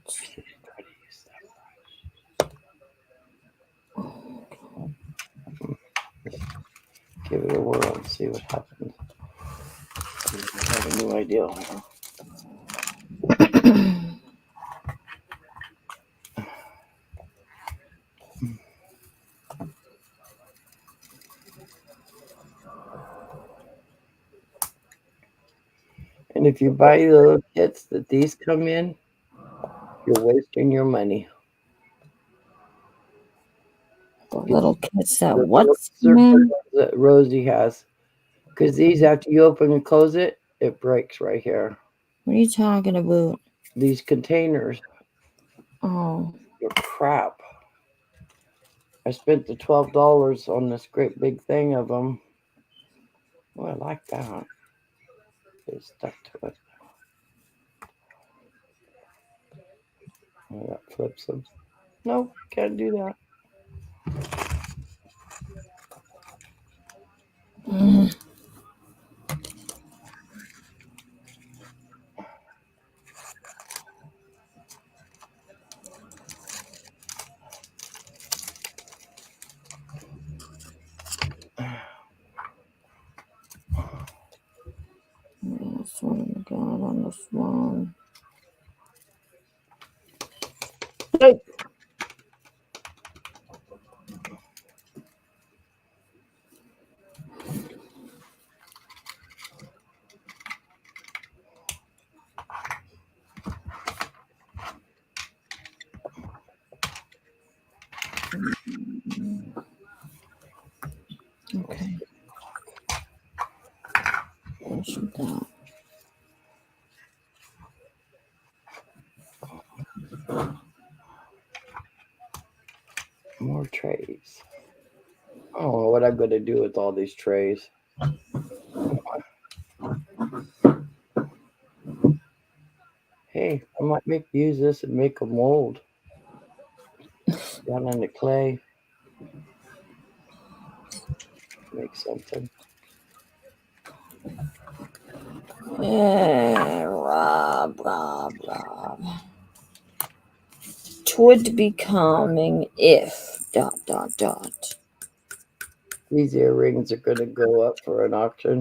Try to use that. Give it a whirl and see what happens. I have a new idea. And if you buy the little kits that these come in, you're wasting your money. The little kits that The what's circular man? that Rosie has. Because these, after you open and close it, it breaks right here. What are you talking about? These containers Oh, are crap. I spent the $12 on this great big thing of them. Oh, I like that. It stuck to it. Oh, that flips them. Nope, can't do that. this one got on this one. Hey. Okay. Finish with that. More trays. I don't know what I'm going to do with all these trays. Hey, I might use this and make a mold. Down in the clay. Make something. Rob. Twould be coming if ... These earrings are going to go up for an auction.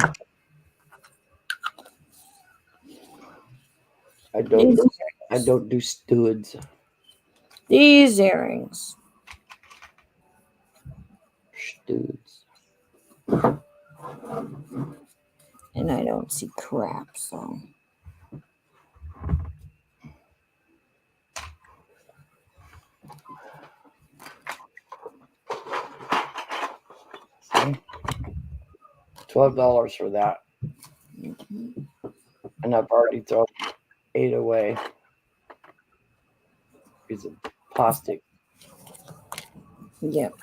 I don't do studs. These earrings. Studs. And I don't see crap, so. See? $12 for that. And I've already thrown 8 away. Piece of plastic. Yep.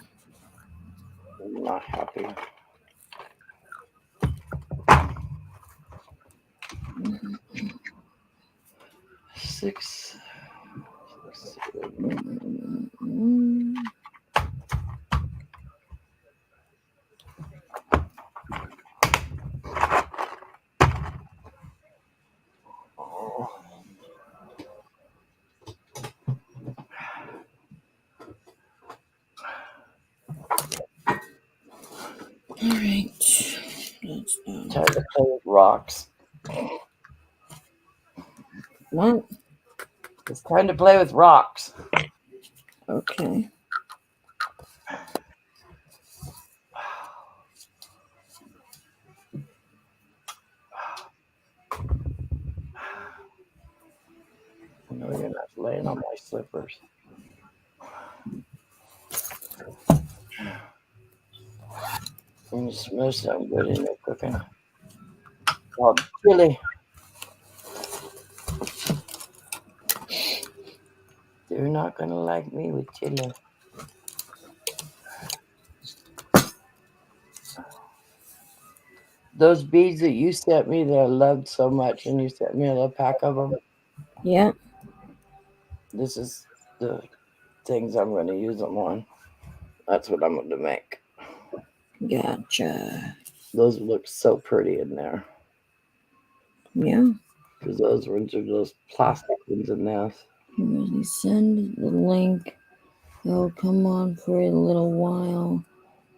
I'm not happy. Six. All right. Time to play with rocks. What? It's time to play with rocks. Okay. No, you're not laying on my slippers. And it smells so good in there cooking. Oh, chili. They're not going to like me with chili. Those beads that you sent me that I loved so much, and you sent me a little pack of them. Yeah. This is the things I'm going to use them on. That's what I'm going to make. Gotcha. Those look so pretty in there. Yeah. Because those ones are those plastic ones in this. Really send the link. It'll come on for a little while.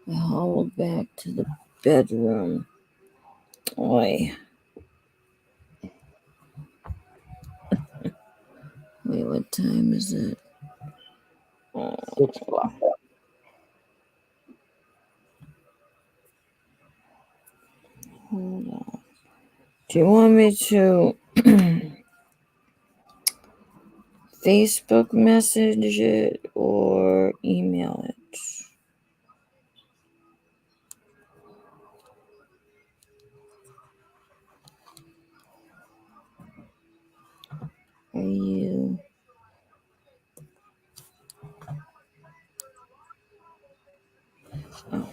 I hobbled back to the bedroom. Oi. Wait, what time is it? 6 o'clock. Hold on. Do you want me to Facebook message it or email it? Are you? Oh.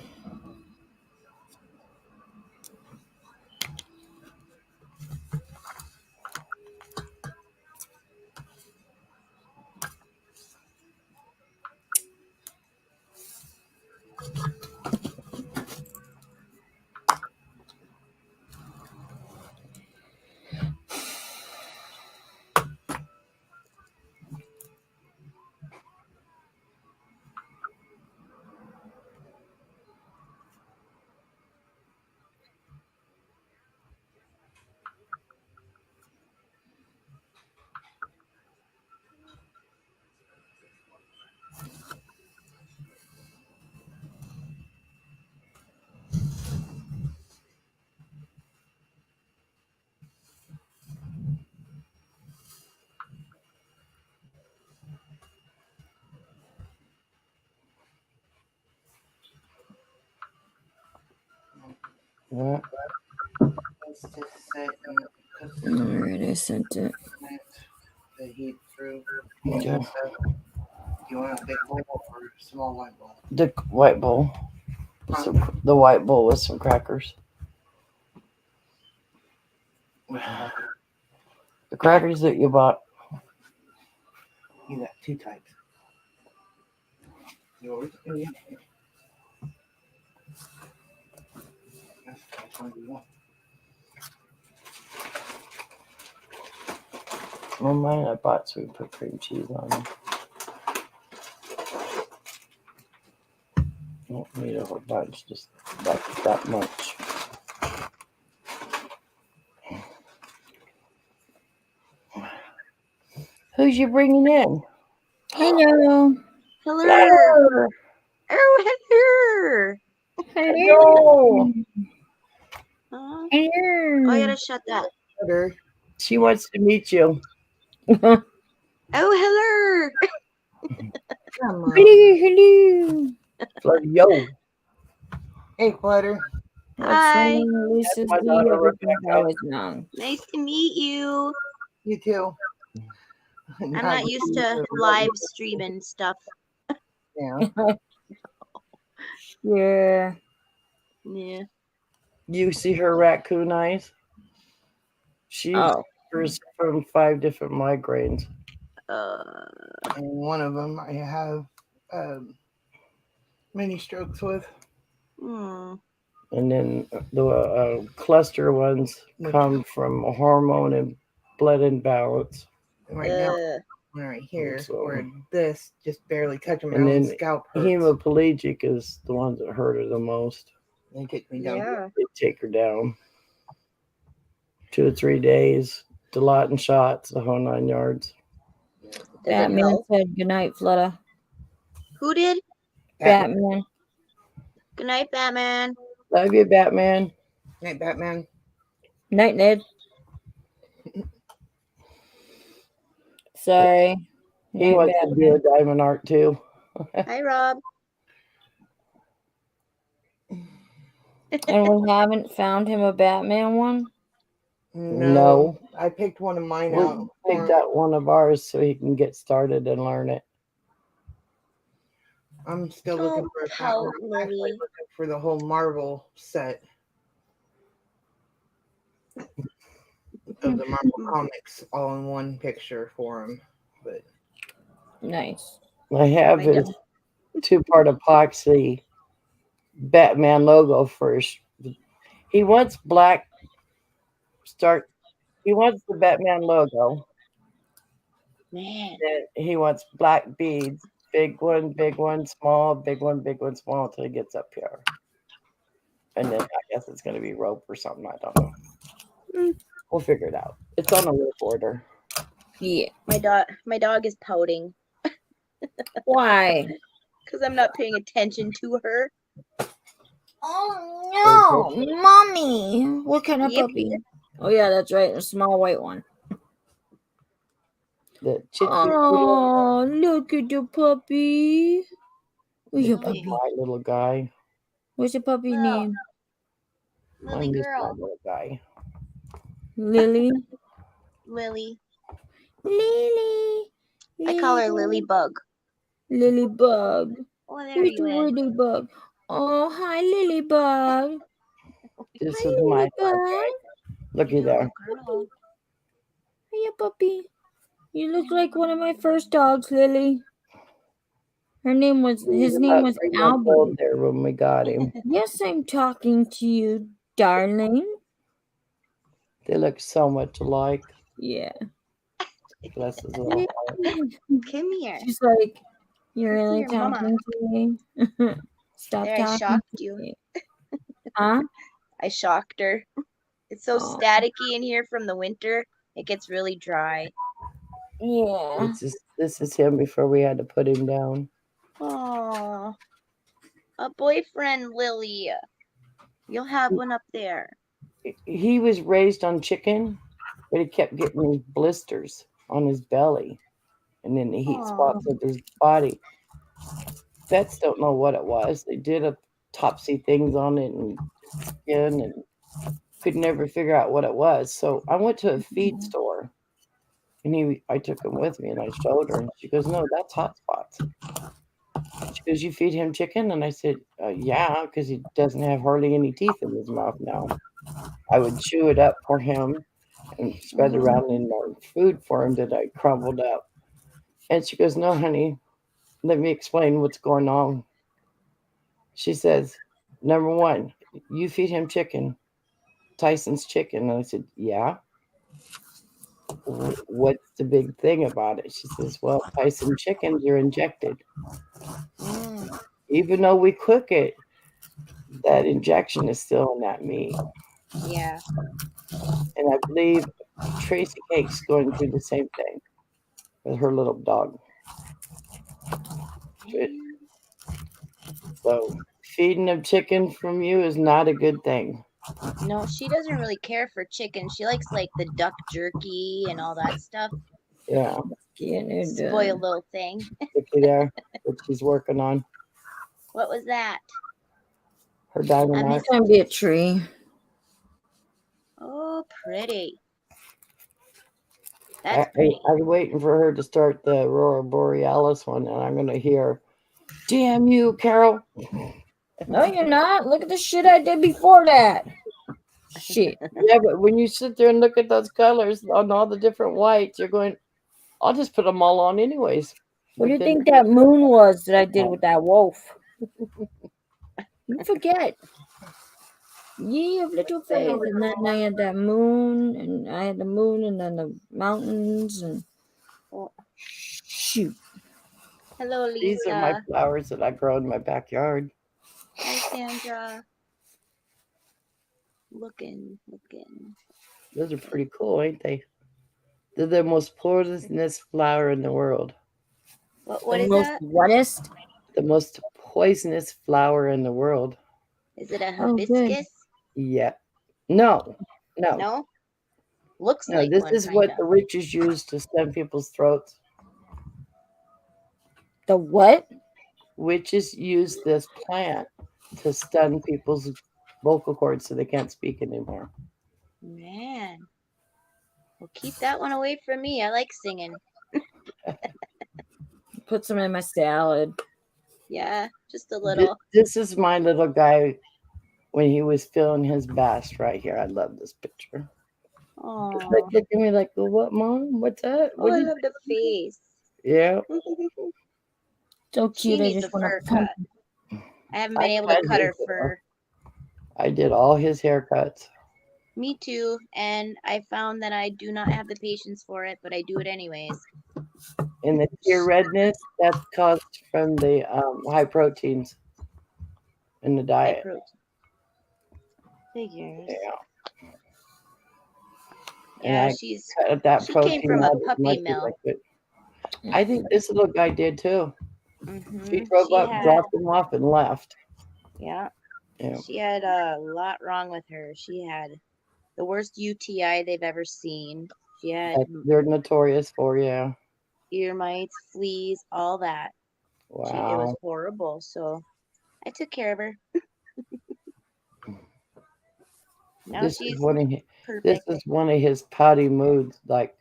What? Let's just set Alright, I sent it. the heat through Okay. and stuff. Do you want a big bowl or a small white bowl? The white bowl. The white bowl with some crackers. The crackers that you bought. You got two types. Yours? Oh, yeah. That's which one do you want? Well, mine I bought so we put cream cheese on them. Don't need a whole bunch, just that much. Who's you bringing in? Hello. Hello. Oh, hello. Hello. Oh, Hello. I gotta shut that. She wants to meet you. Oh, hello. Come on. Hello. Yo. Hey, Flutter. What's Hi. wrong, Lisa's my D? daughter, Everything Rebecca. I was wrong. Nice to meet you. You too. I'm not used to live streaming stuff. Yeah. Yeah. Yeah. You see her raccoon eyes? She suffers from 5 different migraines. And one of them I have mini strokes with. Hmm. And then the cluster ones come from a hormone and blood imbalance. And right now, one right here, So- where this just barely touch them, And and then scalp hurts. hemiplegic is the ones that hurt her the most. They take me down. Yeah. They take her down. 2 or 3 days, Dilaudid and shots, the whole 9 yards. Does it Batman help? said goodnight, Flutter. Who did? Batman. Good night, Batman. Love you, Batman. Hey, Batman. Night, Ned. Sorry. He Night, wants to do a diamond art too. Hi, Rob. And we haven't found him a Batman one? No. I picked one of mine We out. picked out one of ours so he can get started and learn it. I'm still looking Oh, for a pout, pattern. I'm actually Libby. looking for the whole Marvel set of the Marvel comics all in one picture for him. But Nice. I have his 2-part epoxy Batman logo first. He wants he wants the Batman logo. Man. Then he wants black beads. Big one, small, big one, small until he gets up here. And then I guess it's going to be rope or something. I don't know. We'll figure it out. It's on a rope order. Yeah. My dog is pouting Why? because I'm not paying attention to her. Oh no, mommy! What kind of Yep. puppy? Oh yeah, that's right, a small white one. The chit Oh, look at the puppy. Who's your This is puppy? my little guy. What's your puppy Well, name? Lily I'm just my girl. little guy. Lily. Lily. Lily. I call her Lily Bug. Lily Bug. Oh, there Who's you the is. Lily Bug? Oh, hi, Lily Bug. This Hi, is my Lily little Bug. guy. Looky You there. little girl. Hiya, puppy. You look like one of my first dogs, Lily. His name was He's about 3 months Albie. old there when we got him. Yes, I'm talking to you, darling. They look so much alike. Yeah. Bless his little heart. Come here. She's like, you're Come really here, mama. talking to me? Stop There, I talking shocked to you. me. Huh? I shocked her. It's so Oh. staticky in here from the winter. It gets really dry. Yeah. This is him before we had to put him down. Oh, a boyfriend, Lily. You'll have one up there. He was raised on chicken, but he kept getting these blisters on his belly and then the heat spots of his body. Vets don't know what it was. They did autopsy things on it and skin and could never figure out what it was. So I went to a feed store and I took him with me and I showed her and she goes, no, that's hot spots. She goes, you feed him chicken? And I said, yeah, because he doesn't have hardly any teeth in his mouth now. I would chew it up for him and spread it around in our food for him that I crumbled up. And she goes, no, honey, let me explain what's going on. She says, number one, you feed him chicken, Tyson's chicken. And I said, yeah. What's the big thing about it? She says, well, Tyson chickens are injected. Even though we cook it, that injection is still in that meat. Yeah. And I believe Tracy Cake's going through the same thing with her little dog. So feeding them chicken from you is not a good thing. No, she doesn't really care for chicken. She likes like the duck jerky and all that stuff. Yeah. Spoiled little thing. Looky there, what she's working on. What was that? Her dynamite. It's gonna be a tree. Oh, pretty. That's I pretty. was waiting for her to start the Aurora Borealis one, and I'm going to hear, damn you, Carol. No, you're not. Look at the shit I did before that. Shit. Yeah, but when you sit there and look at those colors on all the different whites, you're going, I'll just put them all on anyways. What do you think that moon was that I did with that wolf? You forget. Ye of little faith. And then I had that moon, and I had the moon, and then the mountains, and shoot. Hello, Lisa. These are my flowers that I grow in my backyard. Hi, Sandra. Looking. Those are pretty cool, ain't they? They're the most poisonous flower in the world. What is that? Wettest? The most poisonous flower in the world. Is it a hibiscus? Yeah. No. Looks like this one. Is what the witches use to slit people's throats. The what? Witches use this plant to stun people's vocal cords so they can't speak anymore. Man. Well, keep that one away from me. I like singing. Put some in my salad. Yeah, just a little. This is my little guy when he was feeling his best right here. I love this picture. Oh. Like, look at me like, well, what, Mom? What's that? Oh, I love the face. Yeah. So cute. She needs a fur cut. I haven't been able to cut her fur. I did all his haircuts. Me too. And I found that I do not have the patience for it, but I do it anyways. And the tear redness, that's caused from the high proteins in the High diet. protein. Figures. Yeah. And Yeah, I cut that she came protein from a out as puppy much as I mill. could. I think this little guy did too. He drove She up, had, dropped him off, and left. yeah, Yeah. she had a lot wrong with her. She had the worst UTI they've ever seen. She had They're notorious for, yeah. ear mites, fleas, all that. It was Wow. horrible. So I took care of her. Now This she's is one of his, this perfect. is one of his potty moods. Like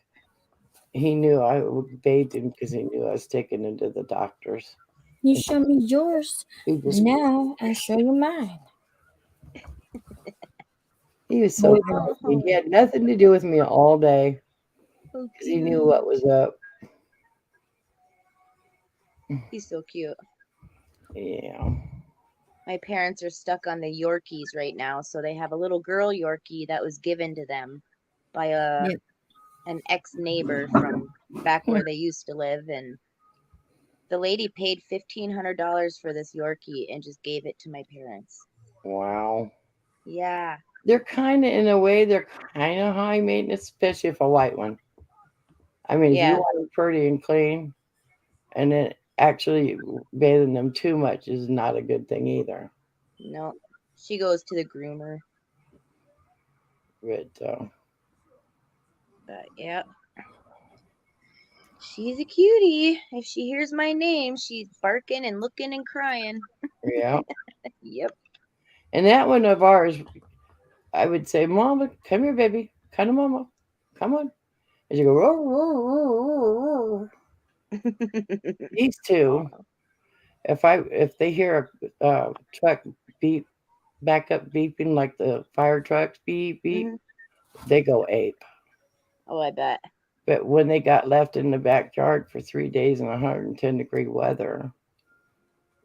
he knew I would bathe him because he knew I was taking him to the doctors. You show me yours. He just Now I show you mine. he was so Oh, good. He had nothing to do with me all day so because he knew cute. what was up. He's so cute. Yeah. My parents are stuck on the Yorkies right now, so they have a little girl Yorkie that was given to them by Yep. an ex-neighbor from back where they used to live, and the lady paid $1,500 for this Yorkie and just gave it to my parents. Wow. Yeah. They're kind of, in a way, they're kind of high maintenance, especially if a white one. I mean, if you Yeah. want them pretty and clean, and then actually bathing them too much is not a good thing either. No. She goes to the groomer. But yeah. She's a cutie. If she hears my name, she's barking and looking and crying. yeah. Yep. And that one of ours, I would say, Mama, come here, baby. Come to Mama. Come on. And she go, roar, roar, roar, roar, roar. These two, if they hear a truck beep, back up beeping like the fire trucks beep, beep, they go ape. Oh, I bet. But when they got left in the backyard for 3 days in 110-degree weather,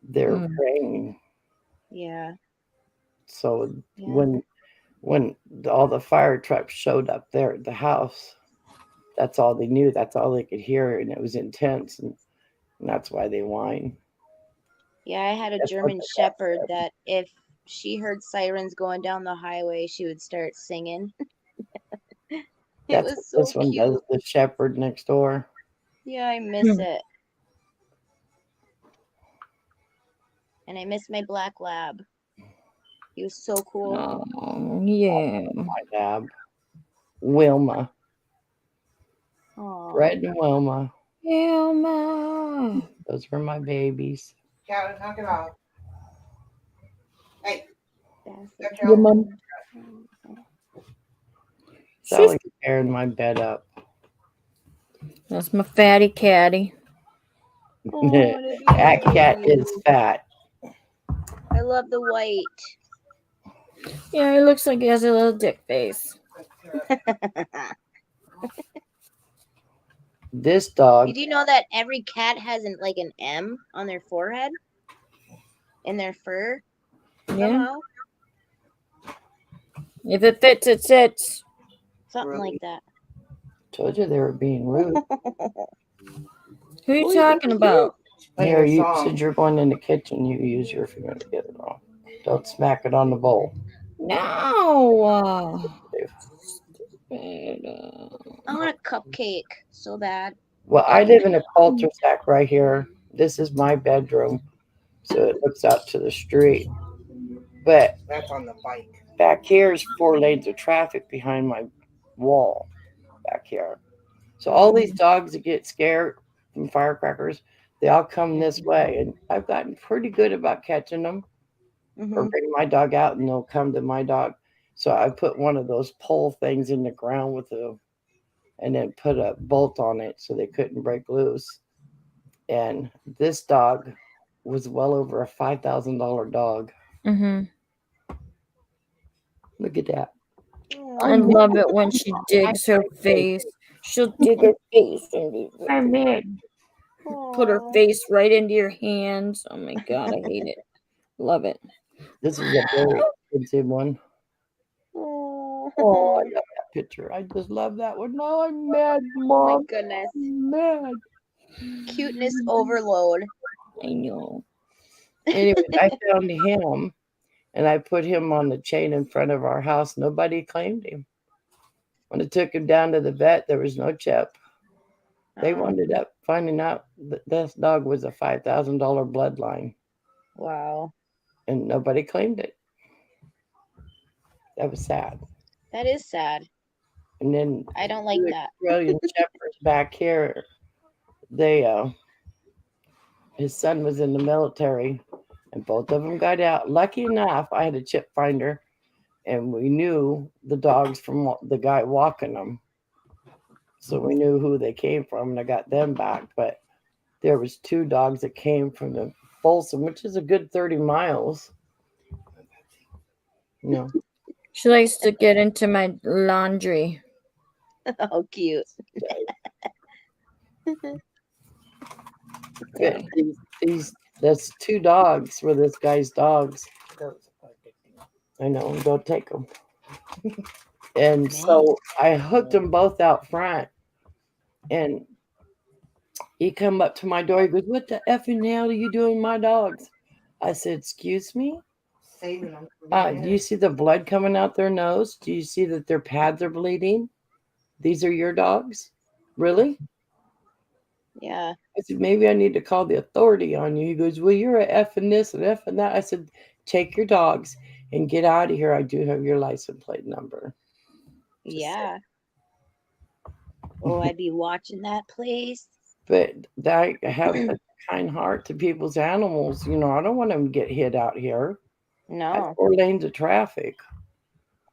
they're praying. Yeah. So when all the fire trucks showed up there at the house, that's all they knew. That's all they could hear, and it was intense, and that's why they whine. Yeah, I had a German Shepherd that if she heard sirens going down the highway, she would start singing. It was so This one does, cute. the shepherd next door. Yeah, I miss it. And I miss my black lab. He was so cool. Oh, yeah. My lab. Wilma. Aww. Fred and Wilma. Wilma. Those were my babies. Calvin, knock it off. Hey. Your mom. So I was tearing my bed up. That's my fatty catty. Oh, That cat is fat. I love the white. Yeah, it looks like he has a little dick face. This dog. Did you know that every cat has an M on their forehead? In their fur? Yeah. Somehow? If it fits, it sits. Something like that. Told you they were being rude. Who are you talking about? Here, you said you're going in the kitchen. You use your finger to get it off. Don't smack it on the bowl. No. I want a cupcake so bad. Well, I live in a cul-de-sac right here. This is my bedroom, so it looks out to the street. But that's on the bike. Back here is 4 lanes of traffic behind my wall back here. So all these dogs that get scared from firecrackers, they all come this way. And I've gotten pretty good about catching them or bring my dog out and they'll come to my dog. So I put one of those pole things in the ground and then put a bolt on it so they couldn't break loose. And this dog was well over a $5,000 dog. Mm-hmm. Look at that. I love it when she digs her face. She'll dig her face into put her face right into your hands. Oh my God, I hate it. Love it. This is a very expensive one. Oh, I love that picture. I just love that one. No, I'm mad, Mom. Oh my goodness. I'm mad. Cuteness overload. I know. Anyways, I found him and I put him on the chain in front of our house. Nobody claimed him. When I took him down to the vet, there was no chip. They wound up finding out that this dog was a $5,000 bloodline, Wow. and nobody claimed it. That was sad. That is sad. And then I don't like two that. Australian shepherds back here. They, his son was in the military, and both of them got out. Lucky enough, I had a chip finder, and we knew the dogs from the guy walking them, so we knew who they came from, and I got them back. But there was 2 dogs that came from the Folsom, which is a good 30 miles. No. She likes to get into my laundry. Oh, cute. Okay. That's 2 dogs were this guy's dogs. I know, go take them. And so I hooked them both out front, and he come up to my door. He goes, "What the effing hell are you doing with my dogs?" I said, "Excuse me? Saving them. Do you see the blood coming out their nose? Do you see that their pads are bleeding? These are your dogs? Really?" Yeah. I said, "Maybe I need to call the authority on you." He goes, "Well, you're a effing this and effing that." I said, "Take your dogs and get out of here. I do have your license plate number." Yeah. Oh, I'd be watching that place. But I have such a kind heart to people's animals. You know, I don't want them to get hit out here. That's No. 4 lanes of traffic.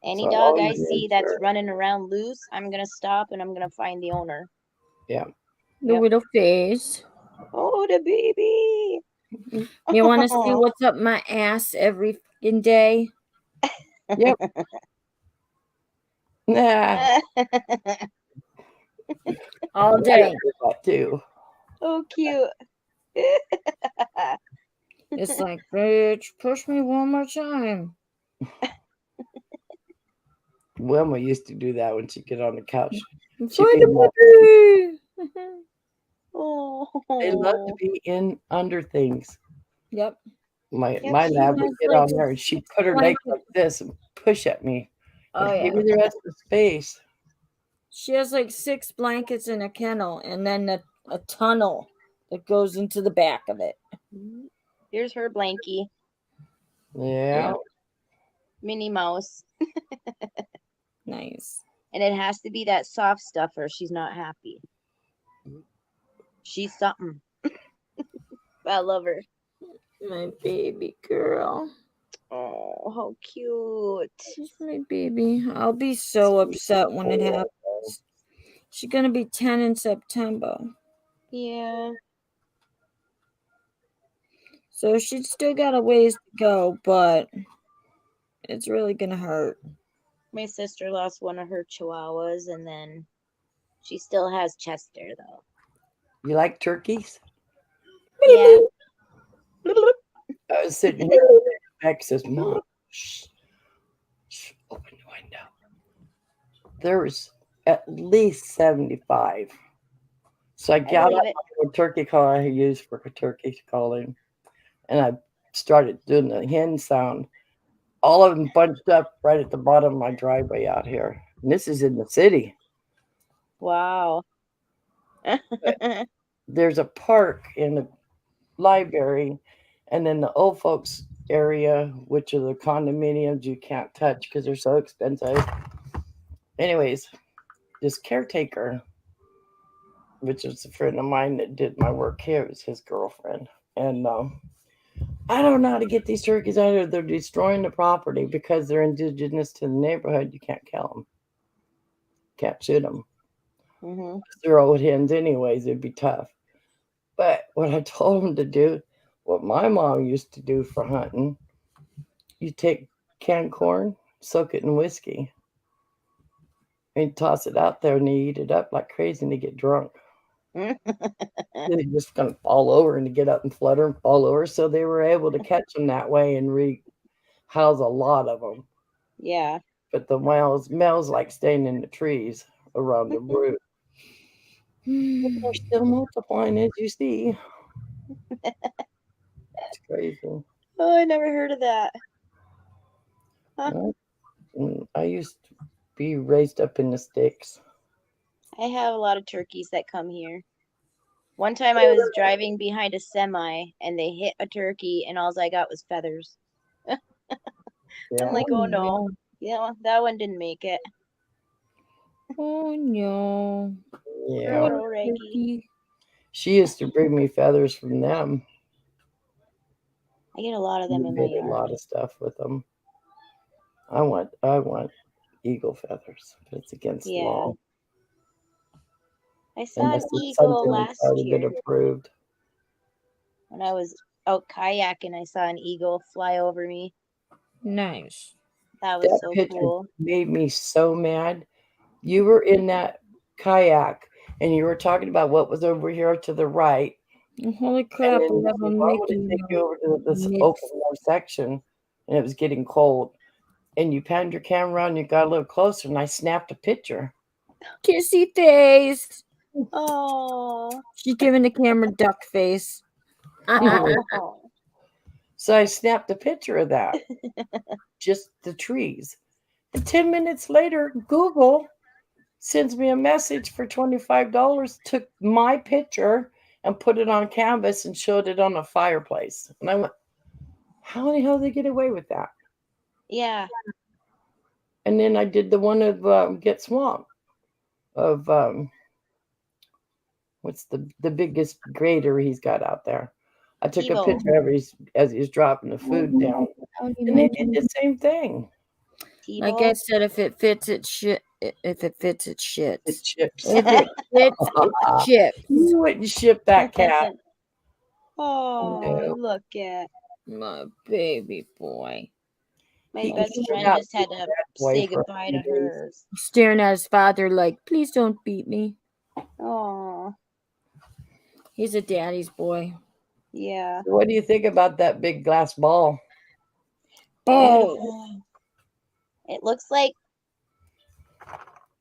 Any So dog I always see make that's sure. running around loose, I'm gonna stop and I'm gonna find the owner. Yeah. The Yep. little face. Oh, the baby. You want to see what's up my ass every fucking day? Yep. Nah. All I day. do that too. Oh, cute. It's like, bitch, push me one more time. Wilma used to do that when she'd get on the couch. Find She'd be a mad. puppy. Oh. They love to be in under things. Yep. My Yep, my she lab would has, get like, on there and she'd put her legs like this and push at me. Oh, Like, yeah. give me the rest of the space. She has like 6 blankets in a kennel and then a tunnel that goes into the back of it. Here's her blankie. Yeah. Minnie Mouse. Nice. And it has to be that soft stuff or she's not happy. She's something. I love her. My baby girl. Oh, how cute. She's my baby. I'll be so upset when it happens. She's gonna be 10 in September. Yeah. So she's still got a ways to go, but it's really gonna hurt. My sister lost one of her chihuahuas and then she still has Chester though. You like turkeys? Yeah. I was sitting here and Beck says, "Mom, shh, open the window." There was at least 75. So I got believe out it. my turkey call I used for turkey calling, and I started doing the hen sound. All of them bunched up right at the bottom of my driveway out here. And this is in the city. Wow. There's a park in the library, and then the old folks area, which are the condominiums you can't touch because they're so expensive. Anyways, this caretaker, which is a friend of mine that did my work here, was his girlfriend. And I don't know how to get these turkeys out of here. They're destroying the property because they're indigenous to the neighborhood. You can't kill them, can't shoot them. Mm-hmm. They're old hens, anyways. It'd be tough. But what I told them to do, what my mom used to do for hunting, you take canned corn, soak it in whiskey, and toss it out there, and they eat it up like crazy, and they get drunk. They're just going to fall over and get up and flutter and fall over. So they were able to catch them that way and house a lot of them. Yeah. But the males like staying in the trees around the brood. They're still multiplying, as you see. It's crazy. Oh, I never heard of that. Huh? I used to be raised up in the sticks. I have a lot of turkeys that come here. One time I was driving behind a semi and they hit a turkey and all I got was feathers. I'm like, oh no. Yeah, that one didn't make it. Oh no. Yeah. Poor Reggie. She used to bring me feathers from them. I get a lot of them in my Did a yard. lot of stuff with them. I want eagle feathers, but it's against the law. I saw an eagle last year. Approved. When I was out kayaking, I saw an eagle fly over me. Nice. That was so picture cool. Made me so mad. You were in that kayak and you were talking about what was over here to the right. Holy crap! And then why would it take you over to this open section and it was getting cold? And you panned your camera on, you got a little closer, and I snapped a picture. Kissy face. Oh. She's giving the camera duck face. So I snapped a picture of that. Just the trees. And 10 minutes later, Google sends me a message for $25, took my picture and put it on canvas and showed it on a fireplace. And I went, how the hell did they get away with that? Yeah. And then I did the one of Get Swamp of what's the biggest grader he's got out there. I took a picture of it as he's dropping the food down. And they did the same thing. Like I said, if it fits, it shit. If it fits, it shits. It chips. If it fits, it chips. You wouldn't ship that cat. Oh, no. Look at my baby boy. My best friend just had to say goodbye to hers. Staring at his father like, please don't beat me. Oh. He's a daddy's boy. Yeah. So what do you think about that big glass ball? Oh. It looks like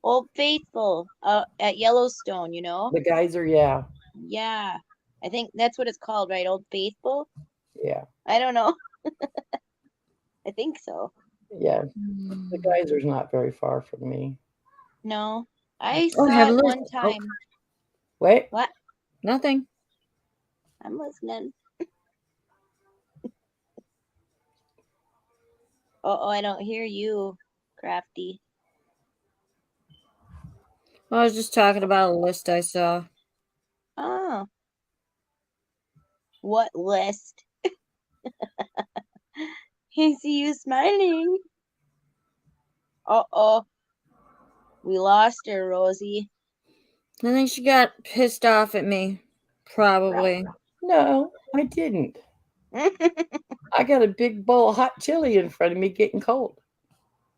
Old Faithful at Yellowstone, you know? The geyser, yeah. Yeah. I think that's what it's called, right? Old Faithful? Yeah. I don't know. I think so. Yeah. The geyser's not very far from me. No. I saw it one time. Wait. What? Nothing. I'm listening. Oh, I don't hear you, Crafty. I was just talking about a list I saw. Oh. What list? I see you smiling. Uh-oh. We lost her, Rosie. I think she got pissed off at me. Probably. No, I didn't. I got a big bowl of hot chili in front of me getting cold.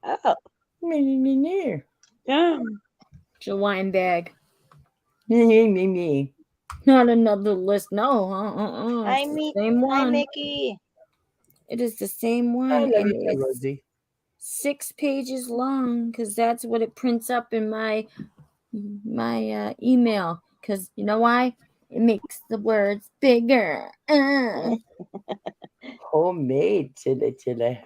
Oh. Me. It's a wine bag. Me. Not another list. No. Hi, same one. Hi, Mickey. It is the same one. I love and you, it's Rosie. 6 pages long because that's what it prints up in my email. Because you know why? It makes the words bigger. Homemade chili.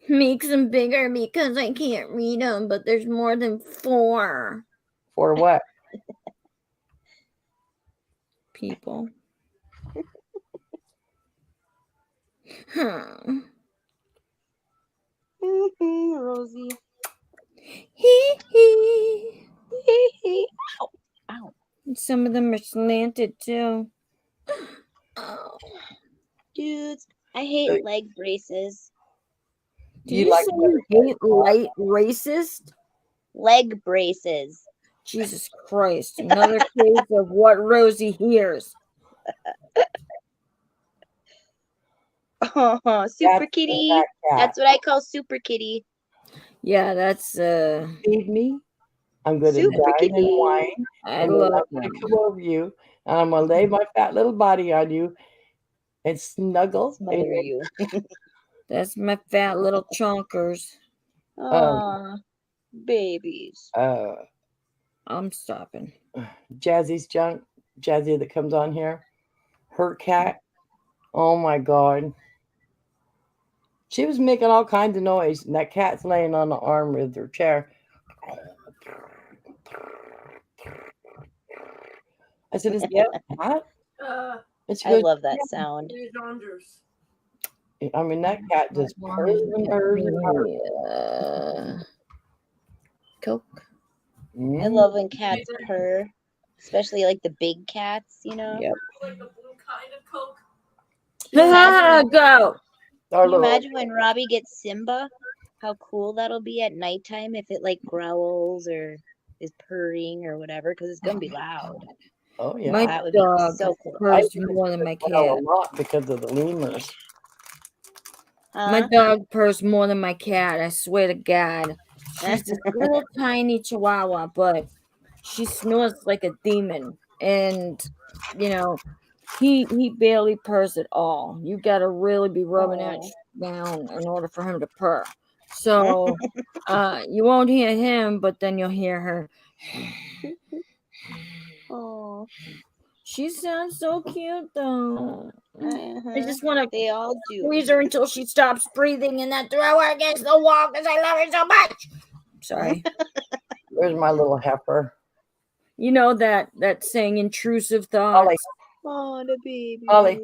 Makes them bigger because I can't read them, but there's more than 4. For what? People. Rosie. Hee. Ow. Ow. And some of them are slanted too. Oh. Dudes, I hate leg braces. Do you say you hate light racist? Leg braces. Jesus Christ. Another case of what Rosie hears. Oh, Super Kitty. That's what I call Super Kitty. Yeah, that's feed me. I'm going to dine and wine. I'm going to come over you, and I'm going to lay my fat little body on you and snuggle. Smother you. That's my fat little chonkers. Aw, babies. I'm stopping. Jazzy's junk, Jazzy that comes on here, her cat. Oh my God. She was making all kinds of noise, and that cat's laying on the arm of her chair. I said, "Is that a cat?" And she I goes, love that sound. I mean, that cat just purrs and purrs and purrs. Coke. I love when cats purr, especially like the big cats, you know? Yep. Like the blue kind of Coke. Can you imagine, Go. Our can you little, imagine when Robbie gets Simba? How cool that'll be at nighttime if it like growls or is purring or whatever, because it's gonna be loud. oh yeah. My That would be dog so cool. I purrs use more than my it a cat. lot because of the lemurs. My Huh? dog purrs more than my cat. I swear to God. She's this little tiny chihuahua, but she snores like a demon. And you know, he barely purrs at all. You gotta really be rubbing that Oh. down in order for him to purr. So you won't hear him, but then you'll hear her. Oh. She sounds so cute though. I Uh-huh. just want to They all do. squeeze her until she stops breathing and then throw her against the wall because I love her so much. Sorry. There's my little heifer. You know that saying, intrusive thoughts. Oh, the baby. Ollie.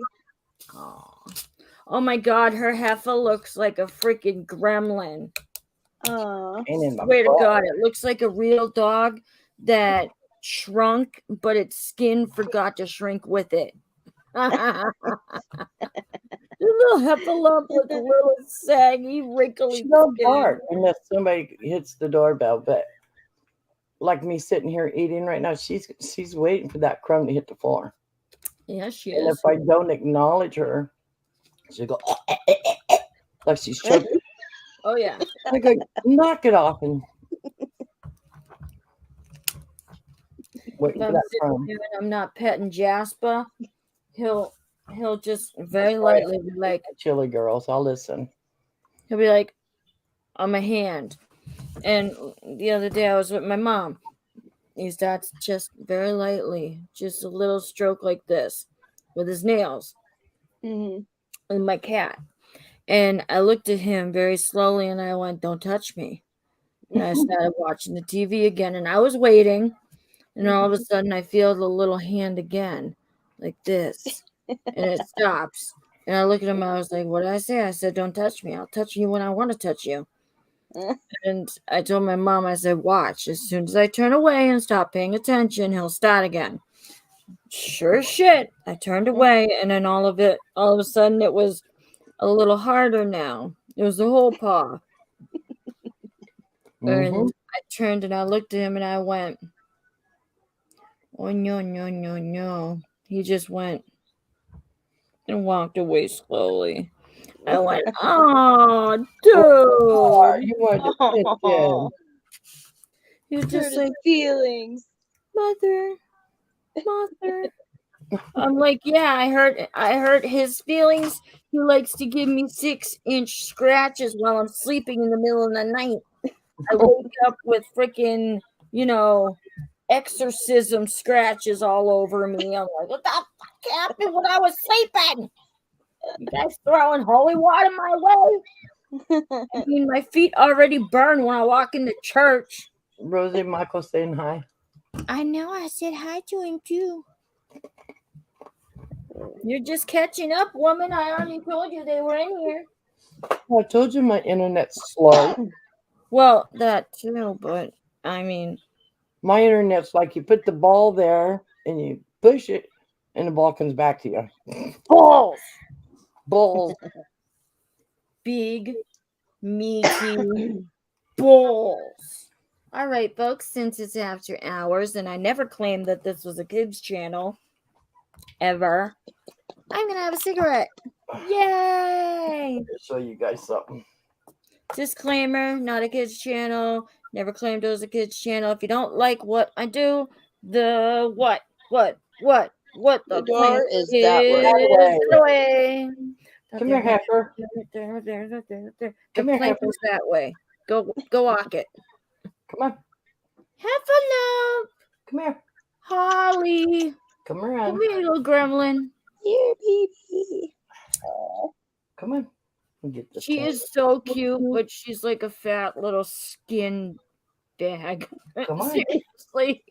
Oh my God, her heifer looks like a freaking gremlin. Oh. Ain't in my Swear to butt. God, it looks like a real dog that shrunk, but its skin forgot to shrink with it. The little heifer lump with a little saggy, wrinkly She don't skin. bark unless somebody hits the doorbell. But like me sitting here eating right now, she's waiting for that crumb to hit the floor. Yeah, she And is. if I don't acknowledge her, she'll go like she's choking. Oh yeah. I go, knock it off and wait If for I'm that sitting crumb. here and I'm not petting Jasper, he'll just very Sorry, lightly be like, Chili girls, I'll listen. he'll be like on my hand. And the other day I was with my mom. He starts just very lightly, just a little stroke like this with his nails. Mm-hmm. And my cat. And I looked at him very slowly and I went, "Don't touch me." And I started watching the TV again and I was waiting. And all of a sudden I feel the little hand again, like this. And it stops. And I look at him, I was like, "What did I say?" I said, "Don't touch me. I'll touch you when I want to touch you." And I told my mom, I said, "Watch. As soon as I turn away and stop paying attention, he'll start again." Sure as shit. I turned away, and then all of a sudden, it was a little harder now. It was the whole paw. Mm-hmm. And I turned and I looked at him and I went, "Oh, no, no, no, no." He just went and walked away slowly. I went, "Oh, dude." You wanted to pitch in. He was Hurt just his like, feelings. Mother. I'm like, yeah, I hurt his feelings. He likes to give me 6-inch scratches while I'm sleeping in the middle of the night. I wake up with freaking, exorcism scratches all over me. I'm like, what the fuck happened when I was sleeping? You guys throwing holy water my way? I mean, my feet already burn when I walk into church. Rosie and Michael saying hi. I know, I said hi to him too. You're just catching up, woman. I already told you they were in here. I told you my internet's slow. Well, that too, but I mean, My internet's like you put the ball there and you push it and the ball comes back to you. Balls. big, meaty balls. All right, folks, since it's after hours and I never claimed that this was a kids channel ever, I'm going to have a cigarette. Yay! I'll show you guys something. Disclaimer, not a kids channel. Never claimed it was a kids channel. If you don't like what I do, the what the door is plan that way. is that way. Come here, heifer. The Come here, plank heifer. is that way. Go walk it. Come on. Heffalump. Come here. Holly. Come Come around. here, little gremlin. Here, baby. Oh, Come on. We'll get this She thing. is so cute, but she's like a fat little skin bag. Come on. Seriously.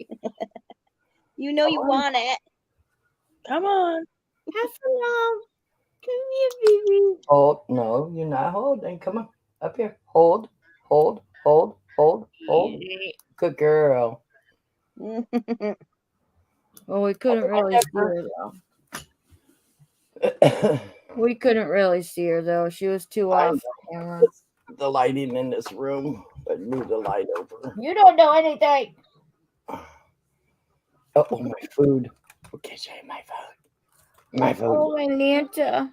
you know you Come on. want it. Come on. Heffalump. Come here, baby. Hold. No, you're not holding. Come on. Up here. Hold. Hold. Hold. Hold. Hold. Good girl. Well, we couldn't really see her though. We couldn't really see her though. She was too I off know. camera. It's the lighting in this room. I move the light over. You don't know anything. Oh, my food. Okay, show you my food. My food. Oh, my Lanta.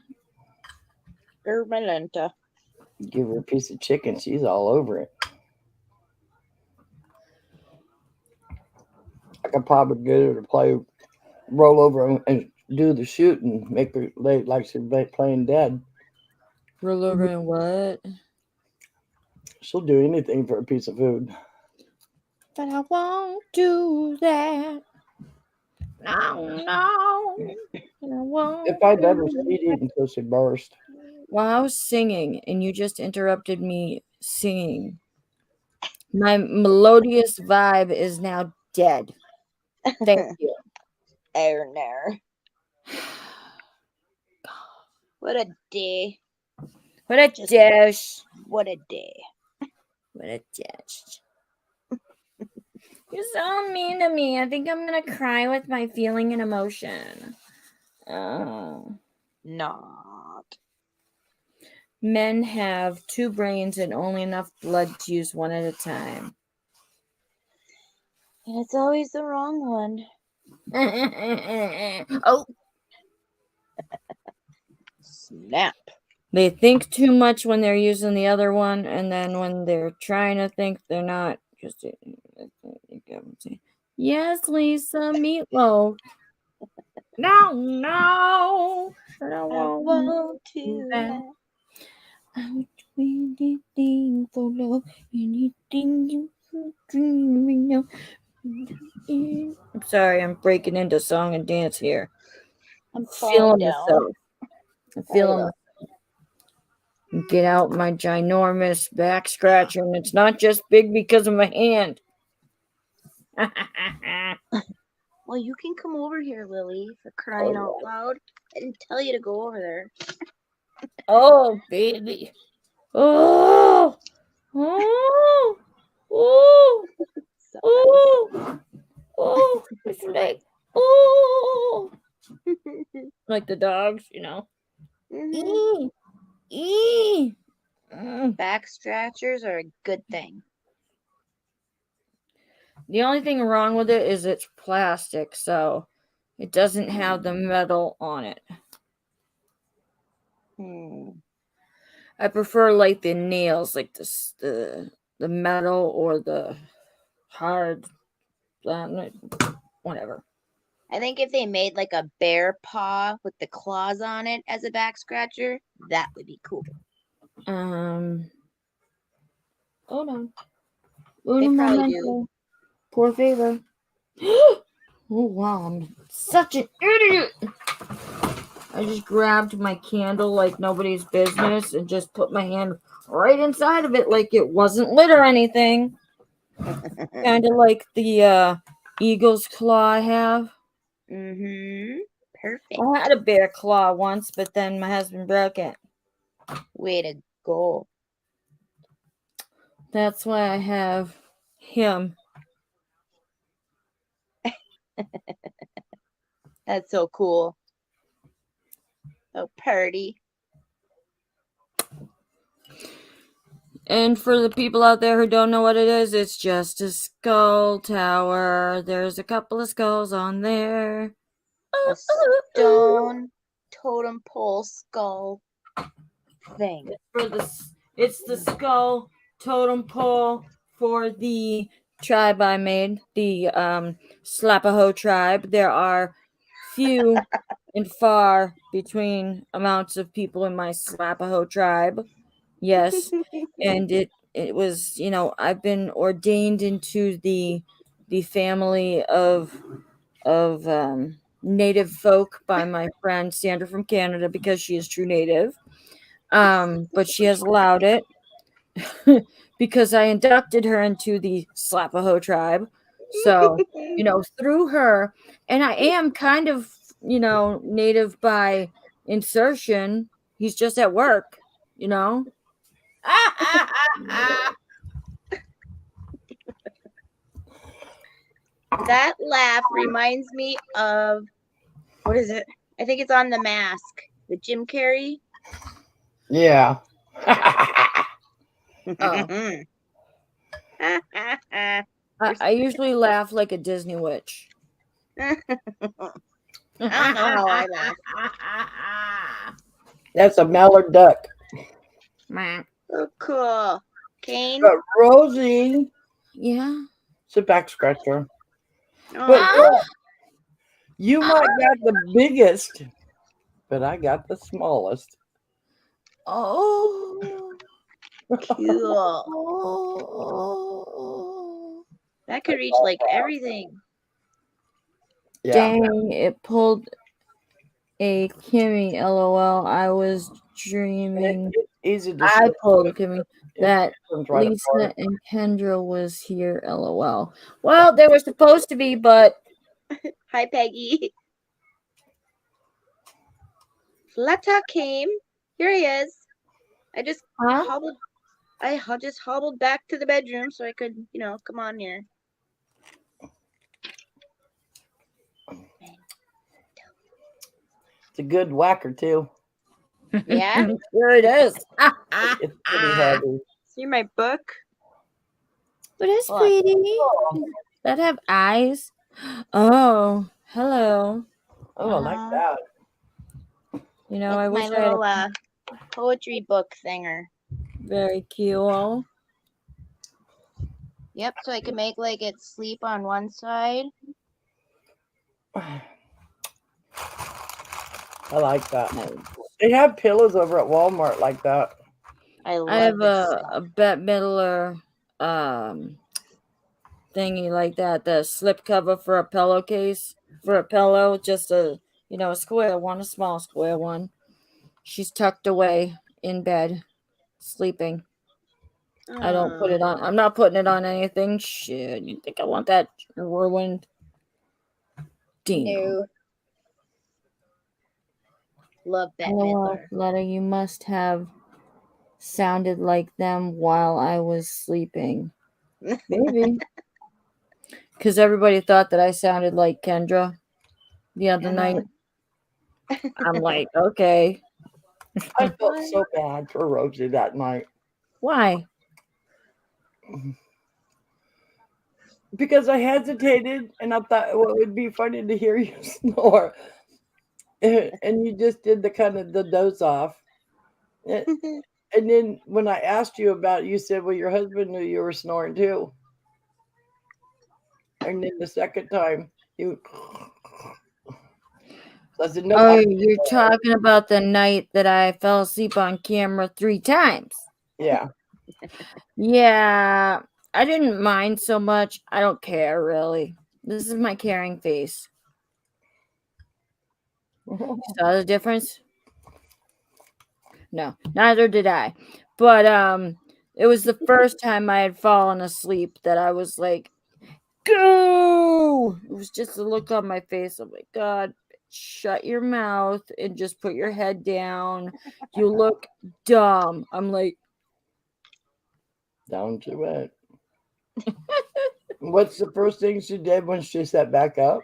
Hermalenta. Give her a piece of chicken. She's all over it. I could probably get her to roll over and do the shoot and make her lay like she's playing dead. Roll over and what? She'll do anything for a piece of food. But I won't do that. No. And I won't. If I let her, she'd eat until she burst. Well, I was singing, and you just interrupted me singing. My melodious vibe is now dead. Thank you. Erner. What a day. What a Just- dish. What a day. What a dish. You're so mean to me. I think I'm going to cry with my feeling and emotion. Oh. Not. Men have 2 brains and only enough blood to use one at a time. And it's always the wrong one. Oh, Snap. they think too much when they're using the other one, and then when they're trying to think, they're not. Just yes, Lisa, meatloaf. No, but I I won't won't do do that. that. I would do anything for love, anything you could dream of. I'm sorry, I'm breaking into song and dance here. I'm Feeling falling down. myself. I'm feeling love- myself. Get out my ginormous back scratcher, and it's not just big because of my hand. Well, you can come over here, Lily, for crying out loud. I didn't tell you to go over there. Oh, baby. Oh, oh, oh, So oh, it's like, oh, like the dogs, you know. Mhm. Ee. Back scratchers are a good thing. The only thing wrong with it is it's plastic, so it doesn't have the metal on it. I prefer like the nails, like the metal or the hard, whatever. I think if they made like a bear paw with the claws on it as a back scratcher, that would be cool. Hold on. They probably do. Poor favor. Oh wow, I'm such an idiot. I just grabbed my candle like nobody's business and just put my hand right inside of it like it wasn't lit or anything. Kind of like the eagle's claw I have. Perfect. I had a bear claw once, but then my husband broke it. Way to go. That's why I have him. That's so cool. Oh, party. And for the people out there who don't know what it is, it's just a skull tower. There's a couple of skulls on there. A stone totem pole skull thing. It's the skull totem pole for the tribe I made, the Slapaho tribe. There are few and far between amounts of people in my Slapaho tribe. Yes, and it was, I've been ordained into the the family of native folk by my friend Sandra from Canada because she is true native. But she has allowed it because I inducted her into the Slapaho tribe. So, through her, and I am kind of, native by insertion. He's just at work, That laugh reminds me of, what is it? I think it's on The Mask with Jim Carrey. Yeah. Oh. I usually laugh like a Disney witch. I don't know how I laugh. That's a mallard duck. Oh, cool. Kane? But Rosie, Yeah. it's a back scratcher. Oh, But you might got the biggest, but I got the smallest. Oh. cool. Oh. That could reach like everything. Yeah. Dang, it pulled a Kimmy, lol. I was dreaming. It's easy to I see. pulled a Kimmy that Comes right Lisa apart. and Kendra was here, lol. Well, they were supposed to be, but Hi, Peggy. Flata came. Here he is. I just hobbled. Just hobbled back to the bedroom so I could, come on here. It's a good whacker too. Yeah? Here it is. It's pretty heavy. See my book? What is Hold on. sweetie? Does that have eyes? Oh, hello. Oh, I like that. I It's wish my I had little a poetry book thinger. very cute. Yep, so I can make like it sleep on one side. I like that. They have pillows over at Walmart like that. I love I have this a stuff. Bette Midler thingy like that, the slip cover for a pillowcase, for a pillow, just a square one, a small square one. She's tucked away in bed, sleeping. I don't put it on. I'm not putting it on anything. Shit, you think I want that ruined? Dino. No. Love Bette LOL, Midler. Letter, you must have sounded like them while I was sleeping. Maybe. Because everybody thought that I sounded like Kendra the other night. I'm like, okay. I felt so bad for Rosie that night. Why? Because I hesitated and I thought it would be funny to hear you snore. And you just did the kind of the doze off. And then when I asked you about it, you said, well, your husband knew you were snoring too. And then the second time, you. So I said, no. Oh, you're talking about the night that I fell asleep on camera 3 times. Yeah. Yeah, I didn't mind so much. I don't care, really. This is my caring face. You saw the difference? No, neither did I. But it was the first time I had fallen asleep that I was like, go! It was just a look on my face. Oh my God, shut your mouth and just put your head down. You look dumb. I'm like, down she went. What's the first thing she did when she sat back up?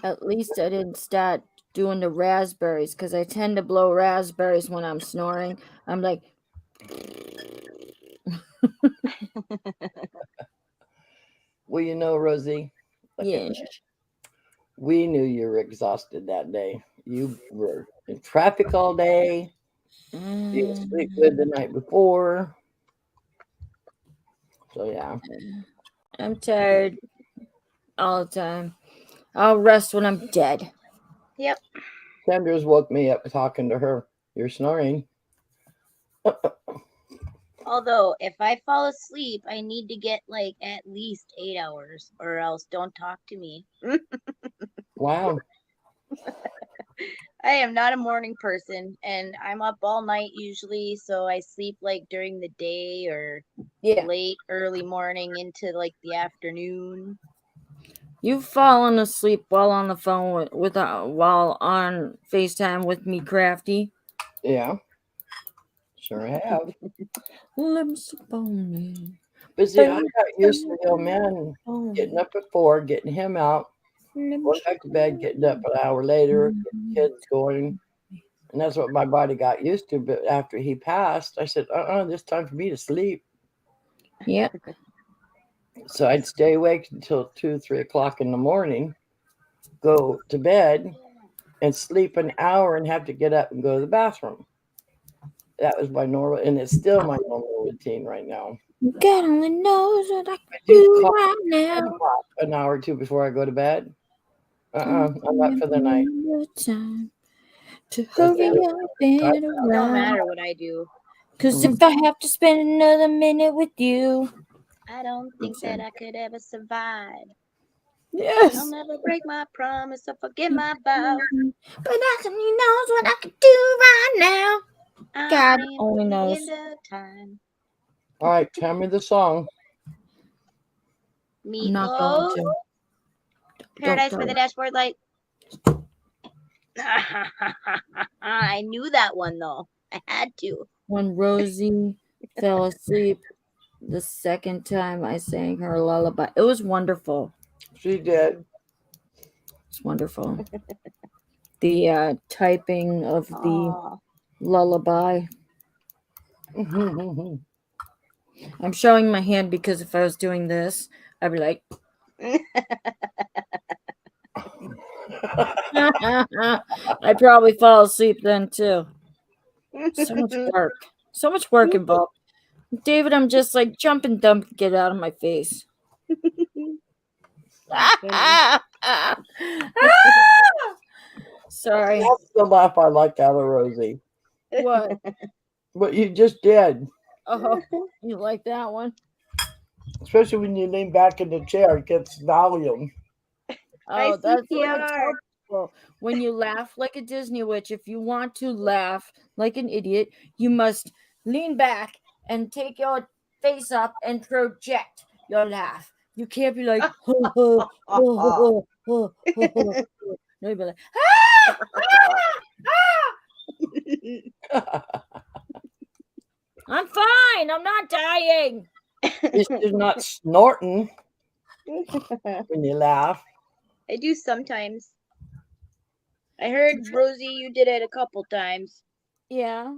At least I didn't start doing the raspberries because I tend to blow raspberries when I'm snoring. I'm like, well, Rosie, yeah. We knew you were exhausted that day. You were in traffic all day. You didn't sleep good the night before. So, yeah. I'm tired all the time. I'll rest when I'm dead. Yep. Sandra's woke me up talking to her. You're snoring. Although, if I fall asleep, I need to get like at least 8 hours, or else don't talk to me. Wow. I am not a morning person, and I'm up all night usually, so I sleep like during the day or Yeah. late, early morning into like the afternoon. You've fallen asleep while on the phone while on FaceTime with me, Crafty. Yeah. Sure have. Lips upon me. But see, I got used to the old man getting up at 4, getting him out, going back to bed, getting up an hour later, getting the kids going. And that's what my body got used to. But after he passed, I said, it's time for me to sleep. Yeah. So I'd stay awake until 2, 3 o'clock in the morning, go to bed, and sleep an hour and have to get up and go to the bathroom. That was my normal, and it's still my normal routine right now. God only knows what I I can do do call right now. an hour or two before I go to bed. I'm up for the night. Time to But hurry then, up and It don't around. matter what I do. Cause if I have to spend another minute with you. I don't think that I could ever survive. Yes. I'll never break my promise or forget my vow. But that's when he knows what I can do right now. God I'm only at the knows. end of time. All right, tell me the song. I'm not going Meatloaf, to. Paradise by the Dashboard Light. I knew that one though. I had to. When Rosie fell asleep the second time I sang her lullaby, it was wonderful. She did. It's wonderful. The typing of the Aw. lullaby. I'm showing my hand because if I was doing this, I'd be like, I'd probably fall asleep then too. So much work. So much work involved. David, I'm just like jumping dump, get out of my face. Sorry. That's the laugh I like out of Rosie. What? What you just did. Oh, you like that one? Especially when you lean back in the chair, it gets volume. Oh, that's what I ICPR. tell people. When you laugh like a Disney witch, if you want to laugh like an idiot, you must lean back and take your face up and project your laugh. You can't be like, ho, ho, ho, ho, ho, ho, ho. No, you be like, ah, ah, ah. I'm fine. I'm not dying. It's just not snorting when you laugh. I do sometimes. I heard Rosie, you did it a couple times. Yeah.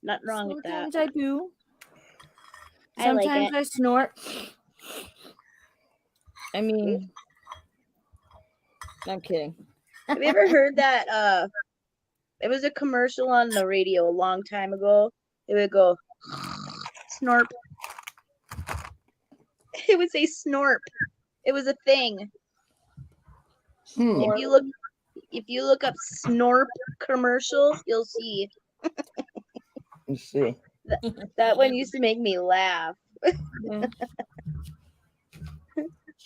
Nothing wrong with that. Sometimes I do. I like Sometimes it. I snort. I mean, I'm kidding. Have you ever heard that? It was a commercial on the radio a long time ago. It would go snorp. It would say snorp. It was a thing. If you look up snorp commercial, you'll see. You see. That one used to make me laugh. Yeah.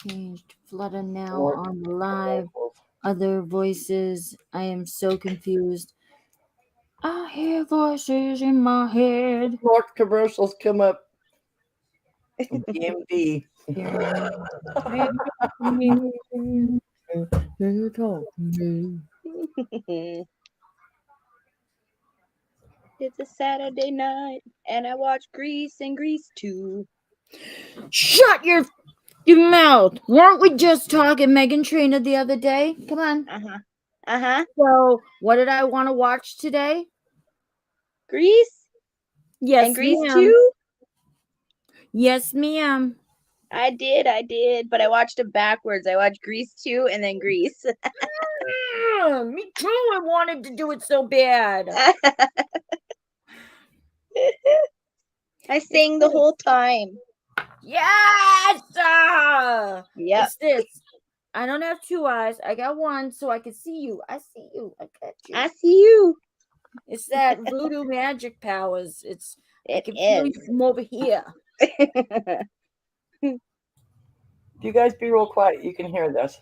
Changed. Flutter now Snort. on the live. Other voices. I am so confused. I hear voices in my head. Snort commercials come up. DMV. It's a Saturday night, and I watch Grease and Grease 2. Shut your mouth. Weren't we just talking Megan Trainor the other day? Come on. Uh-huh. So, what did I want to watch today? Grease? Yes, And Grease ma'am. 2? Yes, ma'am. I did, but I watched them backwards. I watched Grease 2 and then Grease. Me too. I wanted to do it so bad. I sang the whole time. Yes! Yep. It's this. I don't have two eyes. I got one so I can see you. I see you. I got you. I see you. It's that voodoo magic powers. It can feel you is. from over here. If you guys be real quiet, you can hear this.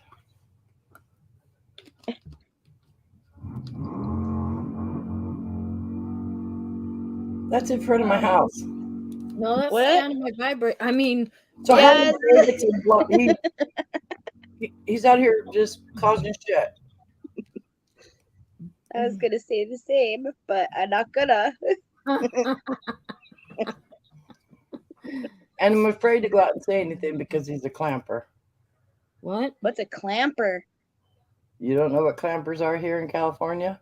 That's in front of my house. No, that's What? the sound of my vibrate. I mean, So Yes. he's out here just causing shit. I was gonna say the same, but I'm not gonna. And I'm afraid to go out and say anything because he's a clamper. what? What's a clamper? You don't know what clampers are here in California?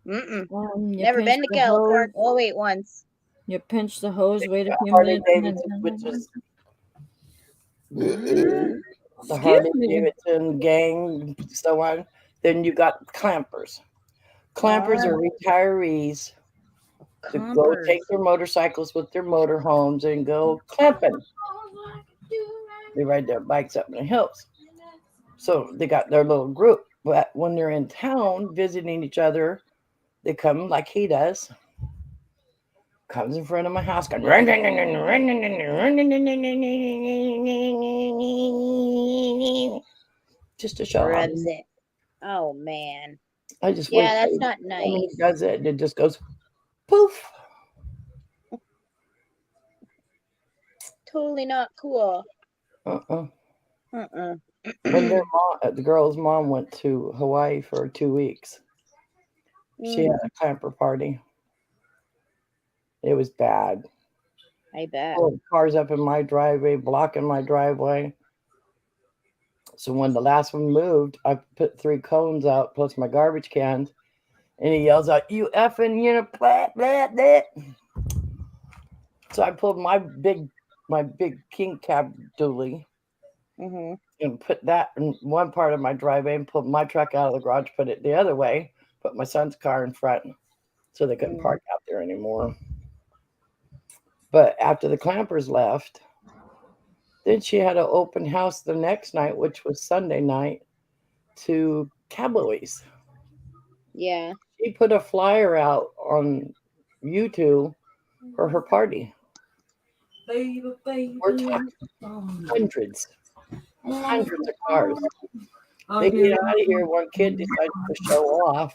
Mm-mm. You Never pinch been to the California. hose, Oh wait, once. You pinch the hose, wait a few Harley minutes, and Davidson, which is then. the Excuse Harley me. Davidson gang, so on. Then you got clampers. Clampers are retirees to go Compers. take their motorcycles with their motorhomes and go clamping. They ride their bikes up in the hills. So they got their little group. But when they're in town visiting each other, they come like he does. Comes in front of my house, going just to show off. Rubs it. Oh man. I just Yeah, wait. that's not I mean, nice. he does it, and it just goes poof. Totally not cool. Uh-uh. Uh-uh. When the girl's mom went to Hawaii for 2 weeks, she had a clamper party. It was bad. I bet. Full of cars up in my driveway, blocking my driveway. So when the last one moved, I put 3 cones out plus my garbage cans, and he yells out, "You effing, blah, blah, blah." So I pulled my big king cab dually Mm-hmm. and put that in one part of my driveway and pulled my truck out of the garage, put it the other way, put my son's car in front so they couldn't park out there anymore. But after the clampers left, then she had an open house the next night, which was Sunday night, to cowboys. Yeah. She put a flyer out on YouTube for her party. We're talking hundreds of cars. They get out of here. One kid decides to show off.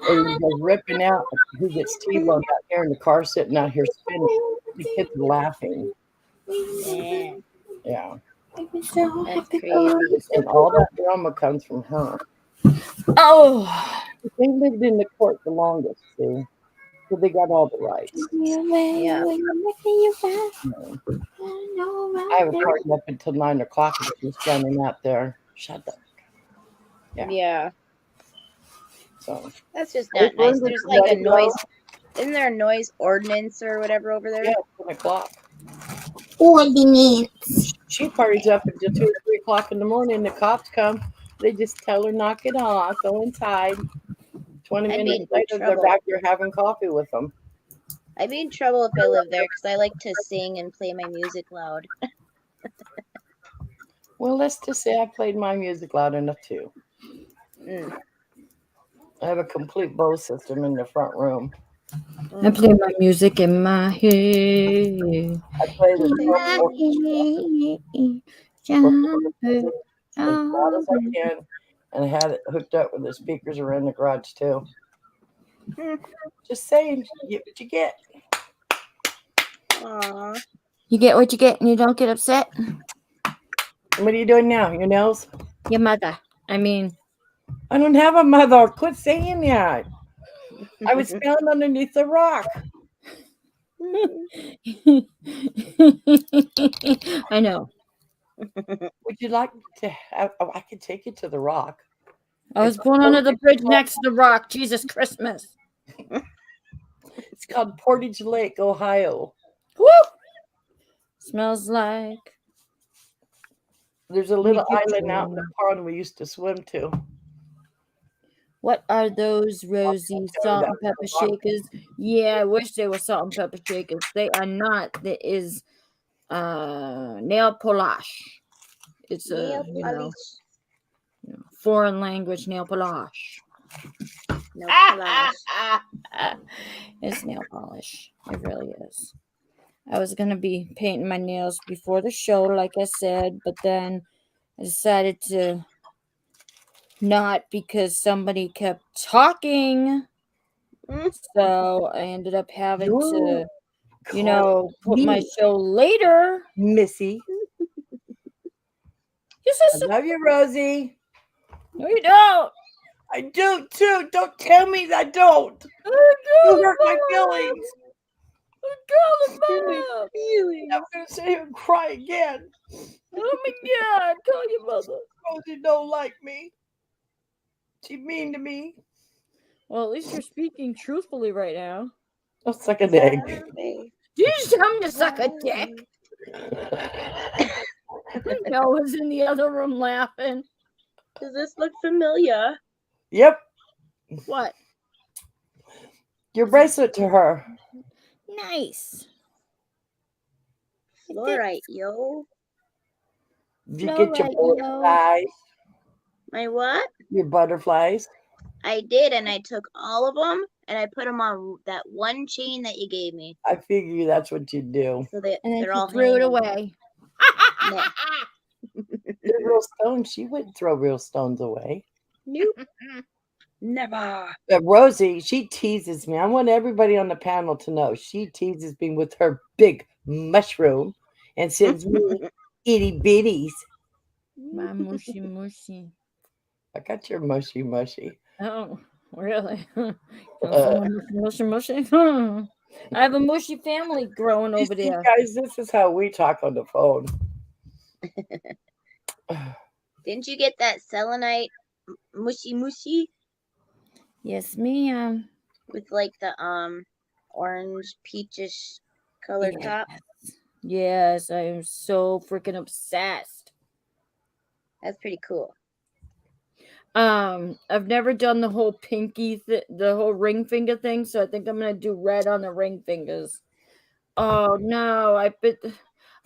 And he goes ripping out. He gets T-boned out here in the car sitting out here spinning. The kids are laughing. Yeah. Yeah. That's crazy. And all that drama comes from her. Oh. They lived in the court the longest, see? So they got all the rights. Yeah. I have a party up until 9 o'clock and just standing out there. Shut up. Yeah. So That's just not April, nice. There's is like a that noise. Isn't there a noise ordinance or whatever over there? yeah, 10 o'clock. Ordinance. She parties up until 2 or 3 o'clock in the morning. The cops come. They just tell her, knock it off, go inside. 20 I'd be minutes in later, they're trouble. back there having coffee with them. I'd be in trouble if I lived there because I like to sing and play my music loud. Well, let's just say I played my music loud enough too. Mm. I have a complete Bose system in the front room. I play my music in my head. I play the as loud as I can, and I had it hooked up with the speakers around the garage too. Just saying, you get what you get. Aww. You get what you get and you don't get upset. What are you doing now? Your nails? Your mother. I mean, I don't have a mother. Quit saying that. I was found underneath a rock. I know. Would you like to have? Oh, I could take you to the rock. I was born under the bridge next to the rock. Jesus Christmas. It's called Portage Lake, Ohio. Woo! Smells like. There's a little island out in the pond we used to swim to. What are those, Rosie? Salt and pepper shakers? Yeah, I wish they were salt and pepper shakers. They are not. There is nail polish. It's a foreign language nail polish. No polish. It's nail polish. It really is. I was going to be painting my nails before the show, like I said, but then I decided to not because somebody kept talking. So I ended up having to, put my show later. Missy. I love you, Rosie. No, you don't. I do too. Don't tell me I don't. You hurt my feelings. I'm gonna sit here and cry again. Oh my God! Call your mother. Rosie don't like me. She mean to me. Well, at least you're speaking truthfully right now. I'll suck an egg. Did you just tell me to suck a dick? Noah's in the other room laughing. Does this look familiar? Yep. What? Your bracelet to her. Nice. Fluorite, yo. Did you get your butterflies? My what? Your butterflies? I did, and I took all of them, and I put them on that one chain that you gave me. I figure that's what you do. So And then they're she all threw it hanging. away. Nah. They're real stones. She wouldn't throw real stones away. Nope. Never. But Rosie, she teases me. I want everybody on the panel to know she teases me with her big mushroom and sends me itty bitties. My mushy mushy. I got your mushy mushy. Oh, really? Mushy mushy. I have a mushy family growing You over see, there. guys, this is how we talk on the phone. Didn't you get that selenite mushy mushy Yes, ma'am. with like the orange peachish colored top? Yes, I am so freaking obsessed. That's pretty cool. I've never done the whole pinky, the whole ring finger thing, so I think I'm gonna do red on the ring fingers. Oh no, I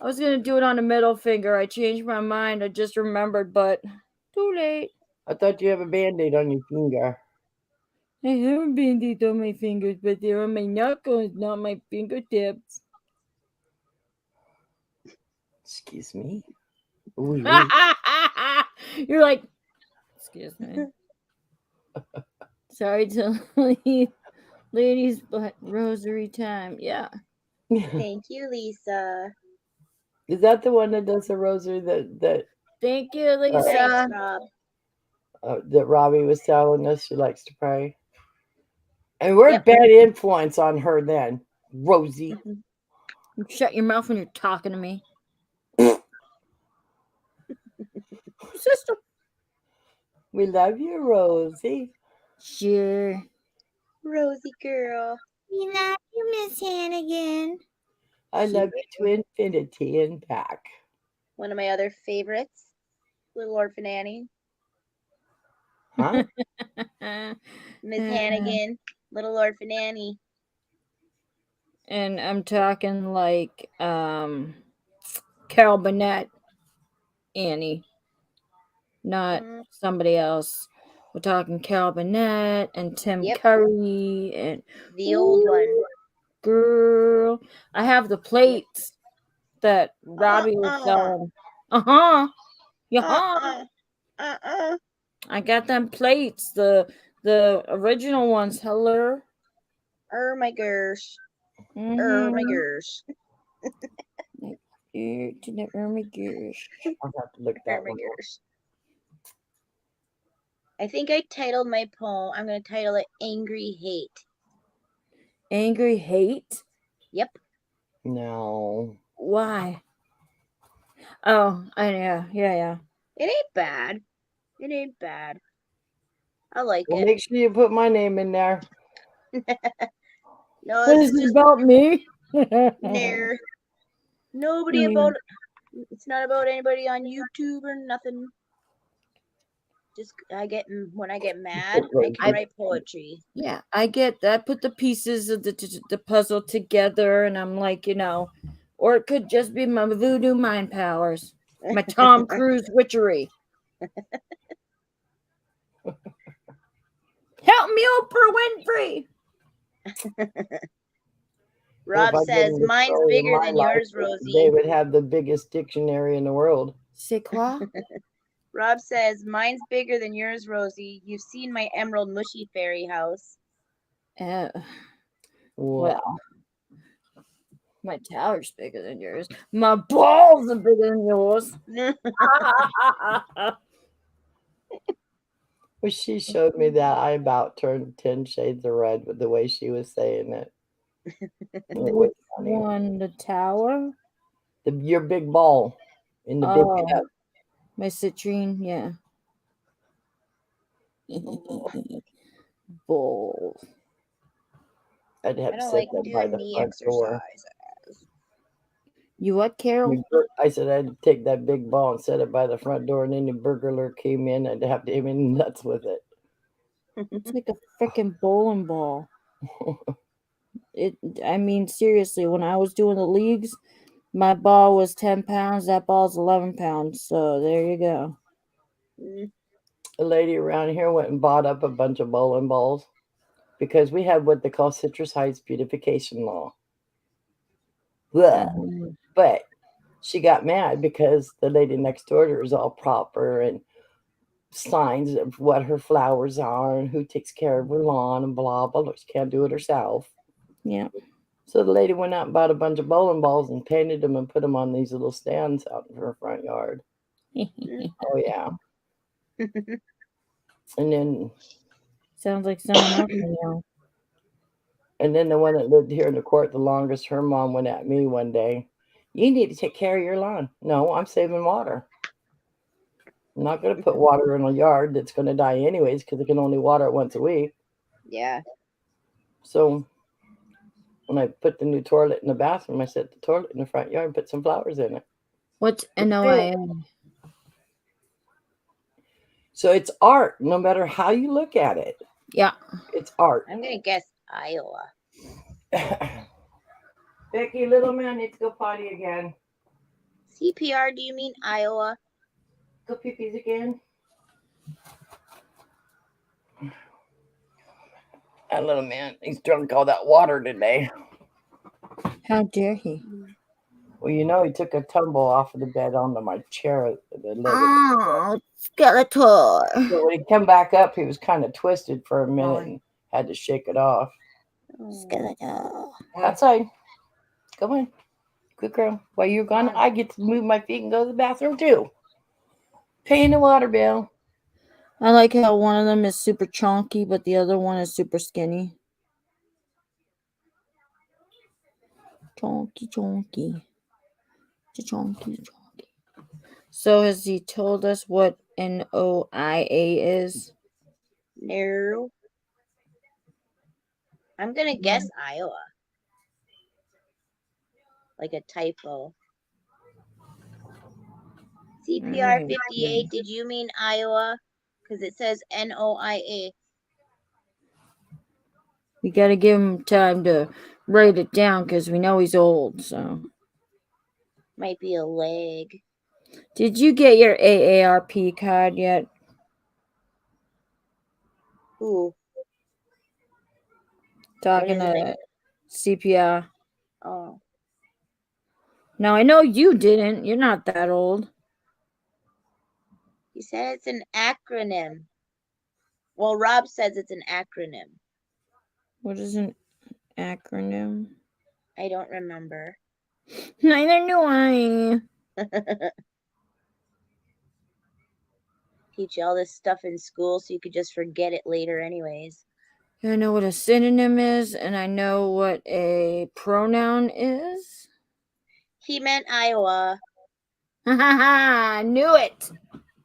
was gonna do it on the middle finger. I changed my mind. I just remembered, but too late. I thought you have a band-aid on your finger. I have a band-aid on my fingers, but they're on my knuckles, not my fingertips. Excuse me. Ooh, You're like, excuse me. Sorry to leave, ladies, but rosary time. Yeah. Thank you, Lisa. Is that the one that does the rosary that Thank you, Lisa. Thanks, Rob. that Robbie was telling us she likes to pray? And we're a bad influence on her then, Rosie. You shut your mouth when you're talking to me. Sister. We love you, Rosie. Sure. Rosie girl. We love you, Miss Hannigan. I love you to infinity and back. One of my other favorites, Little Orphan Annie. Huh? Miss Hannigan, Little Orphan Annie. And I'm talking like Carol Burnett, Annie, not somebody else. We're talking Carol Burnett and Tim Curry and the old one. Girl, I have the plates that Robbie was selling. I got them plates, the original ones. Hello. My gosh. My gosh. I'll have to look that one up. I think I titled my poem. I'm going to title it Angry Hate. Angry Hate? Yep. No. Why? Oh, yeah. It ain't bad. It ain't bad. I like it. Make sure you put my name in there. No, what is it about me? No. Nobody about it. It's not about anybody on YouTube or nothing. Just when I get mad, I can write poetry. Yeah, I get that. Put the pieces of the puzzle together, and I'm like, or it could just be my voodoo mind powers, my Tom Cruise witchery. Help me, Oprah Winfrey. Rob I says, give them the mine's story of bigger my than life, yours, they Rosie. would have the biggest dictionary in the world. C'est quoi? Rob says, mine's bigger than yours, Rosie. You've seen my emerald mushy fairy house. Well, my tower's bigger than yours. My balls are bigger than yours. When she showed me that, I about turned 10 shades of red with the way she was saying it. It was funny. One, the tower. Your big ball in the big cup. My citrine, yeah. Bull. I'd have I to don't set like that by doing the the front door. exercise. You what, Carol? I said I'd take that big ball and set it by the front door, and any burglar came in, I'd have to hit him nuts with it. It's like a freaking bowling ball. I mean, seriously, when I was doing the leagues, my ball was 10 pounds. That ball's 11 pounds. So there you go. A lady around here went and bought up a bunch of bowling balls because we have what they call Citrus Heights beautification law. But she got mad because the lady next door to her is all proper and signs of what her flowers are and who takes care of her lawn and blah, blah, blah. She can't do it herself. Yeah. So the lady went out and bought a bunch of bowling balls and painted them and put them on these little stands out in her front yard. Oh, yeah. And then... Sounds like someone else I know. And then the one that lived here in the court the longest, her mom went at me one day. You need to take care of your lawn. No, I'm saving water. I'm not going to put water in a yard that's going to die anyways because it can only water it once a week. Yeah. So when I put the new toilet in the bathroom, I set the toilet in the front yard and put some flowers in it. What's NOIA? So it's art, no matter how you look at it. Yeah. It's art. I'm going to guess Iowa. Becky, little man needs to go potty again. CPR, do you mean Iowa? Go pee-pees again. That little man, he's drunk all that water today. How dare he? Well, you know, he took a tumble off of the bed onto my chair. Oh, Skeletor. So when he came back up, he was kind of twisted for a minute and had to shake it off. Skeletor. Outside. Come on. Good girl. While you're gone, I get to move my feet and go to the bathroom too. Paying the water bill. I like how one of them is super chonky, but the other one is super skinny. Chonky, chonky. Chonky, chonky. So has he told us what NOIA is? No. I'm going to guess Iowa. Like a typo. CPR 58, did you mean Iowa? Because it says NOIA. We got to give him time to write it down because we know he's old, so. Might be a leg. Did you get your AARP card yet? Ooh. Talking to CPR. Oh. Now, I know you didn't. You're not that old. He said it's an acronym. Well, Rob says it's an acronym. What is an acronym? I don't remember. Neither do I. Teach you all this stuff in school so you could just forget it later anyways. I know what a synonym is, and I know what a pronoun is. He meant Iowa. Ha ha ha! Knew it.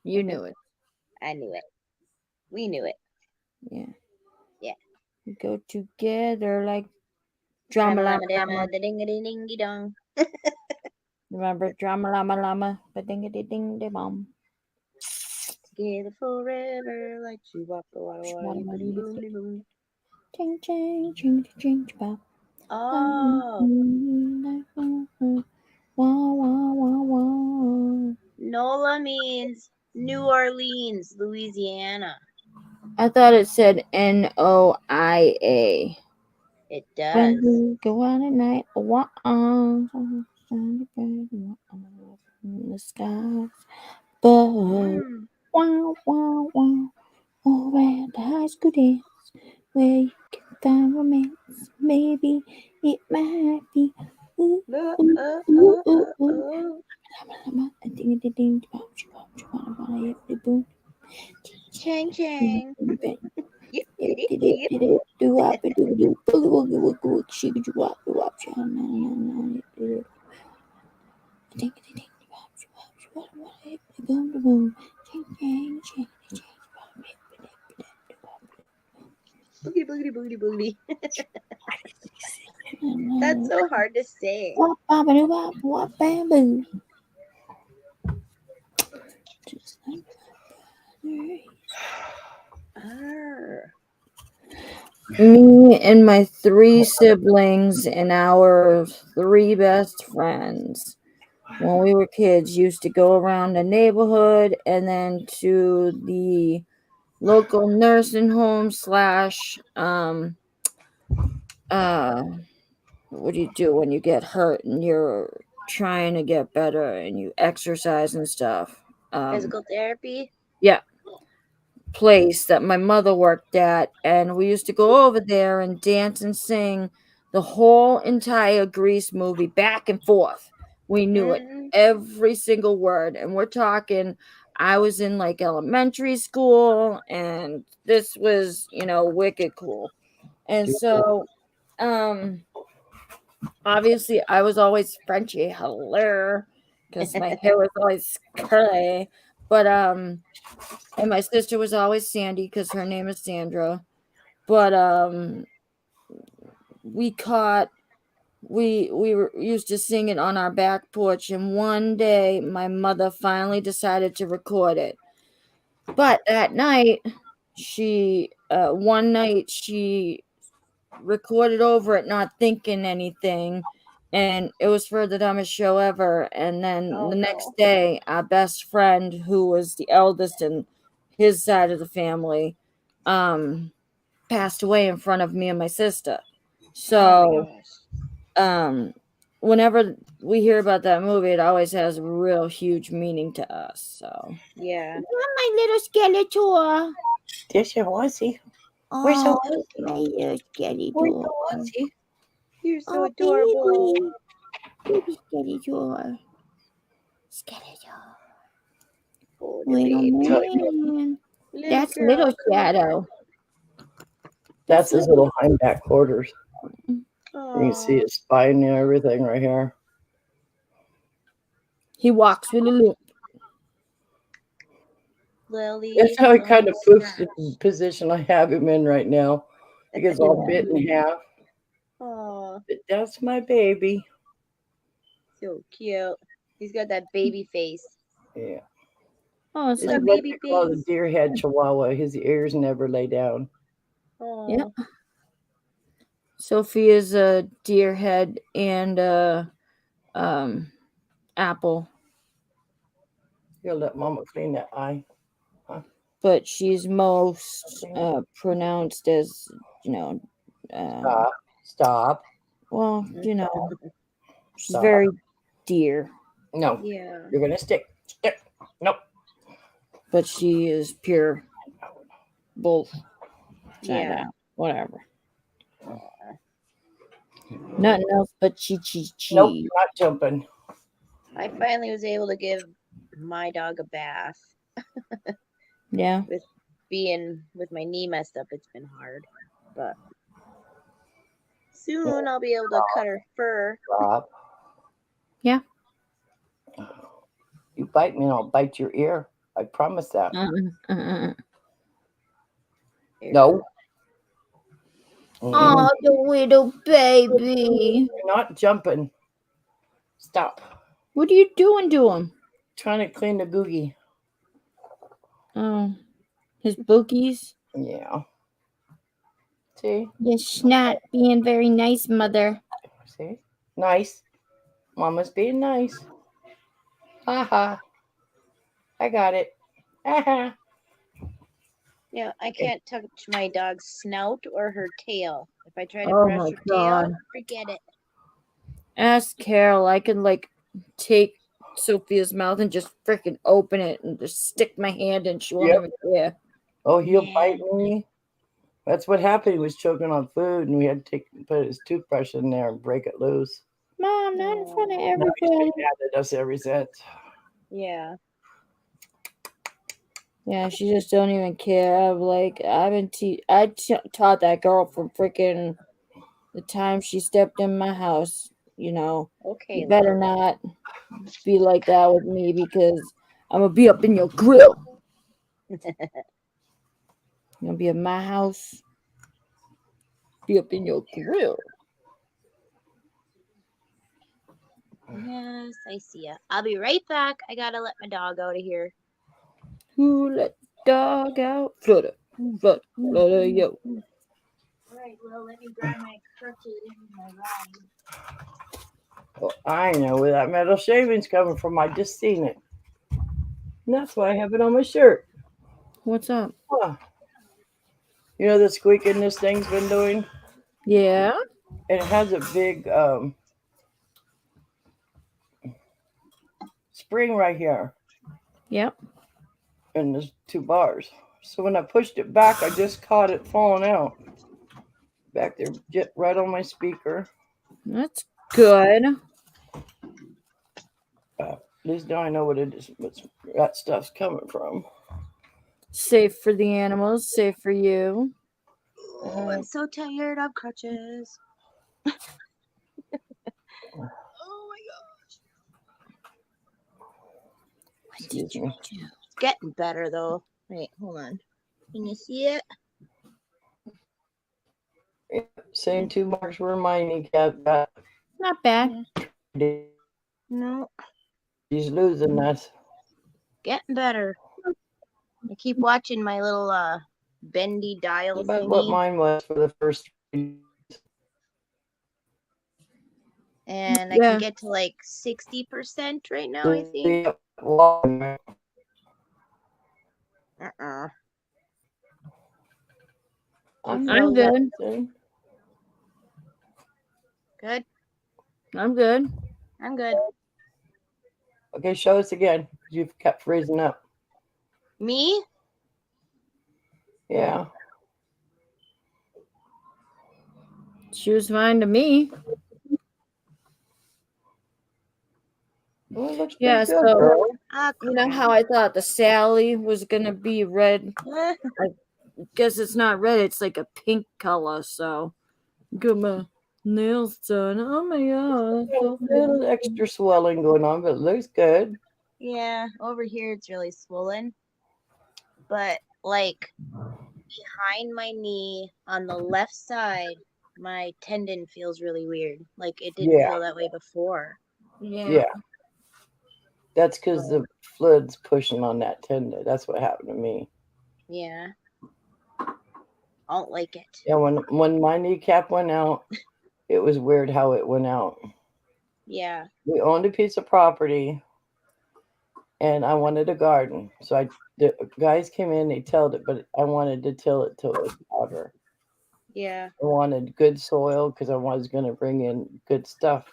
You knew it. I knew it. We knew it. Yeah. Yeah. We go together like drama lama lama. Ding-a-ding-a-ding-a-dong. Remember drama lama lama? Ba-ding-a-ding-a-ding-a-bom. Together forever like boom. Ching ching ching ching ching. Oh. Wah wah wah wah. NOLA means New Orleans, Louisiana. I thought it said NOIA. It When does. we go out at night, in the skies, but Mm. wow, wow, wow, over at the high school dance, where you can find romance. Maybe it might be. Ooh, ooh, ooh, ooh, ooh. Chang chang. Boogity boogity boogity boogity. That's so hard to say. Just like others. Arr. Me and my 3 siblings and our 3 best friends, when we were kids, used to go around the neighborhood and then to the local nursing home slash what do you do when you get hurt and you're trying to get better and you exercise and stuff. Physical therapy. Yeah, place that my mother worked at, and we used to go over there and dance and sing the whole entire Grease movie back and forth. We knew it, Mm. every single word, and we're talking. I was in like elementary school, and this was, wicked cool. And so, obviously, I was always Frenchy, hello, because my hair was always curly, but and my sister was always Sandy because her name is Sandra. But we caught we were used to sing it on our back porch, and one day my mother finally decided to record it. But that night, one night she recorded over it, not thinking anything, and it was for the dumbest show ever. And then Oh the no. next day, our best friend, who was the eldest in his side of the family, passed away in front of me and my sister. Oh So my gosh. whenever we hear about that movie, it always has a real huge meaning to us. So Yeah. my little Skeletor. There's your Rosie. Where's Oh, your Rosie? my little Where's Skeletor. your Rosie? You're so Oh, adorable. baby Skeletor. Skeletor. Oh, the Little baby. man. Little That's girl. little Shadow. That's his little hind-back quarters. You can see Oh. his spine and everything right here. He walks with a limp. Lily. That's how he kind of Loves poofs the snacks. position I have him in right now. He gets all Yeah. bit in half. Oh, But that's my baby. so cute. He's got that baby face. Yeah. Oh, it's This My like is what baby they call the face. deer head chihuahua. His ears never lay down. Oh. Yep. Sophia's a deer head and a apple, You'll let mama clean that eye. but she's most pronounced as Stop. Stop. well, she's Stop. very deer, No. Yeah. You're gonna stick. Stick. Nope. but she is pure both side Yeah. out, whatever. Nothing else but chi. Nope. You're not jumping. I finally was able to give my dog a bath. Yeah. With my knee messed up, it's been hard. But soon I'll be able to cut her fur. Stop. Yeah. You bite me and I'll bite your ear. I promise that. No. Oh, the little baby. You're not jumping. Stop. What are you doing to him? Trying to clean the googie. Oh, his bookies. Yeah. See? Yes, not being very nice, mother. See? Nice. Mama's being nice. Ha ha. I got it. Ha ha. Yeah, I can't touch my dog's snout or her tail. If I try to Oh brush my her God. tail, forget it. Ask Carol. I can like take Sophia's mouth and just freaking open it and just stick my hand in. She won't Yep. even care. Oh, he'll Yeah. bite me. That's what happened. He was choking on food, and we had to put his toothbrush in there and break it loose. Mom, not in front of Now he's everybody. been mad at us ever since. Yeah. Yeah, she just don't even care. Taught that girl from freaking the time she stepped in my house. You know, Okay. you better not be like that with me because I'm gonna be up in your grill. You're gonna be in my house. Be up in your grill. Yes, I see ya. I'll be right back. I gotta let my dog out of here. Who let the dog out? Flutter, flutter, flutter, yo. All right, well, let me grab my crutches and my ride. Well, I know where that metal shaving's coming from. I just seen it. And that's why I have it on my shirt. What's up? Huh. You know the squeaking this thing's been doing? Yeah. It has a big spring right here, Yep. and there's 2 bars. So when I pushed it back, I just caught it falling out. Back there, right on my speaker. That's good. At least now I know what it is. What that stuff's coming from. Safe for the animals. Safe for you. Oh, I'm so tired of crutches. Oh my gosh. What did you do? It's getting better though. Wait, hold on. Can you see it? Same 2 marks where my kneecap got. Not bad. No, He's losing us. getting better. I keep watching my little bendy dial About what thingy, mine was for the first 3 and I Yeah. can get to like 60% right now, I think. I'm good. Good. I'm good. I'm good. Okay, show us again. You've kept freezing up. Me? Yeah. She was fine to me. Well, it looks Yeah, pretty good, so girl. Ah, you know how I thought the Sally was gonna be red? crap. Guess it's not red, it's like a pink color, so got my nails done. Oh my god. A little extra swelling going on, but it looks good. Yeah, over here it's really swollen. But like behind my knee on the left side, my tendon feels really weird. Like it didn't Yeah. feel that way before. Yeah. That's because the fluid's pushing on that tendon. That's what happened to me. Yeah. I don't like it. Yeah, when my kneecap went out, it was weird how it went out. Yeah. We owned a piece of property, and I wanted a garden. So the guys came in, they tilled it, but I wanted to till it till it was powder. Yeah. I wanted good soil because I was going to bring in good stuff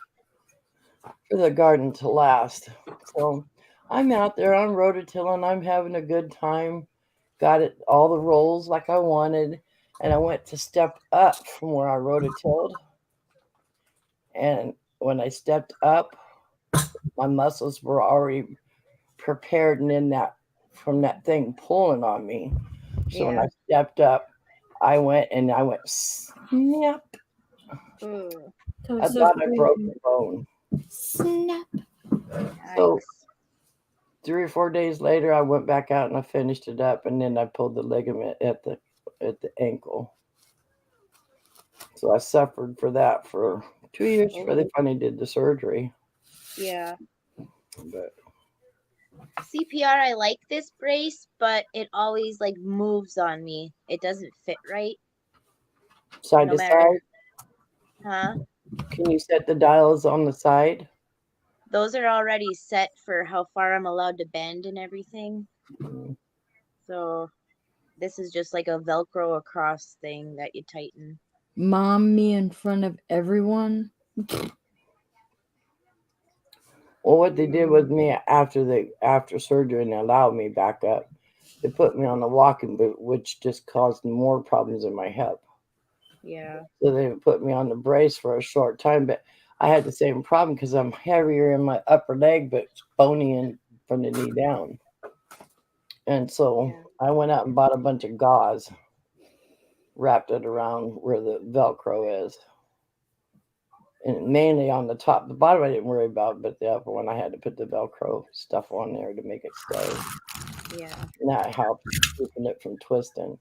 for the garden to last. So I'm out there on rototilling. I'm having a good time. Got it all the rolls like I wanted, and I went to step up from where I rototilled. And when I stepped up, my muscles were already prepared and in that from that thing pulling on me. So when I stepped up, I went snap. Ooh. I thought I broke the bone. Snap. So Yikes. 3 or 4 days later, I went back out and I finished it up, and then I pulled the ligament at the ankle. So I suffered for that for 2 years before they finally did the surgery. Yeah. But CPR, I like this brace, but it always like moves on me. It doesn't fit right. side No to matter- side, Huh? can you set the dials on the side? Those are already set for how far I'm allowed to bend and everything. Mm. So This is just like a Velcro across thing that you tighten. Mom me in front of everyone. Well, what they did with me after surgery and they allowed me back up, they put me on the walking boot, which just caused more problems in my hip. Yeah. So they put me on the brace for a short time, but I had the same problem because I'm heavier in my upper leg, but it's bony in from the knee down. And so Yeah. I went out and bought a bunch of gauze, wrapped it around where the Velcro is. And mainly on the top. The bottom I didn't worry about, but the upper one I had to put the Velcro stuff on there to make it stay. Yeah. And that helped keeping it from twisting.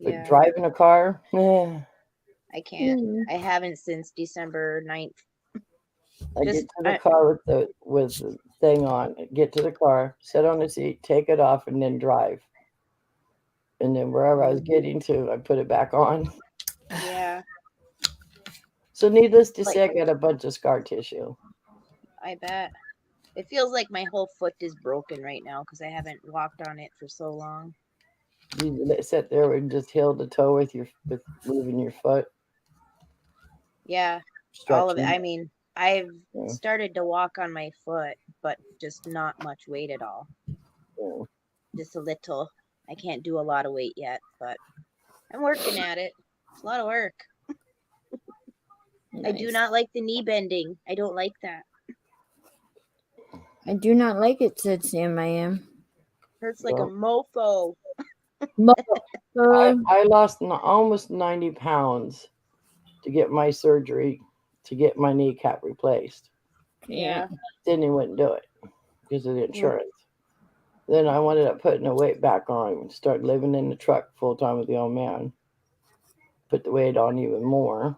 But Yeah. driving a car, I can't. Mm. I haven't since December 9th. I Just get to the car with the thing on. Get to the car, sit on the seat, take it off, and then drive. And then wherever I was getting to, I put it back on. yeah, So needless to like say, I got a bunch of scar tissue. I bet. It feels like my whole foot is broken right now because I haven't walked on it for so long. You sit there and just heel to toe with moving your foot, Yeah, all of it. stretching. I mean, I've Yeah, started to walk on my foot, but just not much weight at all. yeah. Just a little. I can't do a lot of weight yet, but I'm working at it. It's a lot of work. I do Nice. not like the knee bending. I don't like that. I do not like it, said Sam. I am. Hurts like a Well, mofo. I lost almost 90 pounds to get my surgery to get my kneecap replaced. Yeah. Then he wouldn't do it because of the Mm. insurance. Then I ended up putting the weight back on and started living in the truck full time with the old man. Put the weight on even more.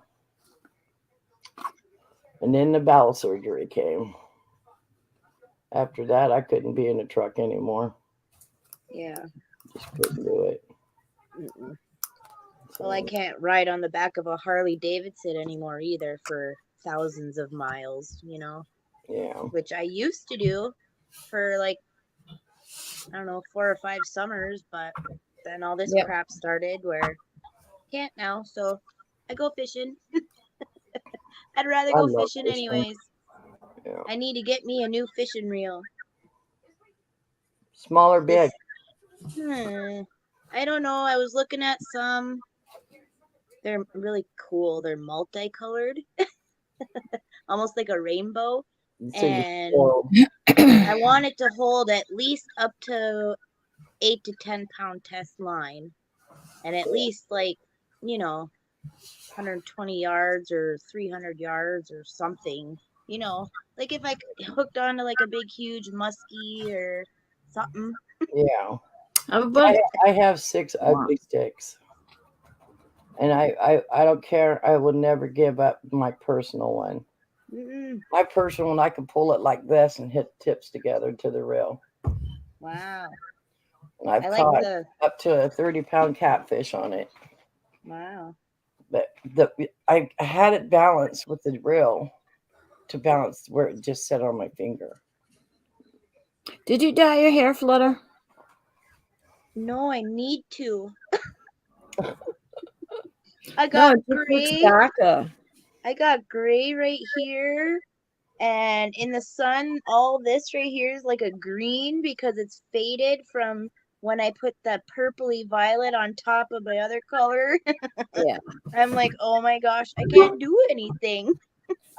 And then the bowel surgery came. After that, I couldn't be in the truck anymore. Yeah. Just couldn't do it. Mm-mm. So, Well, I can't ride on the back of a Harley Davidson anymore either for thousands of miles, yeah. which I used to do for like, I don't know, 4 or 5 summers, but then all this Yep. crap started where can't now, so I go fishing. I'd rather I go love fishing fishing. anyways. Yeah. I need to get me a new fishing reel. Small or big? I don't know. I was looking at some. They're really cool. They're multicolored, almost like a rainbow. So you And spoiled. I want it to hold at least up to 8 to 10 pound test line, and at least like 120 yards or 300 yards or something. Like if I hooked onto like a big huge muskie or something. Yeah. How about I have 6 ugly sticks. And I don't care. I will never give up my personal one. Mm-mm. My personal one, I can pull it like this and hit the tips together to the reel. Wow. And I've I like caught the up to a 30-pound catfish on it. wow. But I had it balanced with the reel to balance where it just sat on my finger. Did you dye your hair, Flutter? No, I need to. I No, got it just looks gray. darker. I got gray right here. And in the sun, all this right here is like a green because it's faded from when I put that purpley violet on top of my other color. Yeah. I'm like, oh my gosh, I can't do anything.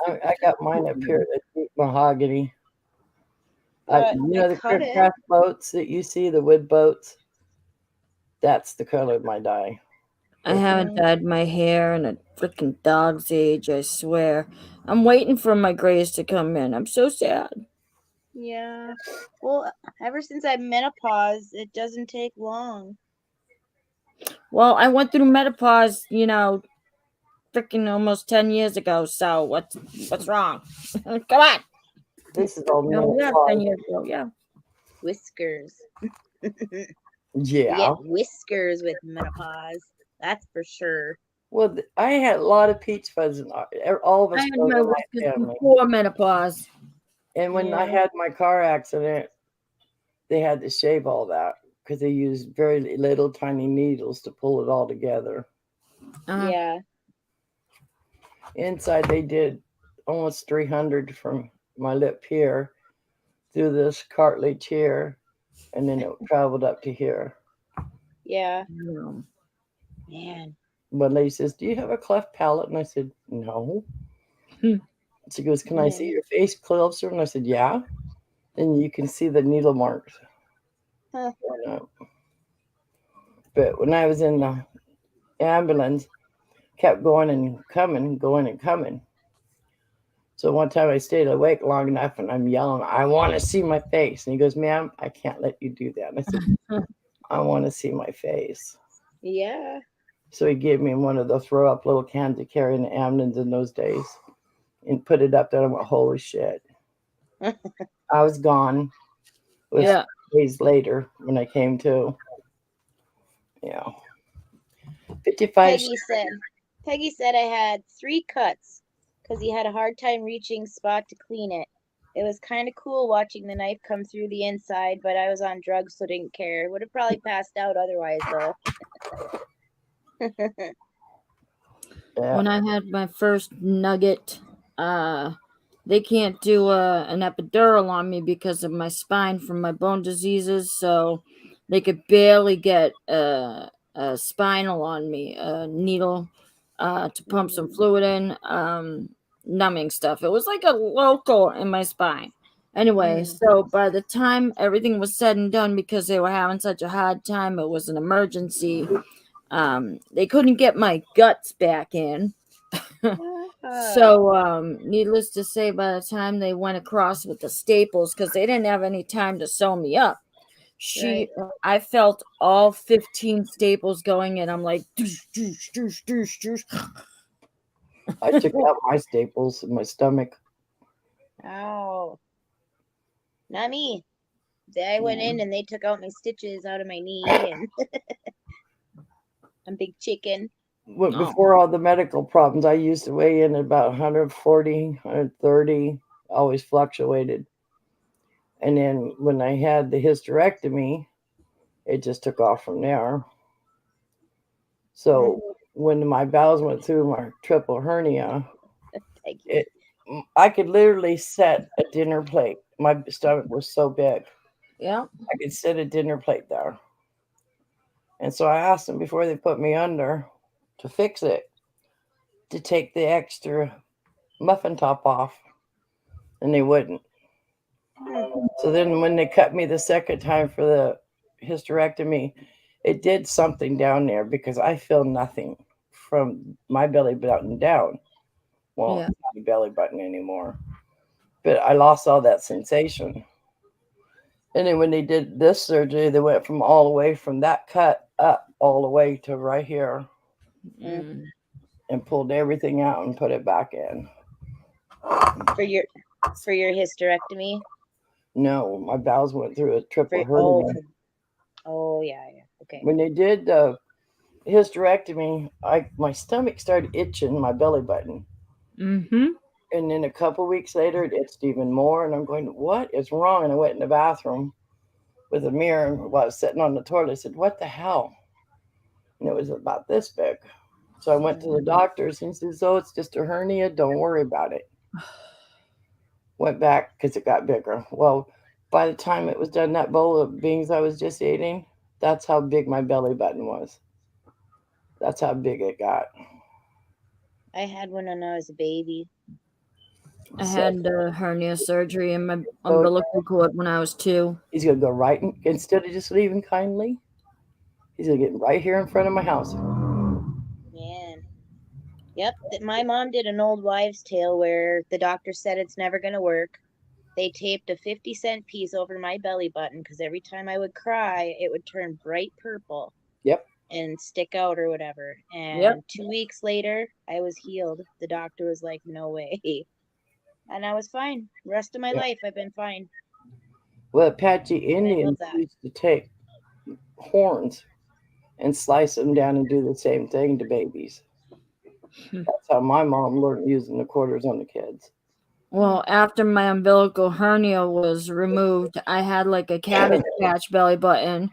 I got mine up here, the deep mahogany. But I The cut it. craft boats that you see, the wood boats? That's the color of my dye. I haven't Mm, dyed my hair in a freaking dog's age, I swear. I'm waiting for my grays to come in. I'm so sad. yeah. Well, ever since I menopause, it doesn't take long. Well, I went through menopause, freaking almost 10 years ago, so what's wrong? Come on. This is all No, yeah, 10 menopause. years ago, yeah. Whiskers. You Yeah. get whiskers with menopause. That's for sure. Well, I had a lot of peach fuzz in all of I us had in my my whiskers family. before menopause. And when I Yeah. had my car accident, they had to shave all that. because they use very little tiny needles to pull it all together. Yeah. Inside, they did almost 300 from my lip here through this cartilage here, and then it traveled up to here. Yeah. Yeah. Man. One lady says, "Do you have a cleft palate?" And I said, "No." Hmm. She goes, "Can I see Yeah. your face closer?" And I said, "Yeah." And you can see the needle marks. Huh. But when I was in the ambulance, kept going and coming, going and coming. So one time I stayed awake long enough and I'm yelling, "I want to see my face." And he goes, "Ma'am, I can't let you do that." And I said, "I want to see my face." Yeah. So he gave me one of the throw up little cans to carry in the ambulance in those days and put it up there. I went, "Holy shit." I was gone. It was Yeah. days later when I came to. Yeah. 55. Peggy said I had 3 cuts because he had a hard time reaching spot to clean it. It was kind of cool watching the knife come through the inside, but I was on drugs, so didn't care. Would have probably passed out otherwise, though. Yeah. When I had my first nugget, they can't do an epidural on me because of my spine from my bone diseases, so they could barely get a spinal on me, a needle to pump some fluid in, numbing stuff. It was like a local in my spine. Anyway, so by the time everything was said and done, because they were having such a hard time, it was an emergency. They couldn't get my guts back in. So, needless to say, by the time they went across with the staples, because they didn't have any time to sew me up, I felt all 15 staples going in. I'm like, doosh, doosh, doosh, doosh, doosh. I took out my staples in my stomach. Ow. Not me. I went in and they took out my stitches out of my knee and I'm big chicken. Well, before all the medical problems, I used to weigh in at about 140, 130, always fluctuated. And then when I had the hysterectomy, it just took off from there. So when my bowels went through my triple hernia, Peggy. I could literally set a dinner plate. My stomach was so big. Yeah. I could set a dinner plate there. And so I asked them before they put me under to fix it to take the extra muffin top off, and they wouldn't. So then when they cut me the second time for the hysterectomy, it did something down there because I feel nothing from my belly button down. Well, Yeah. it's not a belly button anymore. But I lost all that sensation. And then when they did this surgery, they went from all the way from that cut up all the way to right here Mm. and pulled everything out and put it back in. For your hysterectomy? No, my bowels went through a triple hernia. Yeah. Okay. When they did the hysterectomy, my stomach started itching my belly button. Mm-hmm. And then a couple weeks later, it itched even more. And I'm going, "What is wrong?" And I went in the bathroom with a mirror. And while I was sitting on the toilet, I said, "What the hell?" And it was about this big. So I went to the doctors and he says, "Oh, it's just a hernia. Don't worry about it." Went back because it got bigger. Well, by the time it was done, that bowl of beans I was just eating, that's how big my belly button was. That's how big it got. I had one when I was a baby. I had hernia surgery in my So umbilical cord when I was 2. he's going to go right in, instead of just leaving kindly, he's going to get right here in front of my house. Man. Yep. My mom did an old wives' tale where the doctor said it's never going to work. They taped a 50-cent piece over my belly button because every time I would cry, it would turn bright purple. Yep. And stick out or whatever. And Yep. 2 weeks later, I was healed. The doctor was like, "No way." And I was fine. The rest of my life, I've been fine. Well, Apache I Indians love that. used to take horns and slice them down and do the same thing to babies. That's how my mom learned using the quarters on the kids. Well, after my umbilical hernia was removed, I had like a cabbage patch belly button.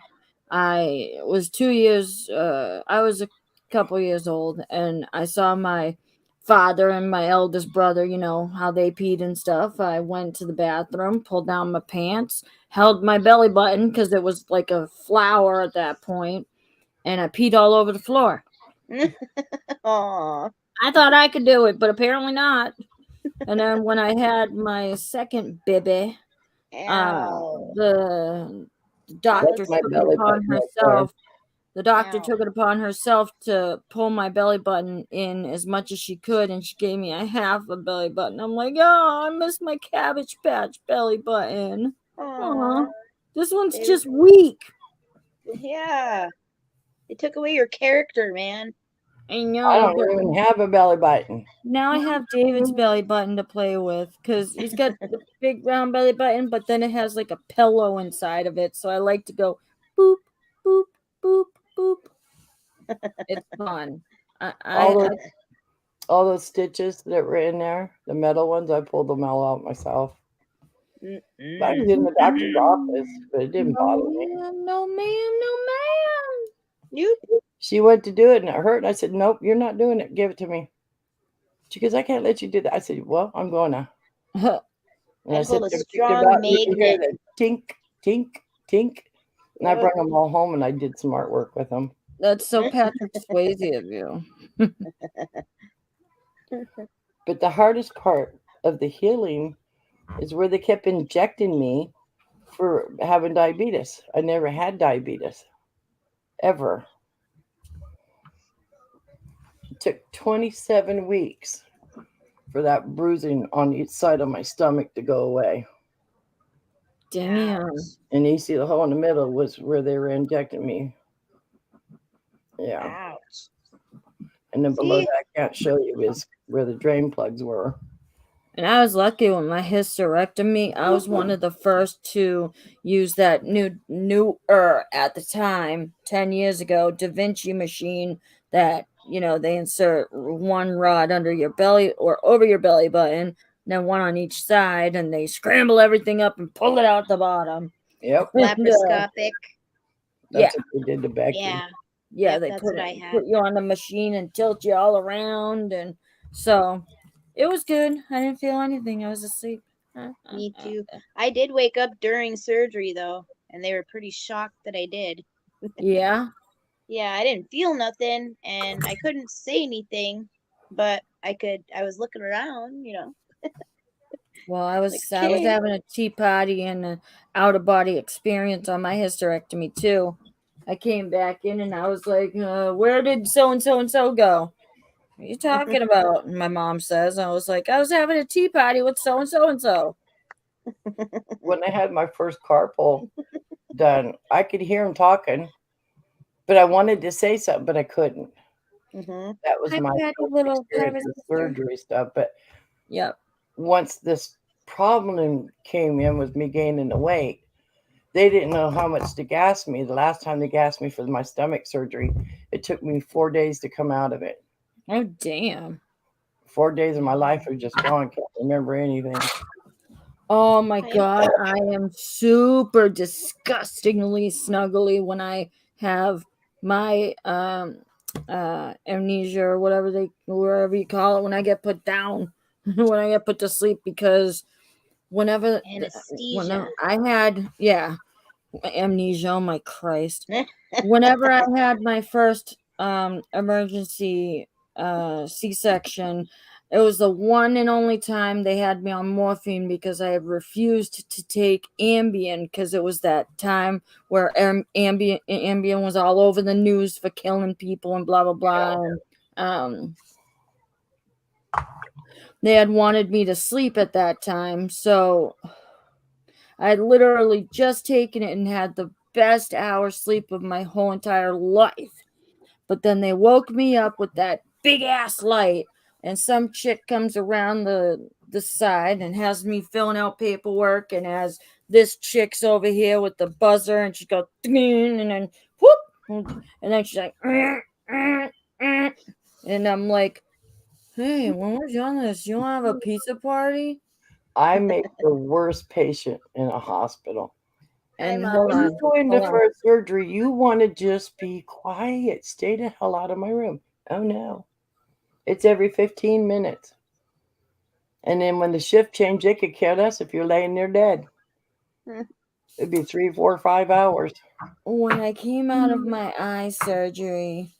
I was 2 years. I was a couple years old, and I saw my father and my eldest brother. You know how they peed and stuff. I went to the bathroom, pulled down my pants, held my belly button because it was like a flower at that point, and I peed all over the floor. Aw. I thought I could do it, but apparently not. And then when I had my second baby, Ow. the That doctor was My took it belly upon button right there. herself. The doctor Ow. took it upon herself to pull my belly button in as much as she could, and she gave me a half a belly button. I'm like, oh, I miss my Cabbage Patch belly button. Aw. Aw, this one's They- just weak. Yeah. They took away your character, man. I I know, don't but even have a belly button. now I have David's belly button to play with because he's got the big round belly button, but then it has like a pillow inside of it. So I like to go boop, boop, boop, boop. It's fun. All I those all those stitches that were in there, the metal ones, I pulled them all out myself. I was in the doctor's office, but it didn't bother me. no ma'am, no ma'am. Nope. She went to do it and it hurt. And I said, nope, you're not doing it. Give it to me. She goes, I can't let you do that. I said, well, I'm going to. And I I'd said, hold a picked strong about you could hear magnet. the tink, tink, tink. And I brought them all home and I did some artwork with them. That's so Patrick Swayze of you. But the hardest part of the healing is where they kept injecting me for having diabetes. I never had diabetes, ever. It took 27 weeks for that bruising on each side of my stomach to go away. Damn. And you see the hole in the middle was where they were injecting me. Yeah. Ouch. And then below See? that, I can't show you, is where the drain plugs were. And I was lucky with my hysterectomy. I was one of the first to use that newer at the time, 10 years ago, Da Vinci machine that, you know, they insert one rod under your belly or over your belly button, then one on each side, and they scramble everything up and pull it out the bottom. Yep. Laparoscopic. That's what they did to Becky. Yeah. Yeah, Yep, they that's put what I had. put you on the machine and tilt you all around, and so it was good. I didn't feel anything. I was asleep. Me too. I did wake up during surgery though, and they were pretty shocked that I did. Yeah. Yeah, I didn't feel nothing and I couldn't say anything, but I was looking around, you know. Well, I was Okay. having a tea party and an out of body experience on my hysterectomy too. I came back in and I was like, "Where did so and so and so go? What are you talking about?" And my mom says, I was like, "I was having a tea party with so and so and so." When I had my first carpal done, I could hear him talking, but I wanted to say something, but I couldn't. Mm-hmm. That was Hi, my Patty, first little experience private with sister. surgery stuff. But Yep. once this problem came in with me gaining the weight, they didn't know how much to gas me. The last time they gassed me for my stomach surgery, it took me 4 days to come out of it. Oh, damn. 4 days of my life are just gone. Can't remember anything. Oh my God, I am super disgustingly snuggly when I have my amnesia or wherever you call it, when I get put down, when I get put to sleep, because whenever Anesthesia. I had amnesia, oh my Christ. Whenever I had my first emergency C-section, it was the one and only time they had me on morphine because I had refused to take Ambien because it was that time where Ambien was all over the news for killing people and blah blah blah. And, they had wanted me to sleep at that time, so I had literally just taken it and had the best hour sleep of my whole entire life. But then they woke me up with that big ass light, and some chick comes around the side and has me filling out paperwork, and has this chick's over here with the buzzer, and she goes ding, and then whoop, and then she's like and I'm like, "Hey, when we're done this, you want to have a pizza party?" I make the worst patient in a hospital. And Mom. hold When you on. go into Hold on. for a surgery, you want to just be quiet. Stay the hell out of my room. Oh no. It's every 15 minutes. And then when the shift change, they could care less if you're laying there dead. It'd be 3, 4, 5 hours. When I came out of my eye surgery,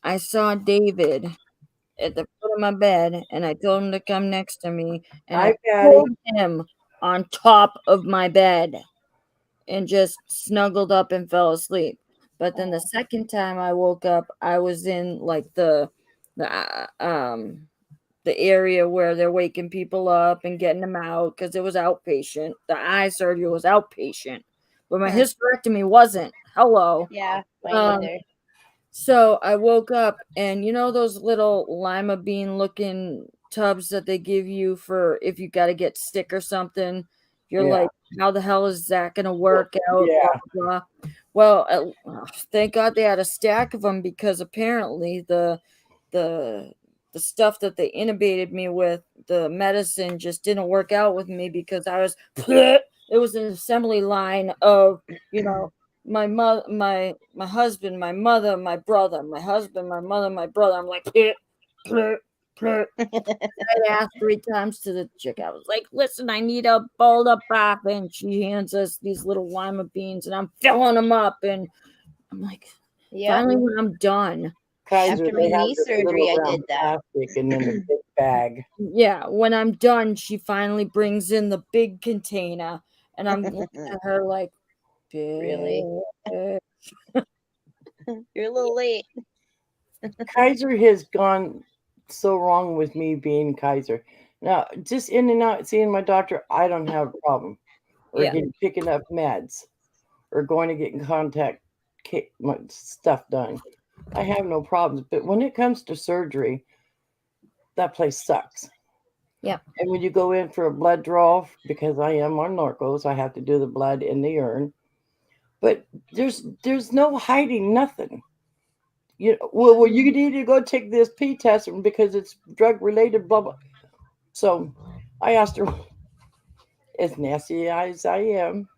I saw David at the foot of my bed, and I told him to come next to me, and Hi, I Patty. pulled him on top of my bed and just snuggled up and fell asleep. But then the second time I woke up, I was in like the the area where they're waking people up and getting them out because it was outpatient. The eye surgery was outpatient, but my hysterectomy wasn't. Hello. Yeah, mine Um, either. so I woke up, and you know those little lima bean looking tubs that they give you for if you got to get sick or something. You're Yeah. like, how the hell is that going to work out? Yeah. Blah, blah, blah. Well, thank God they had a stack of them because apparently the the stuff that they intubated me with, the medicine just didn't work out with me because I was it was an assembly line of, my mother, my husband, my mother, my brother, my husband, my mother, my brother. I'm like, pleh, pleh. I asked 3 times to the chick. I was like, listen, I need a bowl of pop. And she hands us these little lima beans, and I'm filling them up. And I'm like, Yep. finally, when I'm done, Kaiser, After my they have knee this surgery, little I round did that. plastic and then the big bag. yeah, when I'm done, she finally brings in the big container. And I'm looking at her like, Really? "Bitch." You're a little late. Kaiser has gone so wrong with me being Kaiser. Now, just in and out seeing my doctor, I don't have a problem. Or Yeah. picking up meds or going to get in contact, my stuff done. I have no problems. But when it comes to surgery, that place sucks. Yeah. And when you go in for a blood draw, because I am on narcos, I have to do the blood in the urine. But there's no hiding nothing. Well, you need to go take this P test because it's drug related, blah blah. So I asked her, as nasty as I am,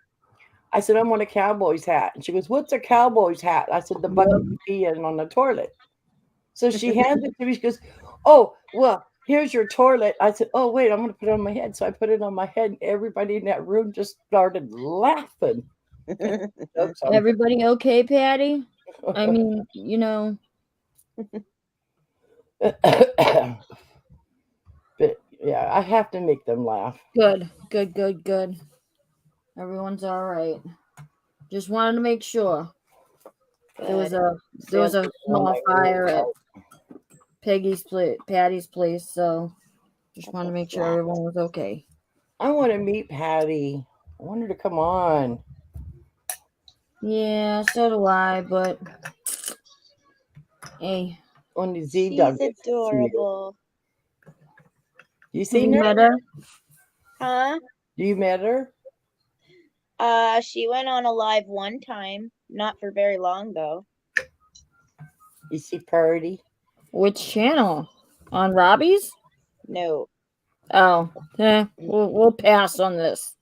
I said, I want a cowboy's hat. And she goes, what's a cowboy's hat? I said, the bucket you pee in on the toilet. So she hands it to me. She goes, oh, well, here's your toilet. I said, oh, wait, I'm going to put it on my head. So I put it on my head, and everybody in that room just started laughing. Everybody okay, Patty? I mean, But yeah, I have to make them laugh. good. Everyone's all right. Just wanted to make sure. There was a small fire at Patty's place, so just wanted to make sure everyone was okay. I want to meet Patty. I want her to come on. Yeah, so do I, but hey. Only Z She's Dog gets to see her. adorable. You seen You her? met her? Huh? You met her? She went on a live one time. Not for very long though. Is she pretty? Which channel? On Robbie's? No. Oh, we'll pass on this.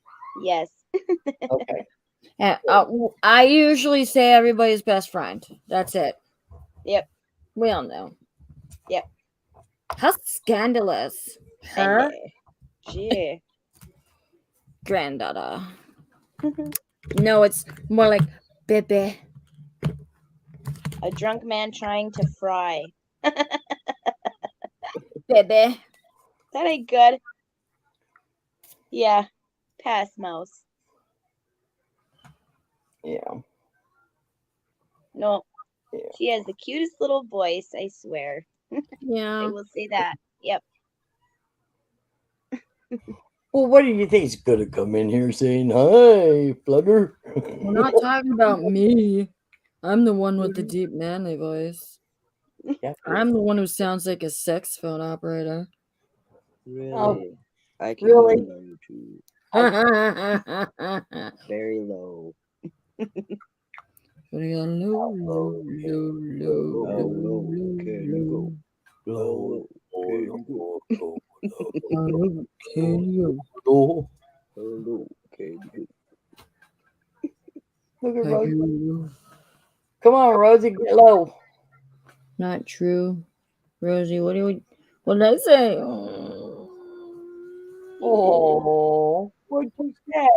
Yes. Okay. I usually say everybody's best friend. That's it. Yep. We all know. Yep. How scandalous. Her Gee. granddaughter. No, it's more like baby. A drunk man trying to fry. Baby. That ain't good. Yeah. Pass, mouse. Yeah. No. Yeah. She has the cutest little voice, I swear. I Yeah. will say that. Yep. Well, what do you think? He's gonna come in here saying, "Hi, Flutter." We're not talking about me. I'm the one with the deep manly voice. Yeah. I'm the one who sounds like a sex phone operator. Really? Oh, I can really? go low too. Very low. What do you got? Low, low, low, How low can you go? Low, How low can you go? How low can you low. How low can you go? Look at Hi, Rosie. Guru. Come on, Rosie, get low. Not true. Rosie, what did I say? Oh, what'd you say?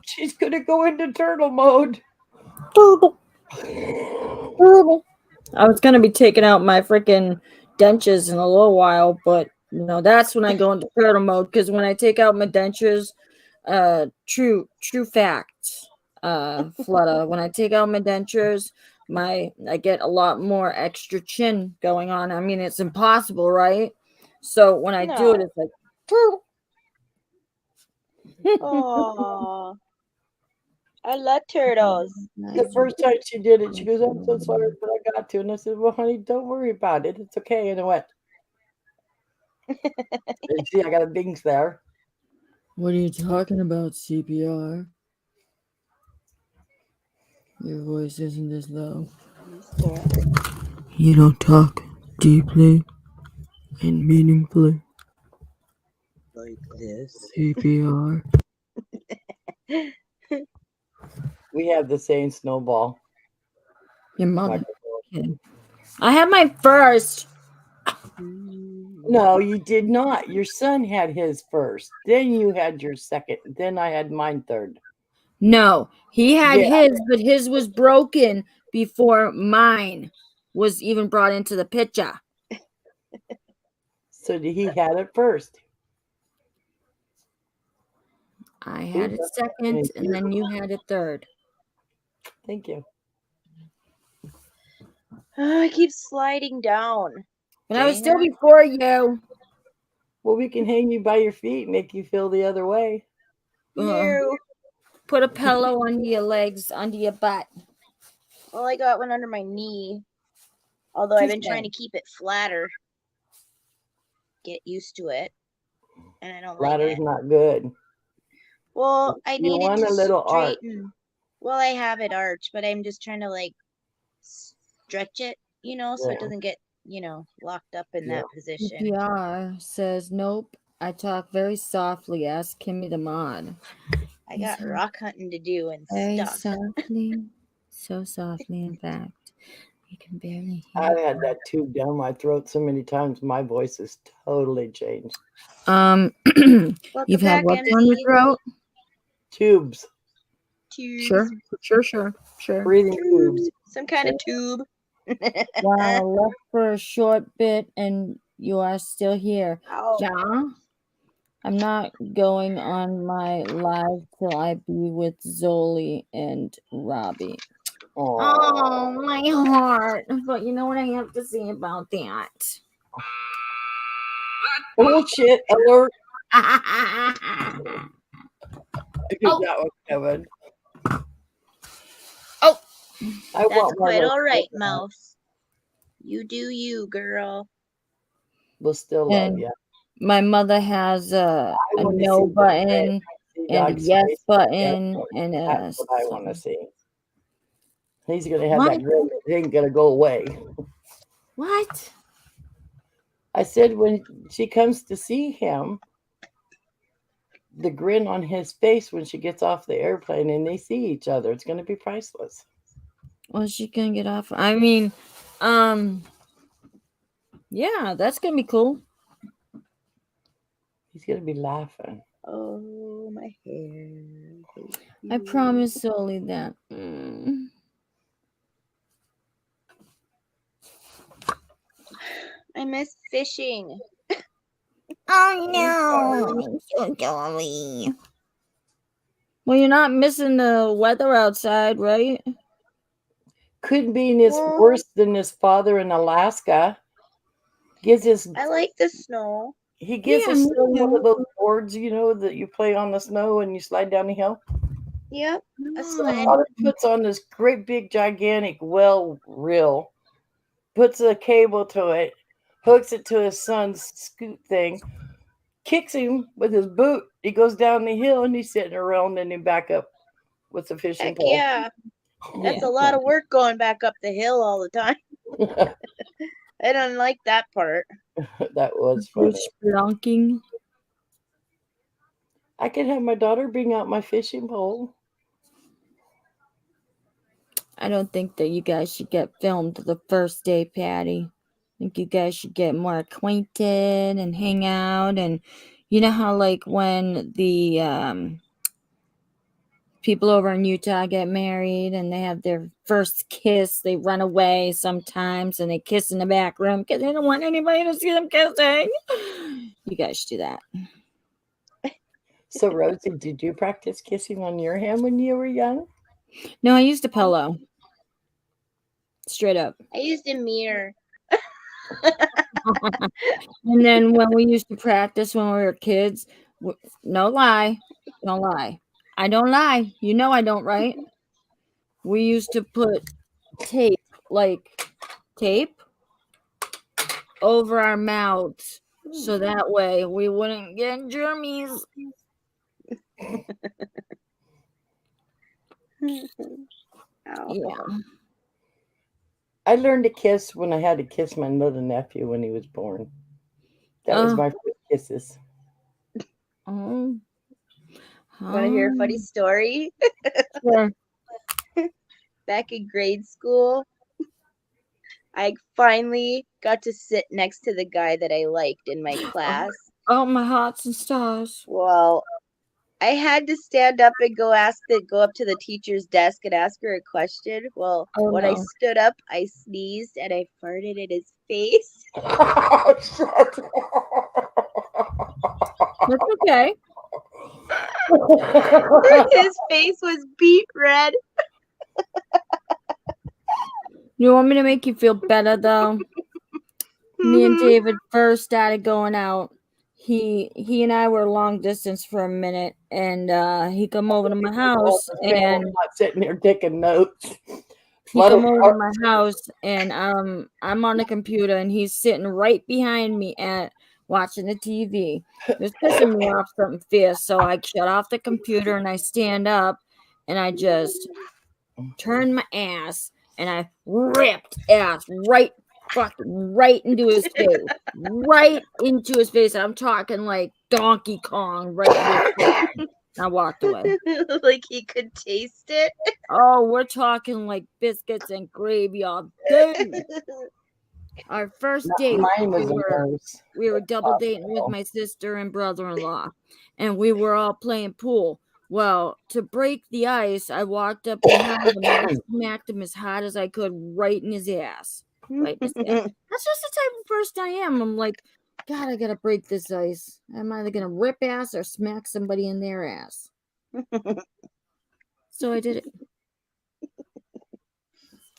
She's gonna go into turtle mode. Turtle. I was gonna be taking out my freaking dentures in a little while, but that's when I go into turtle mode, because when I take out my dentures, true fact, Flutter, when I take out my dentures, I get a lot more extra chin going on. I mean, it's impossible, right? So when I do it, No. it's like turtle. Oh, I love turtles. The first time she did it, she goes, "I'm so sorry, but I got to." And I said, "Well, honey, don't worry about it. It's okay." And I went, and see, I got a dings there. What are you talking about, CPR? Your voice isn't as low. You don't talk deeply and meaningfully. Like this. CPR. We have the same snowball. Your mother. microphone. I had my first. No, you did not. Your son had his first. Then you had your second. Then I had mine third. No, he had Yeah. his, but his was broken before mine was even brought into the picture. So he had it first. I had it second, and then you had it third. Thank you. Oh, I keep sliding down. But I was Dang still it. before you. Well, we can hang you by your feet, make you feel the other way. No. Put a pillow under your legs, under your butt. Well, I got one under my knee. Although I've been trying to keep it flatter. Get used to it. And I don't like Flatter's it. not good. Well, I You needed want to a little arch. straighten. Well, I have it arch, but I'm just trying to like stretch it, so it Yeah. doesn't get, locked up in that position. CPR says, nope, I talk very softly. Ask Kimmy the mod. I got rock hunting to do and Very stuff. softly. So softly, in fact. You can barely hear. I've had that tube down my throat so many times, my voice has totally changed. You've had back, what MC. on your throat? Tubes. Sure. Breathing tubes. Some kind of tube. Wow, left for a short bit and you are still here. Ow. Yeah. I'm not going on my live till I be with Zoli and Robbie. Oh, my heart. But you know what I have to say about that? Bullshit alert. Oh. That was Kevin. Oh. That's quite all right, Mouse. You do you, girl. We'll still love you. My mother has a no button and a yes button and that's what I want to see. He's gonna have What? that grin. It ain't gonna go away. What? I said when she comes to see him, the grin on his face when she gets off the airplane and they see each other, it's gonna be priceless. Well, she can get off. I mean, yeah, that's gonna be cool. He's gonna be laughing. Oh, my hair. I promise Zoli that. I miss fishing. Oh no, I'm so jolly. Well, you're not missing the weather outside, right? Couldn't be this worse than his father in Alaska. I like the snow. He gives us one of those boards, that you play on the snow and you slide down the hill. Yep. Father puts on this great big gigantic well reel, puts a cable to it, hooks it to his son's scoot thing, kicks him with his boot. He goes down the hill and he's sitting around and he back up with the fishing pole. Yeah. That's a lot of work going back up the hill all the time. I don't like that part. That was funny. Spelunking. I could have my daughter bring out my fishing pole. I don't think that you guys should get filmed the first day, Patty. I think you guys should get more acquainted and hang out. And you know how, like, when the people over in Utah get married and they have their first kiss, they run away sometimes and they kiss in the back room because they don't want anybody to see them kissing. You guys should do that. So, Rosie, did you practice kissing on your hand when you were young? No, I used a pillow. Straight up. I used a mirror. And then when we used to practice when we were kids, no lie, don't lie. I don't lie. You know I don't, right? We used to put tape, like tape, over our mouths so that way we wouldn't get germies. Yeah. I learned to kiss when I had to kiss my little nephew when he was born. That was my first kisses. Oh. Want to hear a funny story? Sure. Back in grade school, I finally got to sit next to the guy that I liked in my class. Oh, my hearts and stars. Well, I had to stand up and go up to the teacher's desk and ask her a question. Well, when I stood up, I sneezed and I farted in his face. That's okay. His face was beet red. You want me to make you feel better though? Me and David first started going out. He and I were long distance for a minute, and he come over to my house, and I'm not sitting here taking notes. he come over to my house, and I'm on the computer, and he's sitting right behind me at watching the TV. It was pissing me off something fierce, so I shut off the computer and I stand up, and I just turned my ass, and I ripped ass right into his face. Right into his face. I'm talking like Donkey Kong right into his face. I walked away. Like he could taste it. Oh, we're talking like biscuits and gravy all day. Our first date, we were double dating with my sister and brother-in-law, and we were all playing pool. Well, to break the ice, I walked up behind him and I smacked him as hard as I could right in his ass. Right in his ass. That's just the type of person I am. I'm like, God, I gotta break this ice. I'm either gonna rip ass or smack somebody in their ass. So I did it.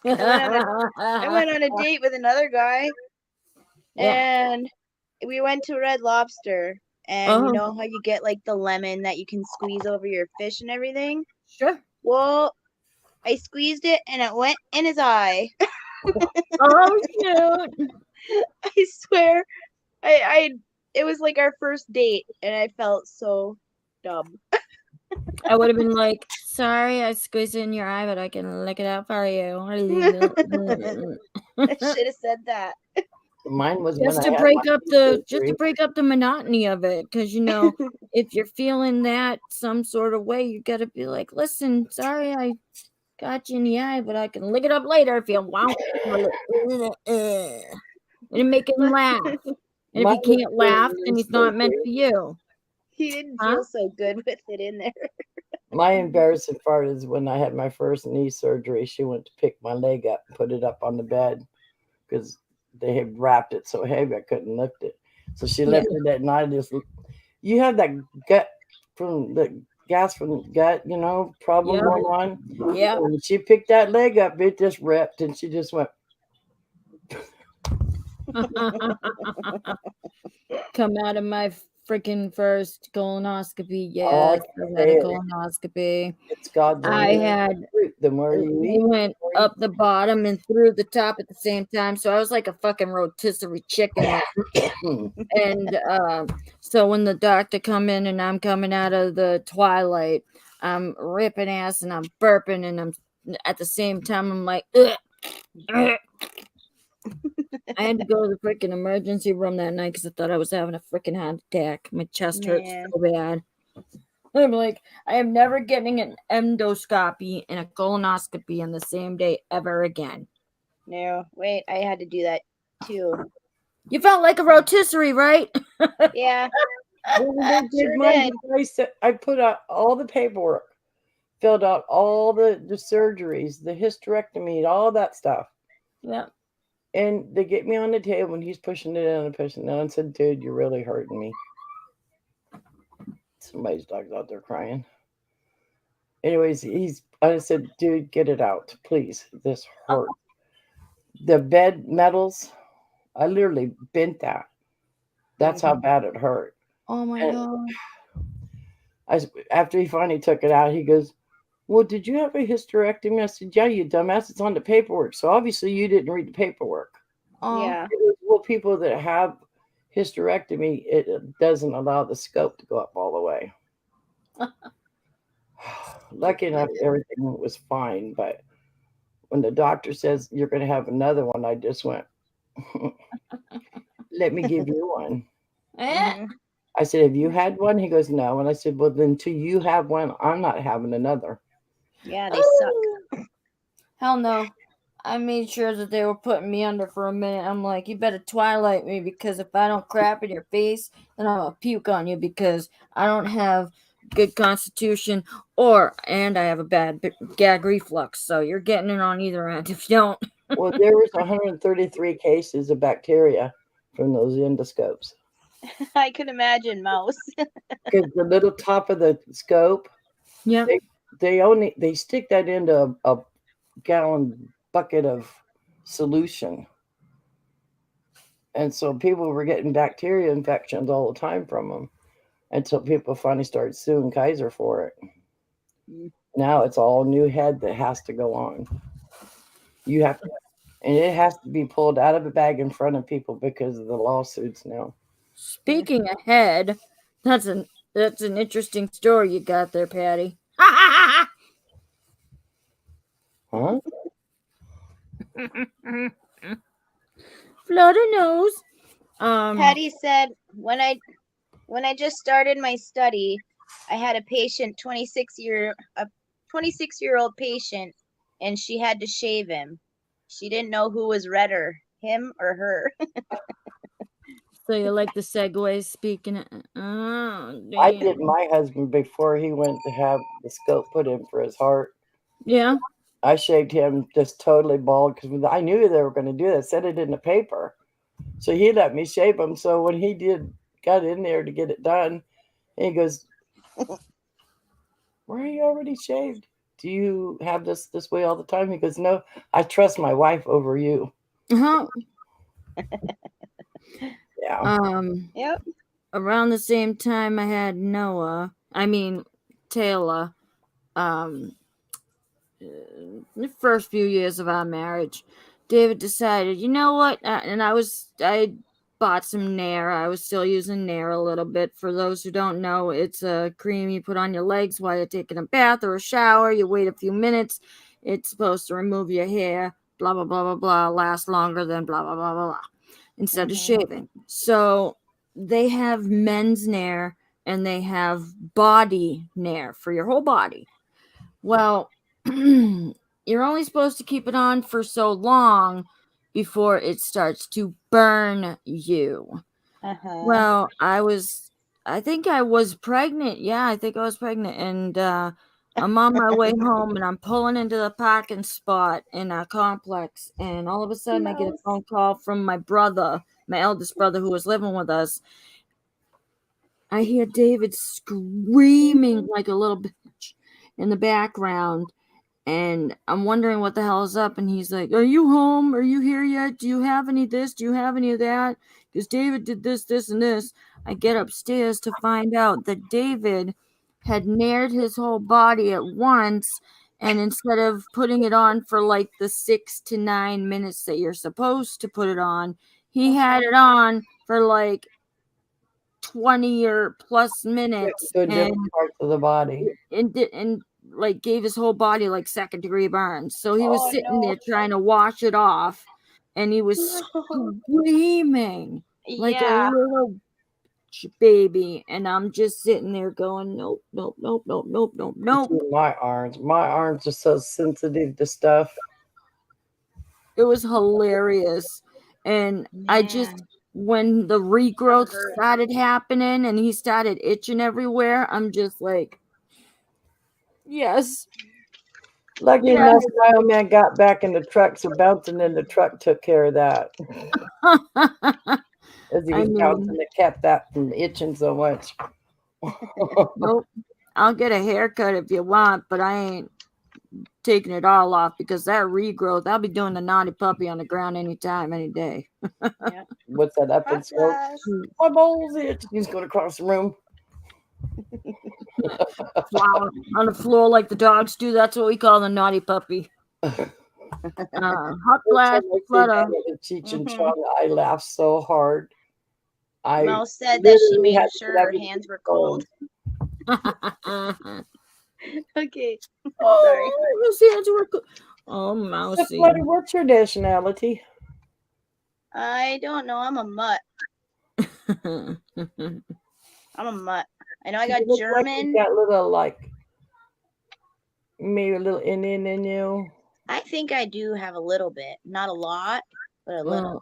I went on a date with another guy, and we went to Red Lobster. And you know how you get like the lemon that you can squeeze over your fish and everything? Sure. Well, I squeezed it and it went in his eye. Oh shoot! I swear, it was like our first date, and I felt so dumb. I would have been like, sorry, I squeezed it in your eye, but I can lick it out for you. I should have said that. Mine was just to break up the monotony of it, because you know, if you're feeling that some sort of way, you got to be like, listen, sorry, I got you in the eye, but I can lick it up later if you want. And make him laugh. And if he can't laugh, then he's not meant for you. He didn't feel so good with it in there. My embarrassing part is when I had my first knee surgery, she went to pick my leg up and put it up on the bed because they had wrapped it so heavy I couldn't lift it. So she lifted it, and I just, you have that gut from the gas from the gut, you know, problem going on. Yeah. When she picked that leg up, it just ripped, and she just went. Come out of my freaking first colonoscopy. Yes, I had a colonoscopy. It's God's I had the more you eat, went up the bottom and through the top at the same time. So I was like a fucking rotisserie chicken. And so when the doctor come in and I'm coming out of the twilight, I'm ripping ass and I'm burping, and I'm at the same time I'm like, ugh, ugh. I had to go to the freaking emergency room that night because I thought I was having a freaking heart attack. My chest hurt so bad. I'm like, I am never getting an endoscopy and a colonoscopy on the same day ever again. No, wait, I had to do that too. You felt like a rotisserie, right? Yeah, Well, when they did sure mine, did. I put out all the paperwork, filled out all the surgeries, the hysterectomy, all that stuff. Yeah. And they get me on the table and he's pushing it in and pushing it in and said, dude, you're really hurting me. Somebody's dog's out there crying. Anyways, I said, dude, get it out, please. This hurts. The bed metals, I literally bent that. That's how bad it hurt. Oh my And God. after he finally took it out, he goes, well, did you have a hysterectomy? I said, yeah, you dumbass. It's on the paperwork. So obviously you didn't read the paperwork. Yeah. He goes, well, people that have hysterectomy, it doesn't allow the scope to go up all the way. Lucky enough, everything was fine. But when the doctor says you're going to have another one, I just went, let me give you one. Mhm. I said, have you had one? He goes, no. And I said, well, then till you have one, I'm not having another. Yeah, they suck. Hell no. I made sure that they were putting me under for a minute. I'm like, you better twilight me, because if I don't crap in your face, then I'm gonna puke on you, because I don't have good constitution, and I have a bad gag reflux. So you're getting it on either end if you don't. Well, there was 133 cases of bacteria from those endoscopes. I could imagine, Mouse. Because the little top of the scope, Yeah. they stick that into a gallon bucket of solution. And so people were getting bacteria infections all the time from them until people finally started suing Kaiser for it. Now it's all new head that has to go on. You have to, and it has to be pulled out of a bag in front of people because of the lawsuits now. Speaking ahead, that's an interesting story you got there, Patty. Huh? Flutter nose. Patty said when I just started my study, I had a 26-year-old patient, and she had to shave him. She didn't know who was redder, him or her. So you like the segues? Speaking of, oh, damn. I did my husband before he went to have the scope put in for his heart. Yeah. I shaved him just totally bald because I knew they were going to do that. Said it in the paper. So he let me shave him. So when he got in there to get it done, he goes, were you already shaved? Do you have this way all the time? He goes, no, I trust my wife over you. Uh-huh. Yeah. Yep. Around the same time I had Taylor, the first few years of our marriage, David decided, you know what? And I bought some Nair. I was still using Nair a little bit. For those who don't know, it's a cream you put on your legs while you're taking a bath or a shower. You wait a few minutes. It's supposed to remove your hair, blah, blah, blah, blah, blah, last longer than blah, blah, blah, blah, blah, instead of shaving. So they have men's Nair and they have body Nair for your whole body. Well, you're only supposed to keep it on for so long before it starts to burn you. Well, I think I was pregnant. Yeah, I think I was pregnant. And I'm on my way home and I'm pulling into the parking spot in our complex. And all of a sudden I get a phone call from my brother, my eldest brother, who was living with us. I hear David screaming like a little bitch in the background. And I'm wondering what the hell is up. And he's like, are you home? Are you here yet? Do you have any of this? Do you have any of that? Because David did this, this, and this. I get upstairs to find out that David had nared his whole body at once. And instead of putting it on for like the 6 to 9 minutes that you're supposed to put it on, he had it on for like 20 or plus minutes. To different parts of the body. And like gave his whole body like second degree burns. So he was sitting there trying to wash it off, and he was screaming like a little baby. And I'm just sitting there going, nope, nope, nope, nope, nope, nope, nope. My arms are so sensitive to stuff. It was hilarious. And I just, Man. when the regrowth hurt. started happening and he started itching everywhere, I'm just like, yes. Lucky Yeah. enough, my old man got back in the truck, so bouncing in the truck took care of that. As he I was bouncing, mean, it kept that from itching so much. nope. I'll get a haircut if you want, but I ain't taking it all off because that regrowth, I'll be doing the naughty puppy on the ground anytime, any day. Yeah. What's that up and Hot smoke? flash. My balls itch. He's going across the room. Flower on the floor like the dogs do. That's what we call the naughty puppy. Hot flash, Every time I see flutter. that with Cheech and Chong, I laugh so hard. I Mouse said that she literally made had to sure get her everything hands were cold. cold. Okay. Sorry. Oh, his hands were oh, So, mousy. Flutter, what's your nationality? I don't know. I'm a mutt. I'm a mutt. I know I got You look like German. you got little, like, maybe a little Indian in you. I think I do have a little bit. Not a lot, but a little. Well,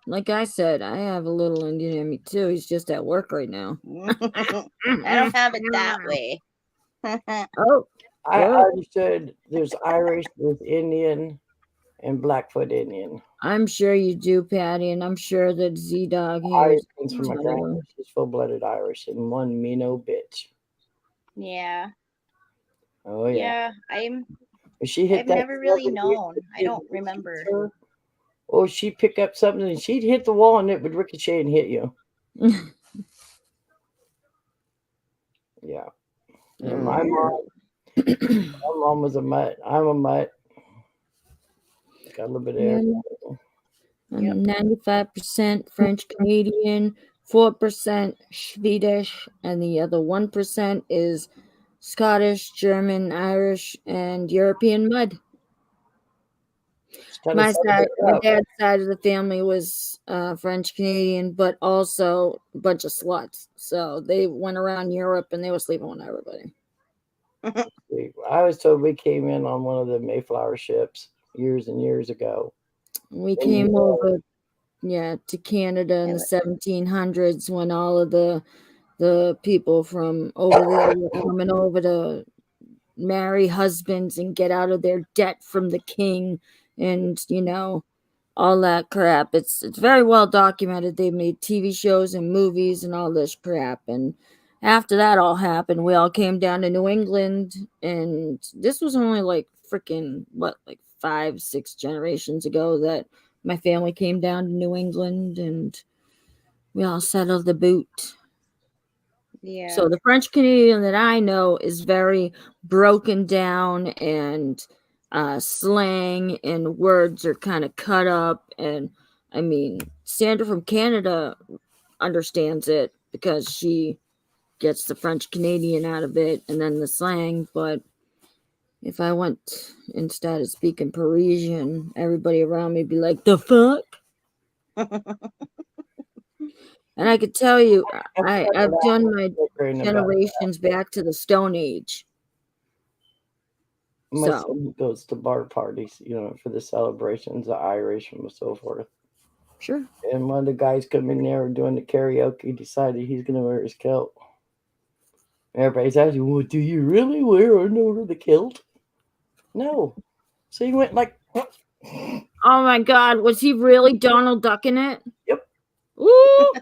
like I said, I have a little Indian in me too. He's just at work right now. I don't have it that way. Oh, I oh, understood there's Irish, there's Indian, and Blackfoot Indian. I'm sure you do, Patty, and I'm sure that Z Dog here Irish is comes from my too. grandma. She's full-blooded Irish and one mean old bitch. Yeah. Oh yeah. Yeah. If she hit I've that never really floor, known. I hit don't the remember. her, or she'd pick up something and she'd hit the wall and it would ricochet and hit you. Yeah. And my mom was a mutt. I'm a mutt. Got a little bit of everything. I'm 95% French Canadian, 4% Swedish, and the other 1% is Scottish, German, Irish, and European mud. My dad's side of the family was French Canadian, but also a bunch of sluts. So they went around Europe and they were sleeping with everybody. I was told we came in on one of the Mayflower ships years and years ago. We came over, to Canada in the 1700s when all of the people from over there were coming over to marry husbands and get out of their debt from the king, and all that crap. It's very well documented. They made TV shows and movies and all this crap. And after that all happened, we all came down to New England, and this was only like freaking 5-6 generations ago that my family came down to New England, and we all settled the boot. Yeah. So the French Canadian that I know is very broken down, and slang and words are kind of cut up. And I mean, Sandra from Canada understands it because she gets the French Canadian out of it and then the slang. But if I went and started speaking Parisian, everybody around me would be like, the fuck? And I could tell you, I've done my generations back to the Stone Age. My son goes to bar parties, for the celebrations, the Irish and so forth. Sure. And one of the guys come in there doing the karaoke, decided he's going to wear his kilt. Everybody's asking, well, do you really wear the kilt? No. So he went like... Oh my God, was he really Donald Ducking it? Yep. Ooh.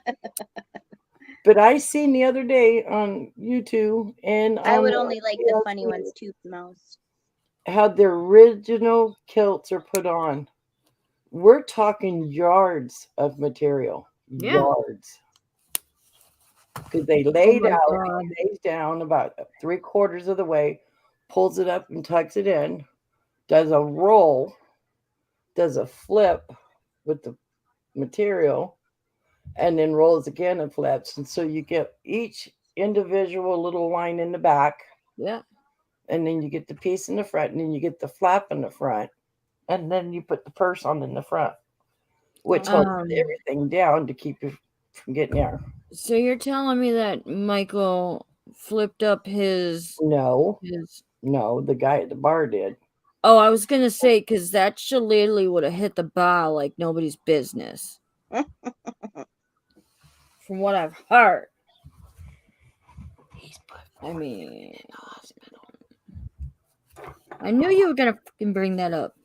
But I seen the other day on YouTube, and I would only like the funny ones too, Mouse. How the original kilts are put on. We're talking yards of material. Yeah. Yards. Because they laid lays down about 3/4 of the way, pulls it up and tucks it in, does a roll, does a flip with the material, and then rolls again and flips. And so you get each individual little line in the back. Yeah. And then you get the piece in the front, and then you get the flap in the front. And then you put the purse on in the front, which holds everything down to keep you from getting air. So you're telling me that Michael flipped up his No, the guy at the bar did. Oh, I was gonna say because that shillelagh would have hit the bar like nobody's business. From what I've heard. I mean, I knew you were gonna fucking bring that up.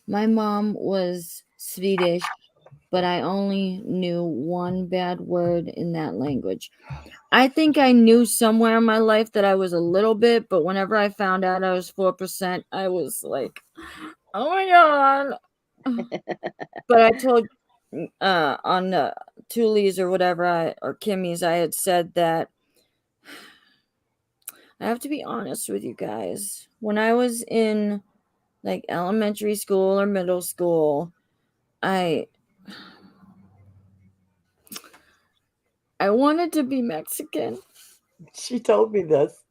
My mom was Swedish, but I only knew one bad word in that language. I think I knew somewhere in my life that I was a little bit, but whenever I found out I was 4%, I was like, oh my god. But I told on the Tuli's or whatever or Kimmy's, I had said that I have to be honest with you guys. When I was in like elementary school or middle school, I wanted to be Mexican. She told me this.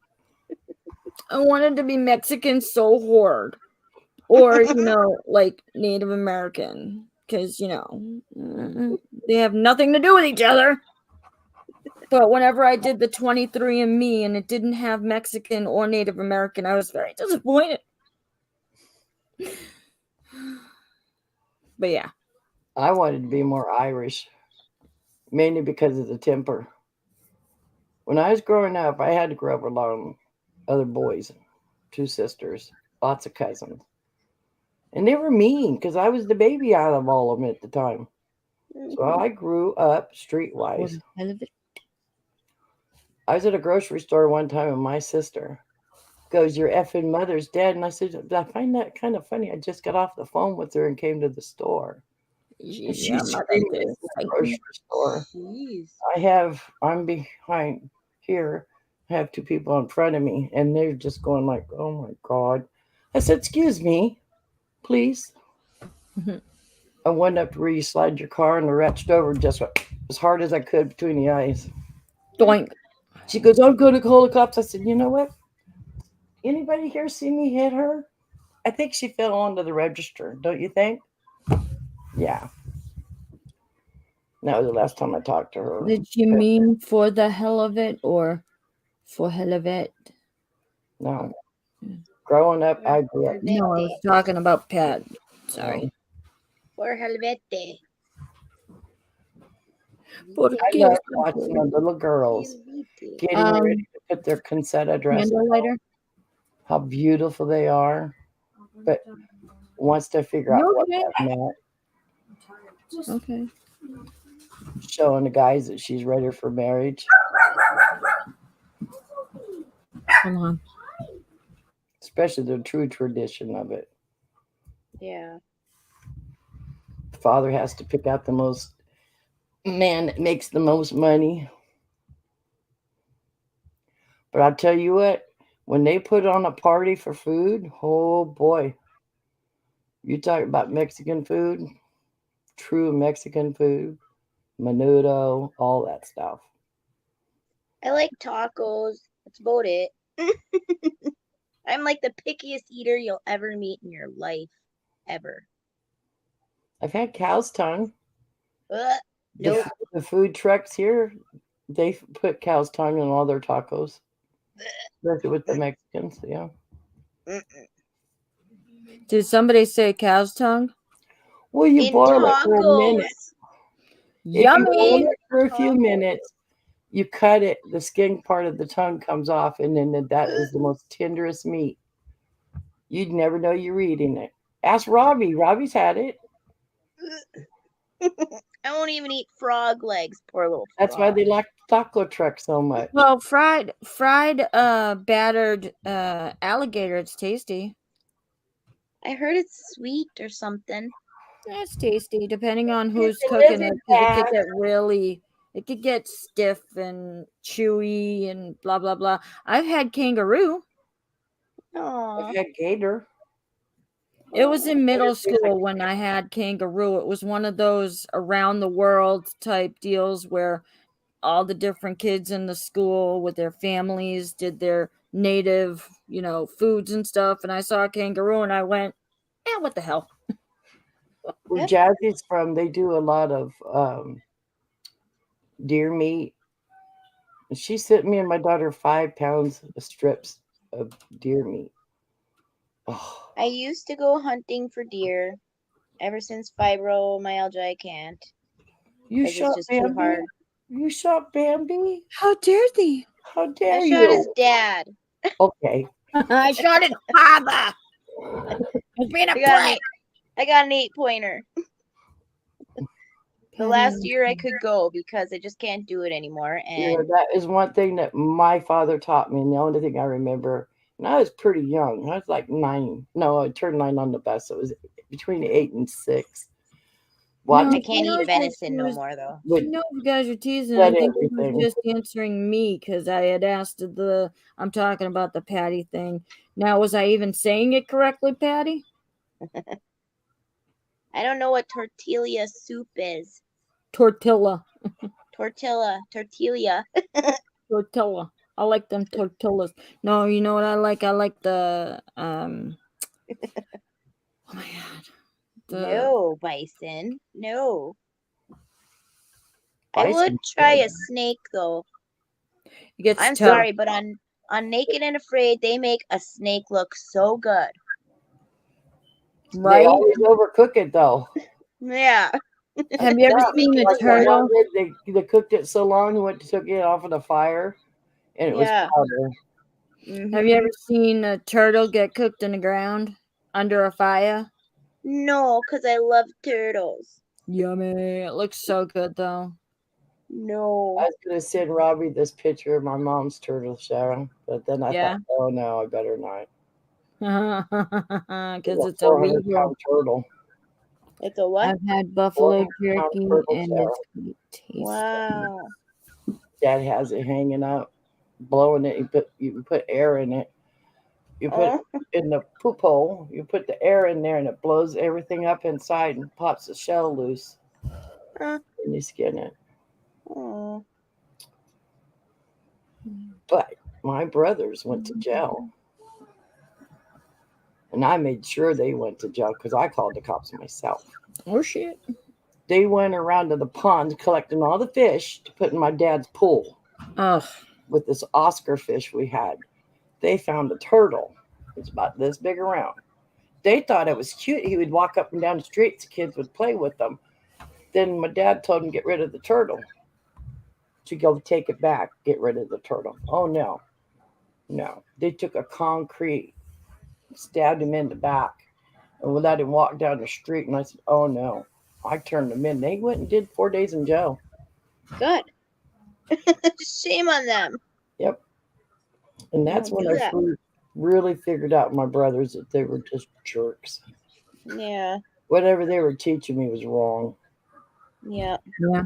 I wanted to be Mexican so hard. Or, like Native American. Because, they have nothing to do with each other. But whenever I did the 23andMe and it didn't have Mexican or Native American, I was very disappointed. But yeah. I wanted to be more Irish, mainly because of the temper. When I was growing up, I had to grow up along other boys, 2 sisters, lots of cousins. And they were mean because I was the baby out of all of them at the time. So I grew up streetwise. I was at a grocery store one time and my sister goes, your effing mother's dead. And I said, I find that kind of funny. I just got off the phone with her and came to the store. And she's screaming in the grocery store. I'm behind here. I have 2 people in front of me and they're just going like, oh my God. I said, excuse me, please. I went up to where you slide your car and I reached over and just went as hard as I could between the eyes. Doink. She goes, I'm going to call the cops. I said, you know what? Anybody here see me hit her? I think she fell onto the register. Don't you think? Yeah. That was the last time I talked to her. Did you mean for the hell of it or for hell of it? No. Growing up, I grew up. No, I was talking about Pat. Sorry. For helvete. I love watching the little girls getting ready to put their consetta dress on. How beautiful they are. But wants to figure out what that meant. Okay. Showing the guys that she's ready for marriage. Hold on. Especially the true tradition of it. Yeah. The father has to pick out the most man that makes the most money. But I'll tell you what, when they put on a party for food, oh boy. You talk about Mexican food, true Mexican food, menudo, all that stuff. I like tacos. That's about it. I'm like the pickiest eater you'll ever meet in your life. Ever. I've had cow's tongue. Nope. The food trucks here, they put cow's tongue in all their tacos. Especially with the Mexicans, yeah. Did somebody say cow's tongue? Well, you boil it for a minute. Yummy. If you boil it for a few minutes, you cut it, the skin part of the tongue comes off, and then that is the most tenderest meat. You'd never know you're eating it. Ask Robbie. Robbie's had it. I won't even eat frog legs. Poor little frog. That's why they like the taco truck so much. Well, fried battered alligator, it's tasty. I heard it's sweet or something. That's tasty, depending on who's cooking it. It could get stiff and chewy and blah blah blah. I've had kangaroo. Aww. I've had gator. It was in middle school when I had kangaroo. It was one of those around the world type deals where all the different kids in the school with their families did their native, foods and stuff. And I saw a kangaroo and I went, what the hell? Where Jazzy's from, they do a lot of deer meat. And she sent me and my daughter 5 pounds of strips of deer meat. Oh, I used to go hunting for deer. Ever since fibromyalgia, I can't you because it's shot just too Bambi? hard. You shot Bambi? How dare thee? How I dare shot his you? dad. Okay. I shot his father. It's been a prank. I got an 8-pointer. The last year I could go because I just can't do it anymore. You know, And that is one thing that my father taught me, and the only thing I remember. And I was pretty young. I was like 9. No, I turned 9 on the bus. So it was between 8 and 6. Watch No, I can't eat venison no more though. I know you guys are teasing. Said I think he everything. was just answering me because I had asked I'm talking about the Patty thing. Now, was I even saying it correctly, Patty? I don't know what tortilla soup is. Tortilla. Tortilla. Tortilla. I like them tortillas. No, you know what I like? I like the oh my god. No, bison. No. I Bison would try a snake though. It gets I'm tough. sorry, but on Naked and Afraid, they make a snake look so good. Right? They always overcook it though. Yeah. Have you ever seen a Like that turtle? one they cooked it so long, they took it off of the fire, and it was Yeah. powder. Have you ever seen a turtle get cooked in the ground under a fire? No, because I love turtles. Yummy. It looks so good though. No. I was gonna send Robbie this picture of my mom's turtle shell, but then I Yeah. thought, oh no, I better not. Because it's 400 illegal. pound turtle. It's a what? I've had buffalo 400 pound jerky turtle and shell. it's quite tasty. Wow. Dad has it hanging up, blowing it. You put air in it. You put it in the poop hole. You put the air in there, and it blows everything up inside and pops the shell loose. And you skin it. Oh. But my brothers went to jail, and I made sure they went to jail because I called the cops myself. Oh shit. They went around to the pond collecting all the fish to put in my dad's pool. Oh. With this Oscar fish we had. They found a turtle. It's about this big around. They thought it was cute. He would walk up and down the streets. Kids would play with them. Then my dad told him, get rid of the turtle. To go take it back, get rid of the turtle. Oh, no. No. They took a concrete, stabbed him in the back, and let him walk down the street. And I said, oh, no. I turned them in. They went and did 4 days in jail. Good. Shame on them. Yep. And that's when I really figured out my brothers that they were just jerks. Yeah. Whatever they were teaching me was wrong. Yeah. Yeah.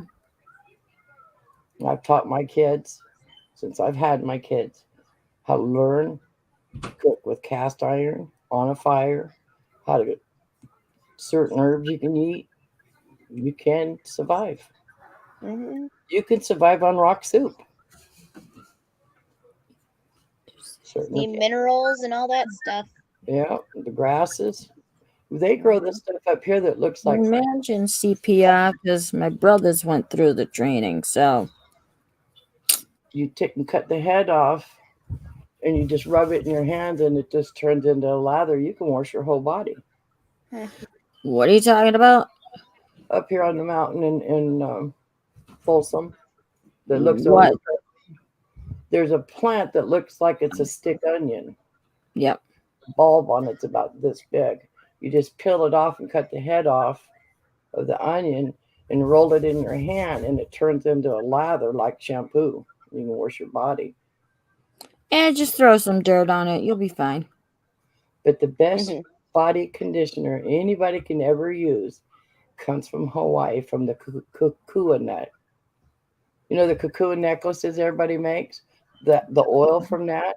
I've taught my kids, since I've had my kids, how to learn to cook with cast iron on a fire, how to get certain herbs you can eat. You can survive. Mm-hmm. You can survive on rock soup. Need minerals and all that stuff. Yeah, the grasses. They grow this stuff up here that looks like. Imagine CPR because my brothers went through the training, so. You take and cut the head off, and you just rub it in your hands, and it just turns into a lather. You can wash your whole body. What are you talking about? Up here on the mountain in Folsom, that looks What? over. There's a plant that looks like it's a stick onion. Yep. The bulb on it's about this big. You just peel it off and cut the head off of the onion and roll it in your hand, and it turns into a lather like shampoo. You can wash your body. And just throw some dirt on it. You'll be fine. But the best body conditioner anybody can ever use comes from Hawaii, from the kukua nut. You know the kukua necklaces everybody makes? The oil from that?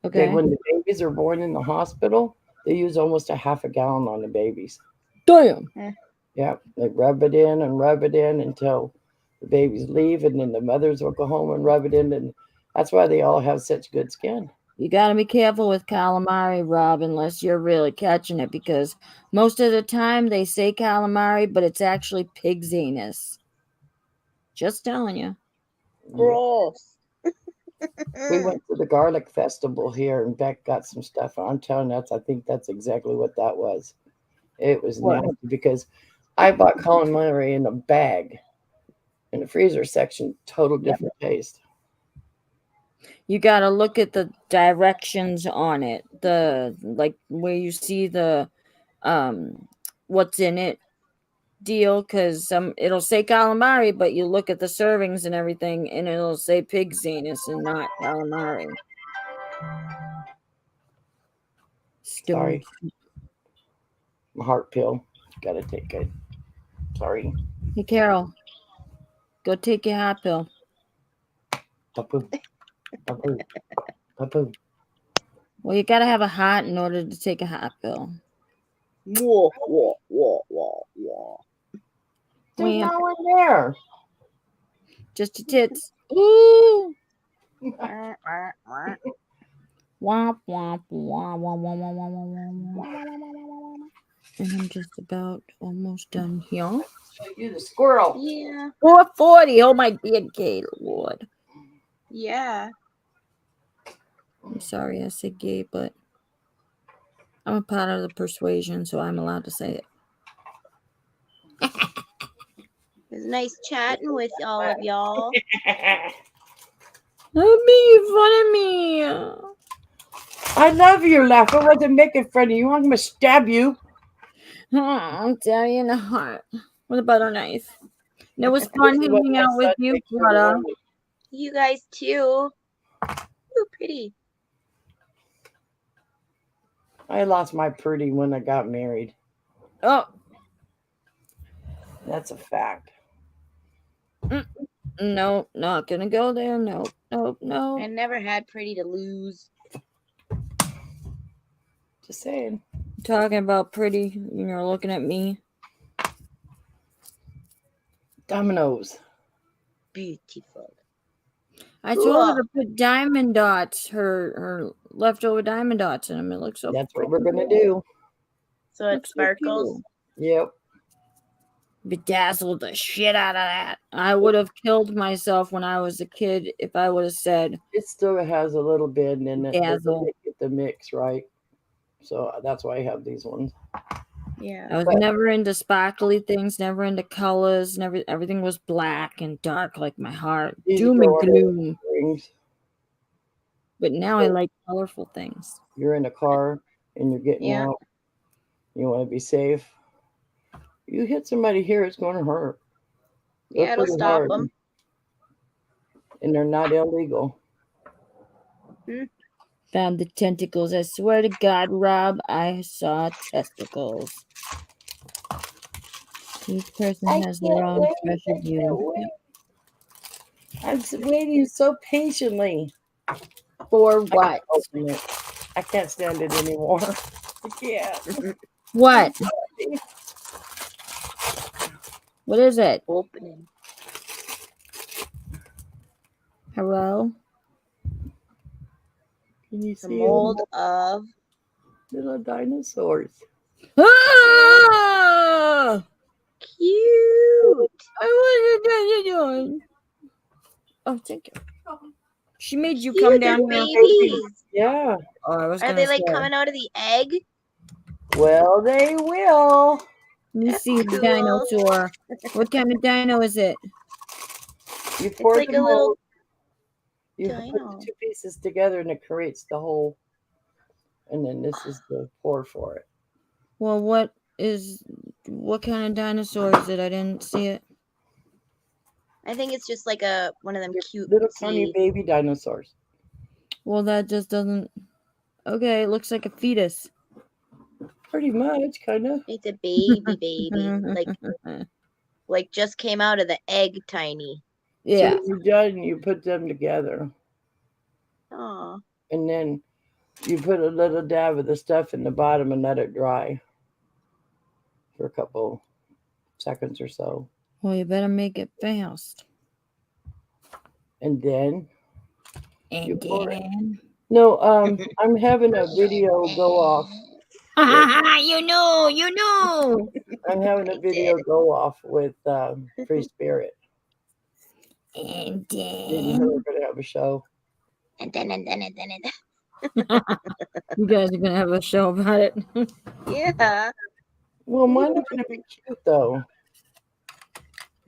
Okay. When the babies are born in the hospital, they use almost a half a gallon on the babies. Damn. Yeah, they rub it in until the babies leave, and then the mothers will go home and rub it in, and that's why they all have such good skin. You got to be careful with calamari, Rob, unless you're really catching it, because most of the time they say calamari, but it's actually pig's anus. Just telling you. Gross. We went to the garlic festival here, and Beck got some stuff. I'm telling you, I think that's exactly what that was. It was What? nasty because I bought calamari in a bag in the freezer section. Total different taste. You got to look at the directions on it. The like where you see the what's in it deal, because it'll say calamari, but you look at the servings and everything, and it'll say pig's anus and not calamari. Sorry. My heart pill. Gotta take it. Sorry. Hey, Carol, go take your hot pill. Papu. Papu. Papu. Well, you gotta have a hot in order to take a hot pill. Whoa, whoa, whoa, whoa, whoa. There's Wham. no one there. Just your tits. Ooh. Wah, wah, wah. Womp womp womp womp womp womp womp womp womp. And I'm just about almost done here. Show you the squirrel. Yeah, 440. Oh my dear gay Lord. yeah. I'm sorry I said gay, but I'm a part of the persuasion, so I'm allowed to say it. It was nice chatting with all of y'all. Don't make fun of me. I love your laugh. I wasn't making fun of you. I'm gonna stab you. I'm telling you in the heart with a butter knife. And it was This fun is what hanging my out with son you, makes for the brother. women. You guys too. Ooh, pretty. I lost my pretty when I got married. Oh, That's a fact. no, not gonna go there. No, no, I no. never had pretty to lose. Just saying. Talking about pretty, you're looking at me. Dominoes. Beautiful. I told her Cool. to put diamond dots, her leftover diamond dots in them. It looks so That's what freaking we're gonna cool. do. So it Looks so sparkles. cute. Yep. Bedazzled the shit out of that. I would have killed myself when I was a kid if I would have said It still has a little bend in it. But dazzle. they get the mix right. So that's why I have these ones. Yeah. I was But- never into sparkly things, never into colors, never everything was black and dark like my heart. These Doom go and on gloom. rings. But now I like colorful things. You're in a car and you're getting Yeah. out. You want to be safe. You hit somebody here, it's going to hurt. They're Yeah, it'll pretty stop hard, them. and they're not illegal. Found the tentacles. I swear to God, Rob, I saw testicles. Each person has their own special view. I'm waiting so patiently. For what? Open it. I can't stand it anymore. Yeah. What? What is it? Opening. Hello? Can you The see mold of little dinosaurs? Ah! cute. What are you doing? Oh, thank you. She made you come Cute. They're down here. babies. Yeah. Oh, I was Are gonna they like say. coming out of the egg? Well, they will. Let me That's see the cool. dinosaur. What kind of dino is it? You It's pour like the a little mold, you put dino. the two pieces together and it creates the whole. And then this is the pour for it. Well, what kind of dinosaur is it? I didn't see it. I think it's just like one of them cute Little tiny baby dinosaurs. Well, that just doesn't. Okay, it looks like a fetus. Pretty much, kind of. It's a baby, like just came out of the egg, tiny. Yeah. So when you're done, you put them together. Aw. And then you put a little dab of the stuff in the bottom and let it dry for a couple seconds or so. Well, you better make it fast. And then And pour it. then. No, I'm having a video go off. You know. I'm having a video go off with Free Spirit. And Didn't know we were gonna have a show. And then. you guys are gonna have a show about it. Yeah. Well, mine are gonna be cute though.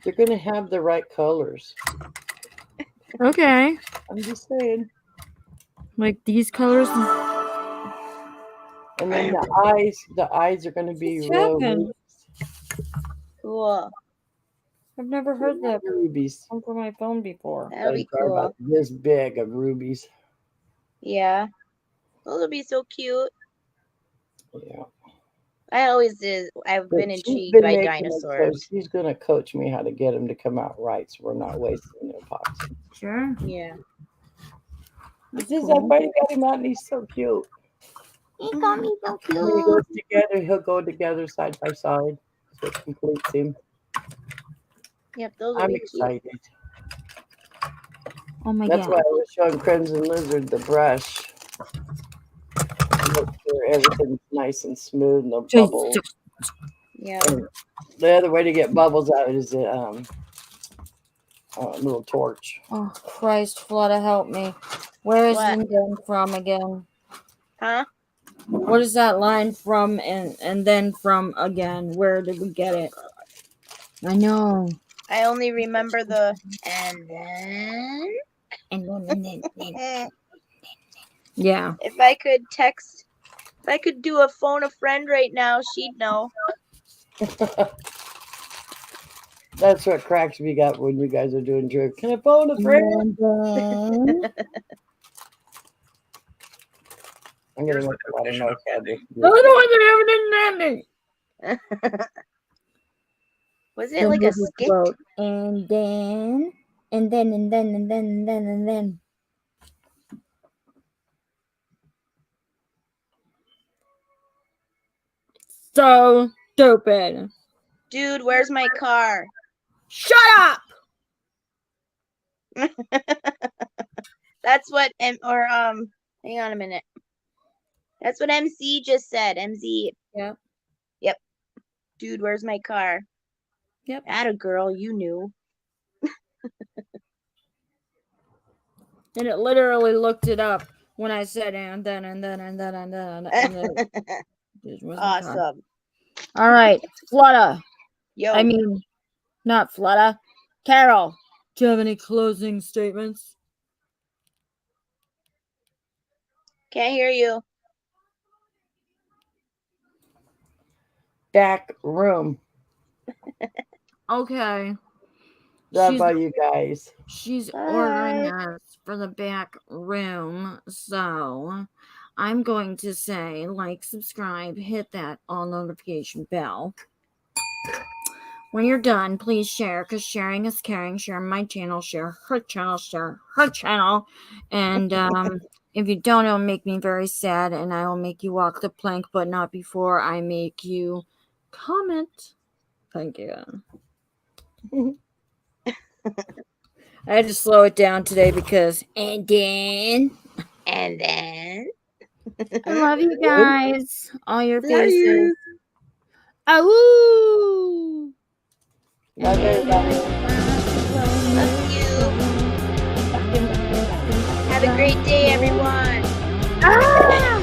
They're gonna have the right colors. Okay. I'm just saying. Like these colors. And then the eyes are gonna be What's real happened? Cool. I've never heard that rubies. come from my phone before. That'll be They're cool. about this big of rubies. Yeah. Those will be so cute. Yeah. I've But been she's intrigued been by making them, so dinosaurs. she's gonna coach me how to get them to come out right, so we're not wasting the epoxy. Sure. Yeah. This is I finally got him out, and he's so cute. He got me so When he goes together, he'll go together side by side, so it completes him. Yep, those will I'm be cute. excited. Oh my That's god. why I was showing Crimson Lizard the brush. Make sure everything's nice and smooth, no bubbles. Yeah. And the other way to get bubbles out is a little torch. Oh Christ, Flutta, help me. Where is What? Linden from again? Huh? What is that line from and then from again? Where did we get it? I know. I only remember the and then. And then. Yeah. If I could do a phone a friend right now, she'd know. That's what cracks me up when you guys are doing drip. Can I phone a friend? I'm gonna make a lot of noise out of this. Was it like a skit? And then. So stupid. Dude, where's my car? Shut up. That's what hang on a minute. That's what MC just said. MZ. Yep. Yep. Dude, where's my car? Yep. Atta girl, you knew. And it literally looked it up when I said and then. Awesome. All right, Flutta. Yo. I mean, not Flutta. Carol, do you have any closing statements? Can't hear you. Back room. Okay. Love all you guys. She's ordering us for the back room, so I'm going to say like, subscribe, hit that all notification bell. When you're done, please share, because sharing is caring. Share my channel, share her channel. And if you don't, it'll make me very sad, and I will make you walk the plank, but not before I make you comment. Thank you. I had to slow it down today because and then I I love you guys. All your faces. you. Awoo! Love everybody. Love you. Have a great day, everyone. Ah!